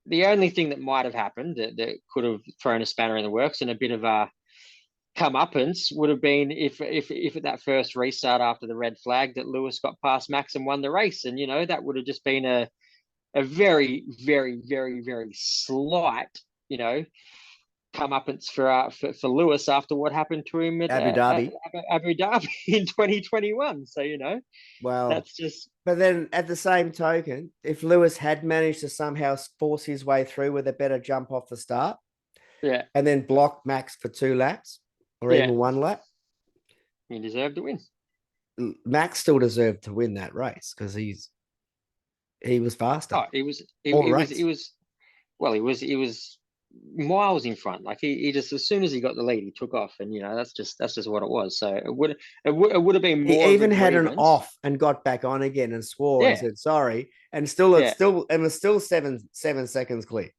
The only thing that might have happened that could have thrown a spanner in the works and a bit of a comeuppance would have been if at that first restart after the red flag that Lewis got past Max and won the race, and that would have just been a very, very, very, very slight, you know, comeuppance for Lewis after what happened to him
Abu
at
Dhabi.
Abu Dhabi in 2021. So
Well,
that's just
but then at the same token, if Lewis had managed to somehow force his way through with a better jump off the start
yeah,
and then block Max for 2 laps or
yeah,
even 1 lap,
he deserved to win.
Max still deserved to win that race because he was faster
Oh, it was
all
it was it
race.
was well, he was miles in front. Like he just as soon as he got the lead, he took off, and that's just what it was. So it would have been
He
more of a
even had an
grievance.
off and got back on again and swore and
Yeah,
said sorry, and still
yeah,
it was still 7 seconds clear.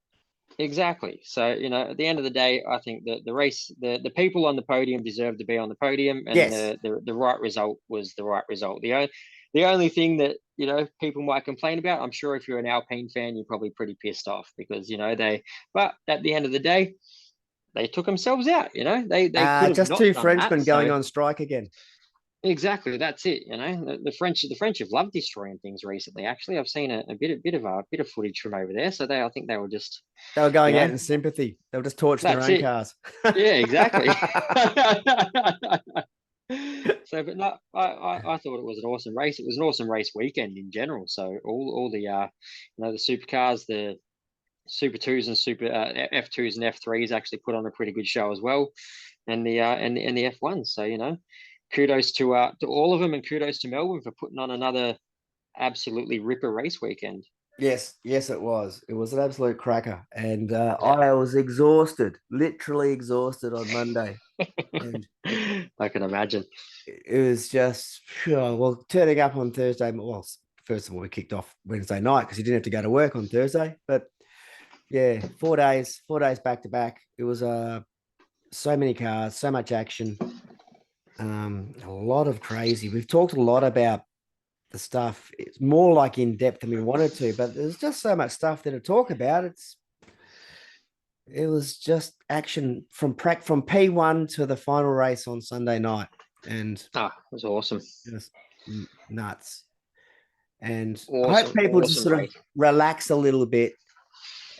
exactly. So at the end of the day, I think that the race, the people on the podium deserve to be on the podium, and
Yes.
the right result was the right result. The only thing that people might complain about, I'm sure if you're an Alpine fan, you're probably pretty pissed off because But at the end of the day, they took themselves out. They could have
Just
not
two
done that.
Frenchmen going
So
on strike again.
exactly, that's it. The French have loved destroying things recently. Actually, I've seen a bit of footage from over there. So I think they were just,
They were
you
going out
know,
in sympathy. They were just torching their
that's
own
it.
cars.
Yeah, exactly. So, but no, I thought it was an awesome race. It was an awesome race weekend in general. So all the the supercars, the Super Twos and Super F2s and F3s actually put on a pretty good show as well, and the F1s. So kudos to all of them, and kudos to Melbourne for putting on another absolutely ripper race weekend.
Yes, yes, it was. It was an absolute cracker. And
Yeah.
I was exhausted, literally exhausted on Monday. And
I can imagine.
it was just, sure, well, turning up on Thursday. Well, first of all, we kicked off Wednesday night because you didn't have to go to work on Thursday. But yeah, 4 days back to back. It was so many cars, so much action, a lot of crazy. We've talked a lot about the stuff. It's more like in depth than we wanted to, but there's just so much stuff there to talk about. It was just action from P1 to the final race on Sunday night, and
it was awesome.
just nuts. And I hope
Awesome,
people just
awesome
sort of
race.
relax a little bit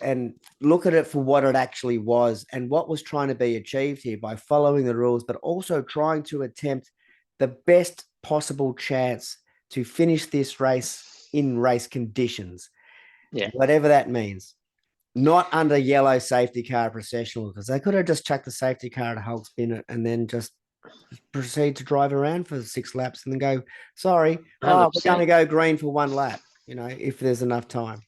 and look at it for what it actually was and what was trying to be achieved here by following the rules, but also trying to attempt the best possible chance to finish this race in race conditions,
Yeah,
whatever that means. Not under yellow safety car processional, because they could have just chucked the safety car to Hulk spin it and then just proceed to drive around for 6 laps and then go, sorry, we're going to
100%.
go green for 1 lap, if there's enough time.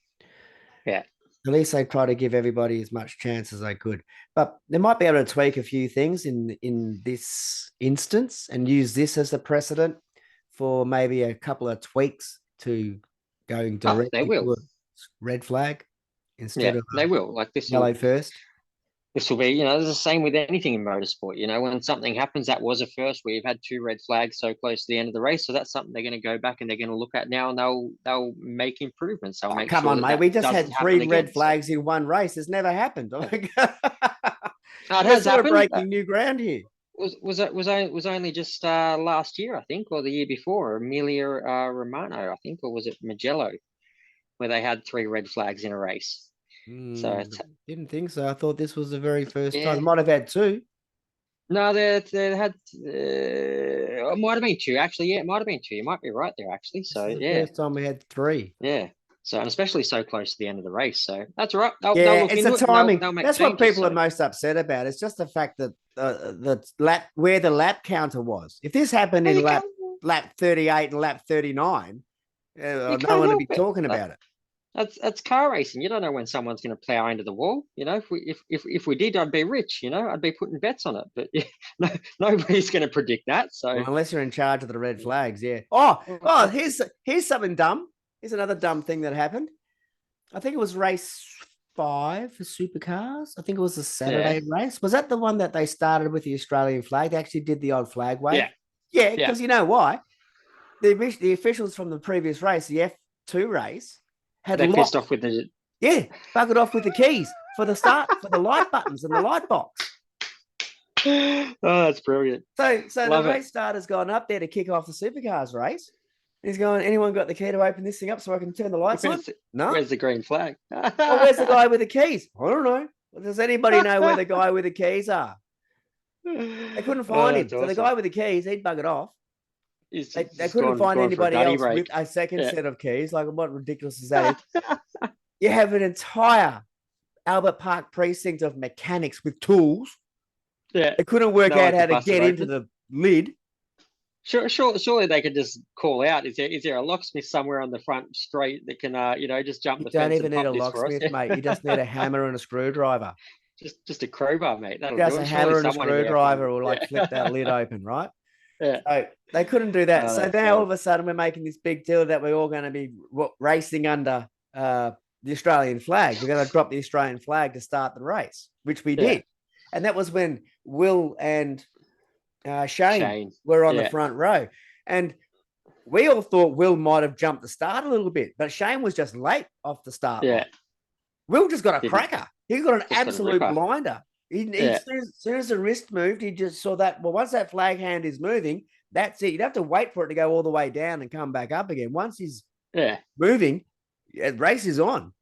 Yeah,
At least they try to give everybody as much chance as they could. But they might be able to tweak a few things in this instance and use this as a precedent for maybe a couple of tweaks to going
Oh, they
directly
will.
to a red flag instead
Yeah,
of
they will. Like this will
yellow first?
this will be, you know, it's the same with anything in motorsport. You know, when something happens, that was a first. We've had two red flags so close to the end of the race, so that's something they're going to go back and they're going to look at now, and they'll make improvements. They'll
Oh,
make
come
sure
on,
that
mate.
that
We just
doesn't
had
happen
three
again.
red
So,
flags in one race. It's never happened.
yeah. No, it
We're
has
sort of
happened.
breaking new ground here.
Was only just last year, I think, or the year before, Emilia Romano, I think, or was it Mugello, where they had three red flags in a race. So it's,
Didn't think so. I thought this was the very first time.
yeah,
They might have had two.
no, they had it might have been two actually. Yeah, it might have been two. You might be right there actually.
This
So
is the
yeah,
first time we had three.
yeah. So and especially so close to the end of the race. So that's all right. They'll
Yeah,
look
it's the
into it and they'll
timing.
they'll make
That's what
changes.
people are
So
most upset about. It's just the fact that the lap where the lap counter was. If this happened
well,
in
you can't
lap 38 and lap 39,
you
no
can't
one would
help
be
it.
talking about it.
That's car racing. You don't know when someone's going to plow into the wall. You know, if we did, I'd be rich. You know, I'd be putting bets on it. But yeah, no, nobody's going to predict that. So
Well, unless you're in charge of the red flags, yeah. Oh, here's something dumb. Here's another dumb thing that happened. I think it was race 5 for Supercars. I think it was the
yeah,
Saturday race. Was that the one that they started with the Australian flag? They actually did the old flag wave.
yeah,
Yeah,
yeah.
because you know why? The officials from the previous race, the F2 race, had
They pissed
locked.
off with the
Yeah, buggered off with the keys for the start for the light buttons and the light box.
oh, that's brilliant.
So the
Love it.
race starter's gone up there to kick off the Supercars race. He's going, anyone got the key to open this thing up so I can turn the lights on? No.
Where's the green flag?
Well, where's the guy with the keys? I don't know. Well, does anybody know where the guy with the keys are? They couldn't find him.
That's
So the
awesome.
guy with the keys, he'd buggered off.
He's
They
just
couldn't find
gone for a
anybody
gunny
else
break.
with a second
Yeah.
set of keys. Like, what ridiculous is that? You have an entire Albert Park precinct of mechanics with tools.
Yeah.
They couldn't work
No
out
one
how
could
to
bust it
get into
open.
the lid.
Surely they could just call out. Is there a locksmith somewhere on the front street that can just jump
You
the
don't
fence
even
and
need
pop
a
this for us?
locksmith, mate. You just need a hammer and a screwdriver.
Just a crowbar, mate. That'll
Just
do
a
it. Surely
hammer and a
someone in the F1.
screwdriver will like flip that lid open, right?
Yeah.
So they couldn't do that.
Oh,
So now all of a sudden we're making this big deal that we're all going to be racing under the Australian flag. We're going to drop the Australian flag to start the race, which we did. And that was when Will and Shane were on the front row. And we all thought Will might have jumped the start a little bit, but Shane was just late off the start line. Will just got a cracker. He got an absolute blinder. As soon as the wrist moved, he just saw that. Well, once that flag hand is moving, that's it. You'd have to wait for it to go all the way down and come back up again. Once he's moving, race is on.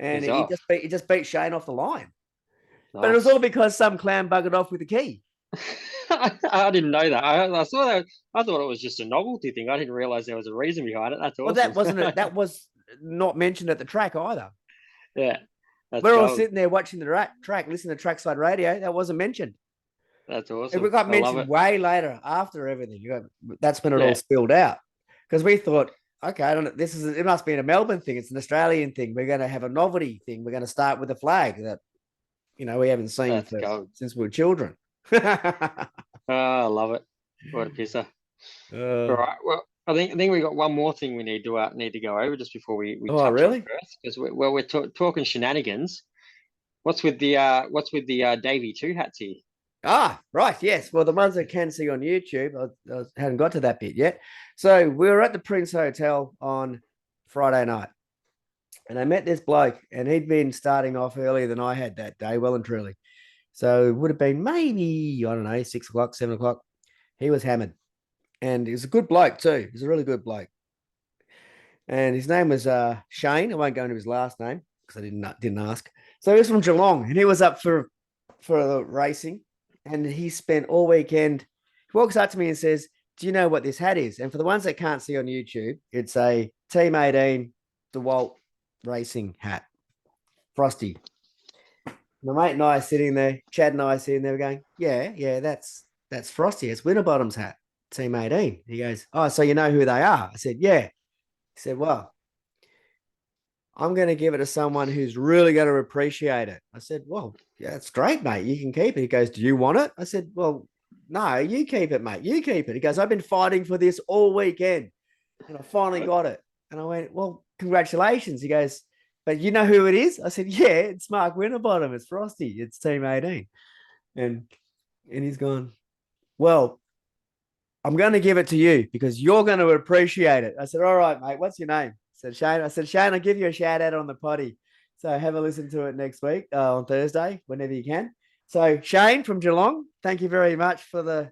And he just beat Shane off the line. Nice. But it was all because some clown buggered off with the key.
I didn't know that. I thought it was just a novelty thing. I didn't realize there was a reason behind it. That's awesome.
Well, that wasn't it. That was not mentioned at the track either.
Yeah.
We're all sitting there watching the track, listening to trackside radio. That wasn't mentioned.
That's awesome.
It got mentioned way later after everything. That's when it all spilled out. Because we thought, okay, it must be a Melbourne thing. It's an Australian thing. We're going to have a novelty thing. We're going to start with a flag that, we haven't seen since we were children.
I love it. What a pisser. All right. Well, I think we got one more thing we need to go over just before we touch
really?
on Perth, because we're talking shenanigans. What's with the Davey 2 hats here?
Ah, right. Yes. Well, the ones that can see on YouTube, I hadn't got to that bit yet. So we were at the Prince Hotel on Friday night, and I met this bloke, and he'd been starting off earlier than I had that day, well and truly. So it would have been maybe, I don't know, 6 o'clock, 7 o'clock. He was hammered. And he was a good bloke too. He's a really good bloke. And his name was Shane. I won't go into his last name because I didn't ask. So he was from Geelong, and he was up for the racing. And he spent all weekend. He walks up to me and says, "Do you know what this hat is?" And for the ones that can't see on YouTube, it's a Team 18 DeWalt racing hat, Frosty. My mate and I are sitting there, Chad and I are sitting there going, yeah, that's Frosty. It's Winterbottom's hat, Team 18. He goes, "Oh, so you know who they are?" I said, "Yeah." He said, "Well, I'm going to give it to someone who's really going to appreciate it." I said, "Well, yeah, that's great, mate. You can keep it." He goes, "Do you want it?" I said, "Well, no, you keep it, mate. You keep it. He goes, I've been fighting for this all weekend and I finally got it. And I went, well, congratulations. He goes, but you know who it is? I said, yeah, it's Mark Winterbottom. It's Frosty. It's Team 18. And he's gone, well, I'm going to give it to you because you're going to appreciate it. I said, all right, mate, what's your name? Said Shane. I said, Shane, I'll give you a shout out on the potty. So have a listen to it next week on Thursday, whenever you can. So Shane from Geelong, thank you very much for the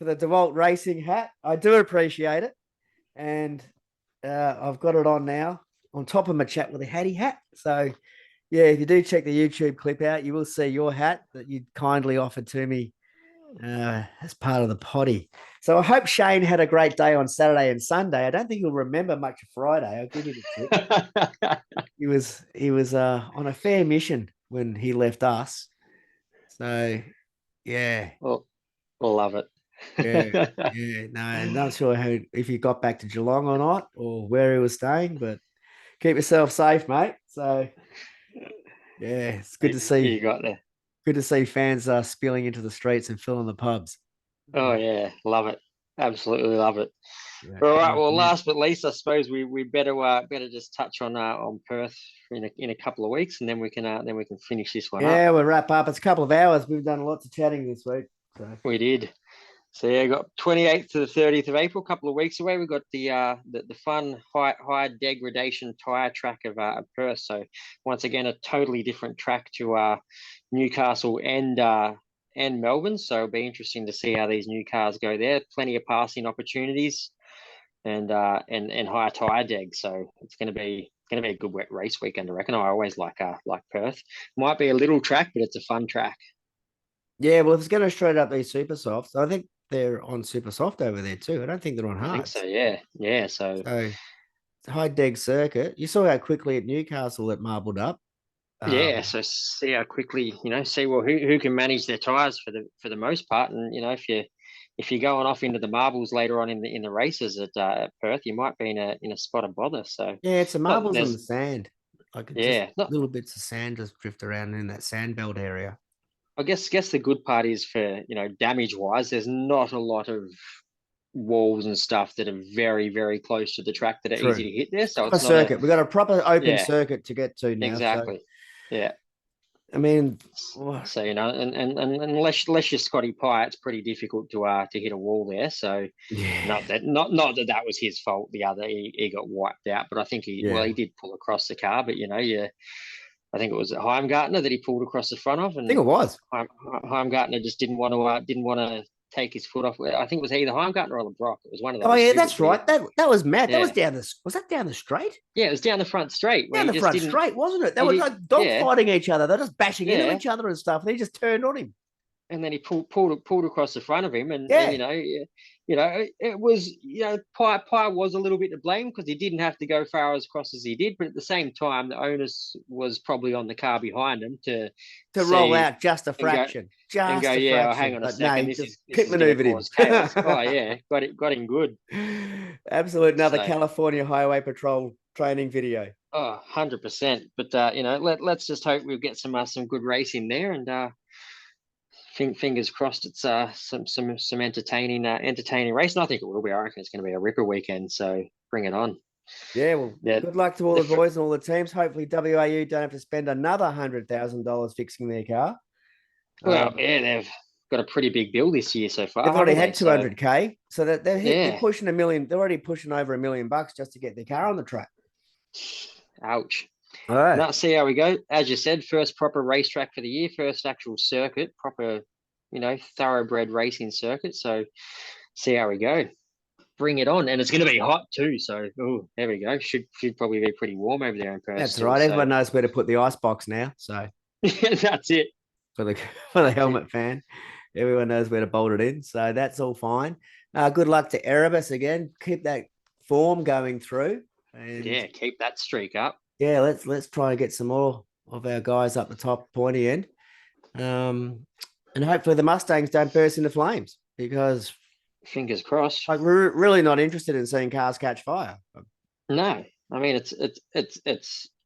DeWalt Racing hat. I do appreciate it. And I've got it on now on top of my chat with a hattie hat. So yeah, if you do check the YouTube clip out, you will see your hat that you kindly offered to me as part of the potty. So I hope Shane had a great day on Saturday and Sunday. I don't think he'll remember much of Friday. I'll give you the tip. He was on a fair mission when he left us. So yeah.
Well, we'll love it.
Yeah. No, not sure if he got back to Geelong or not, or where he was staying, but keep yourself safe, mate. So yeah, it's good to see.
You got there.
Good to see fans spilling into the streets and filling the pubs.
Oh yeah, love it. Absolutely love it.
Yeah.
All right. Well, last but least, I suppose we better just touch on Perth in a couple of weeks, and then we can finish this one up.
Yeah, we'll wrap up. It's a couple of hours. We've done lots of chatting this week. So.
We did. So yeah, got 28th to the 30th of April, a couple of weeks away. We've got the fun high degradation tyre track of Perth. So once again, a totally different track to Newcastle and Melbourne. So it'll be interesting to see how these new cars go there. Plenty of passing opportunities and higher tyre deg. So it's going to be a good wet race weekend, I reckon. I always like Perth. Might be a little track, but it's a fun track.
Yeah, well, if it's going to straight up these super softs, I think they're on super soft over there too. I don't think they're on hard.
I think so. Yeah. So
high deg circuit. You saw how quickly at Newcastle it marbled up.
Yeah, so see how quickly, see who can manage their tires for the most part, and if you're going off into the marbles later on in the races at Perth, you might be in a spot of bother. So
yeah, it's the marbles and the sand. Like
just
little bits of sand just drift around in that sand belt area.
I guess the good part is for damage wise, there's not a lot of walls and stuff that are very, very close to the track that are easy to hit there. So
it's a circuit. We've got a proper open circuit to get to now.
Exactly. So, yeah.
I mean,
so and unless you're Scotty Pye, it's pretty difficult to hit a wall there. So not that was his fault. The other he got wiped out, but I think he did pull across the car. But I think it was Heimgartner that he pulled across the front of, and
I think it was
Heimgartner just didn't want to take his foot off. I think it was either Heimgartner or LeBrock. It was one of those.
Oh yeah, that's right. That was Matt. Yeah. That was was that down the straight?
Yeah, it was down the front straight.
Down the front straight, wasn't it? They were like dog fighting each other. They're just bashing into each other and stuff. And he just turned on him.
And then he pulled across the front of him, and it was Pye was a little bit to blame because he didn't have to go far as across as he did, but at the same time, the onus was probably on the car behind him to
roll out just a fraction,
hang on a second,
no, this is pit maneuvered him.
Oh yeah, got him good.
Absolute another California Highway Patrol training video.
Oh, 100%. But let's just hope we'll get some good racing there, and fingers crossed it's some entertaining race. And I think it will be. I reckon it's going to be a ripper weekend, so bring it on.
Yeah, well, good luck to all the boys and all the teams. Hopefully WAU don't have to spend another $100,000 fixing their car.
Well, they've got a pretty big bill this year so far.
They've already had 200K, so that they're pushing $1 million. They're already pushing over $1 million just to get their car on the track.
Ouch.
All right.
Now, see how we go. As you said, first proper racetrack for the year, first actual circuit, proper, thoroughbred racing circuit. So see how we go. Bring it on. And it's going to be hot too. So, there we go. Should probably be pretty warm over there in Perth.
That's right. Everyone knows where to put the ice box now. So
that's it.
For the helmet fan. Everyone knows where to bolt it in. So that's all fine. Good luck to Erebus again. Keep that form going through. And
keep that streak up.
Yeah, let's try and get some more of our guys up the top pointy end. And hopefully the Mustangs don't burst into flames, because
fingers crossed.
Like, we're really not interested in seeing cars catch fire.
No. I mean it's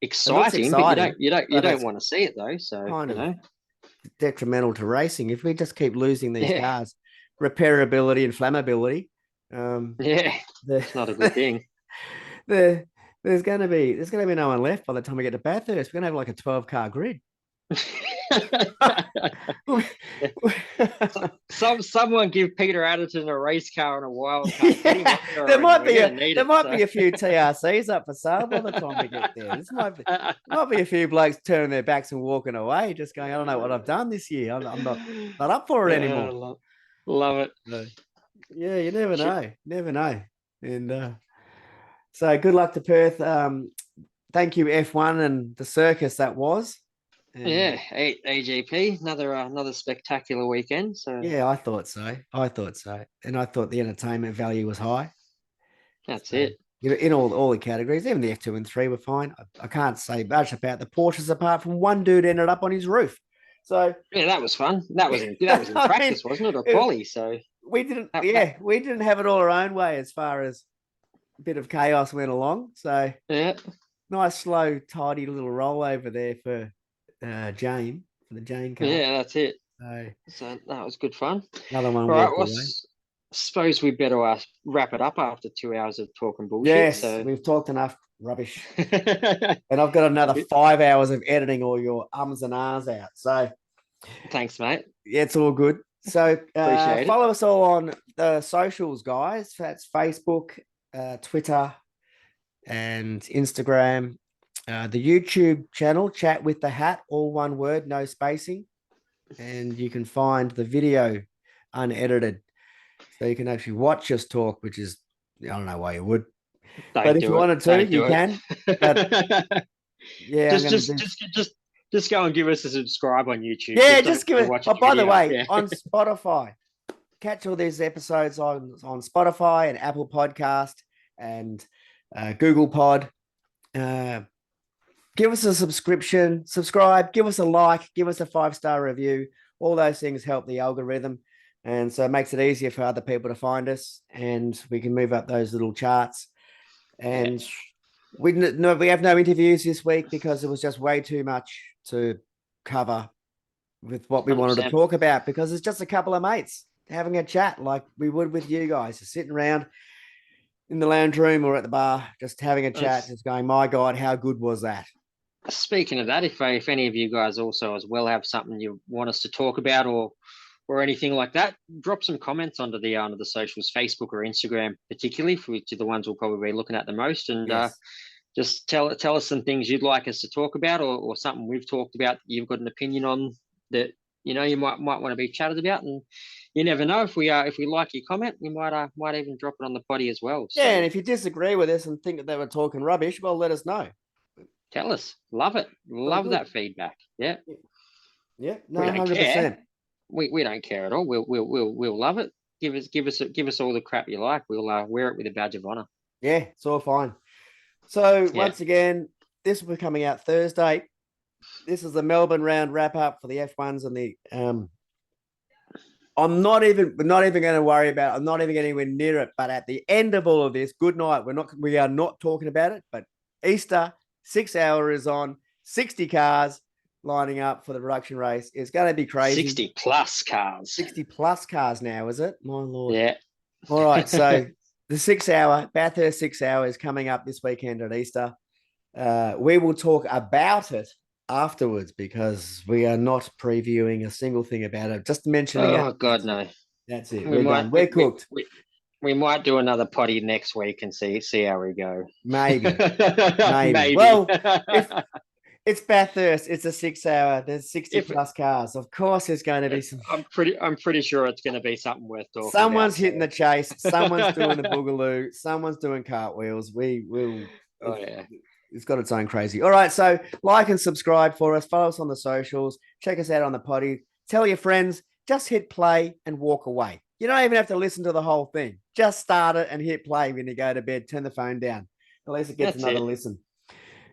exciting, but you don't want to see it though. So
kind of detrimental to racing. If we just keep losing these cars, repairability and flammability.
Yeah, it's not a good thing.
There's going to be no one left by the time we get to Bathurst. We're going to have like a 12-car grid.
Someone give Peter Adderton a race car and a wild card.
Yeah, there might be a few TRCs up for sale by the time we get there. This might be a few blokes turning their backs and walking away, just going, I don't know what I've done this year. I'm not up for it anymore.
Love it.
So, yeah, you never know. And so good luck to Perth. Thank you, F1 and the circus that was. And
yeah, AGP, another spectacular weekend. So
yeah, I thought so, and I thought the entertainment value was high.
That's it.
In all the categories, even the F2 and 3 were fine. I can't say much about the Porsches apart from one dude ended up on his roof. So
yeah, that was fun. That was in practice, wasn't it, or quali? So
we didn't have it all our own way as far as a bit of chaos went along. So
yeah,
nice, slow, tidy little rollover there for Jane, for the Jane car.
Yeah, that's it. So that was good fun.
Another one.
All right, well, suppose we better wrap it up after 2 hours of talking bullshit.
Yes,
so
we've talked enough rubbish. And I've got another 5 hours of editing all your ums and ahs out. So
thanks, mate.
Yeah, it's all good. So follow us all on the socials, guys. That's Facebook, Twitter, and Instagram. The YouTube channel, Chat with the Hat, all one word, no spacing. And you can find the video unedited. So you can actually watch us talk, which is, I don't know why you would. But if you wanted to, you can. But yeah,
just go and give us a subscribe on YouTube.
Yeah, just give it. Oh, by the way, on Spotify, catch all these episodes on Spotify and Apple Podcast and Google Pod. Give us a subscribe, give us a like, give us a 5-star review. All those things help the algorithm. And so it makes it easier for other people to find us, and we can move up those little charts. And we have no interviews this week because it was just way too much to cover with what we 100%. Wanted to talk about, because it's just a couple of mates having a chat like we would with you guys, just sitting around in the lounge room or at the bar, just having a chat, just going, my God, how good was that?
Speaking of that, if any of you guys also as well have something you want us to talk about or anything like that, drop some comments onto the socials, Facebook or Instagram, particularly, which are the ones we'll probably be looking at the most. And just tell us some things you'd like us to talk about, or something we've talked about that you've got an opinion on that you might want to be chatted about. And you never know, if we like your comment, we might even drop it on the potty as well.
So, yeah, and if you disagree with us and think that they were talking rubbish, well, let us know.
Tell us. Love it. Love that feedback. Yeah.
Yeah. No, 100%.
We don't care at all. We'll love it. Give us all the crap you like. We'll wear it with a badge of honor.
Yeah, it's all fine. So once again, this will be coming out Thursday. This is the Melbourne round wrap up for the F1s and the. I'm not even going to worry about it. I'm not even getting anywhere near it. But at the end of all of this, good night. We are not talking about it. But Easter 6 hour is on. 60 cars lining up for the production race. It's going to be crazy.
60 plus cars.
60 plus cars now, is it? My Lord.
Yeah.
All right. So the 6 hour, Bathurst 6 hour is coming up this weekend at Easter. We will talk about it afterwards, because we are not previewing a single thing about it. Just mentioning it.
Oh, God, no.
That's it. We're cooked.
We might do another potty next week and see how we go.
Maybe. Well, it's Bathurst. It's a 6 hour. There's 60 plus cars. Of course, there's going to be some.
I'm pretty sure it's going to be something worth talking about.
Someone's hitting the chase. Someone's doing the boogaloo. Someone's doing cartwheels. We will.
Oh yeah.
It's got its own crazy. All right, so like and subscribe for us. Follow us on the socials. Check us out on the potty. Tell your friends. Just hit play and walk away. You don't even have to listen to the whole thing. Just start it and hit play when you go to bed. Turn the phone down. At least it gets another listen.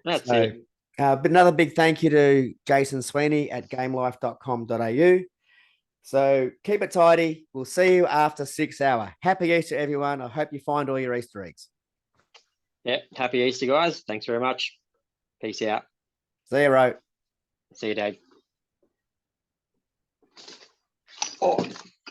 That's it.
But another big thank you to Jason Sweeney at gamelife.com.au. So keep it tidy. We'll see you after 6 hour. Happy Easter, everyone. I hope you find all your Easter eggs.
Yeah. Happy Easter, guys. Thanks very much. Peace out.
See you, Ro.
See you, Dave.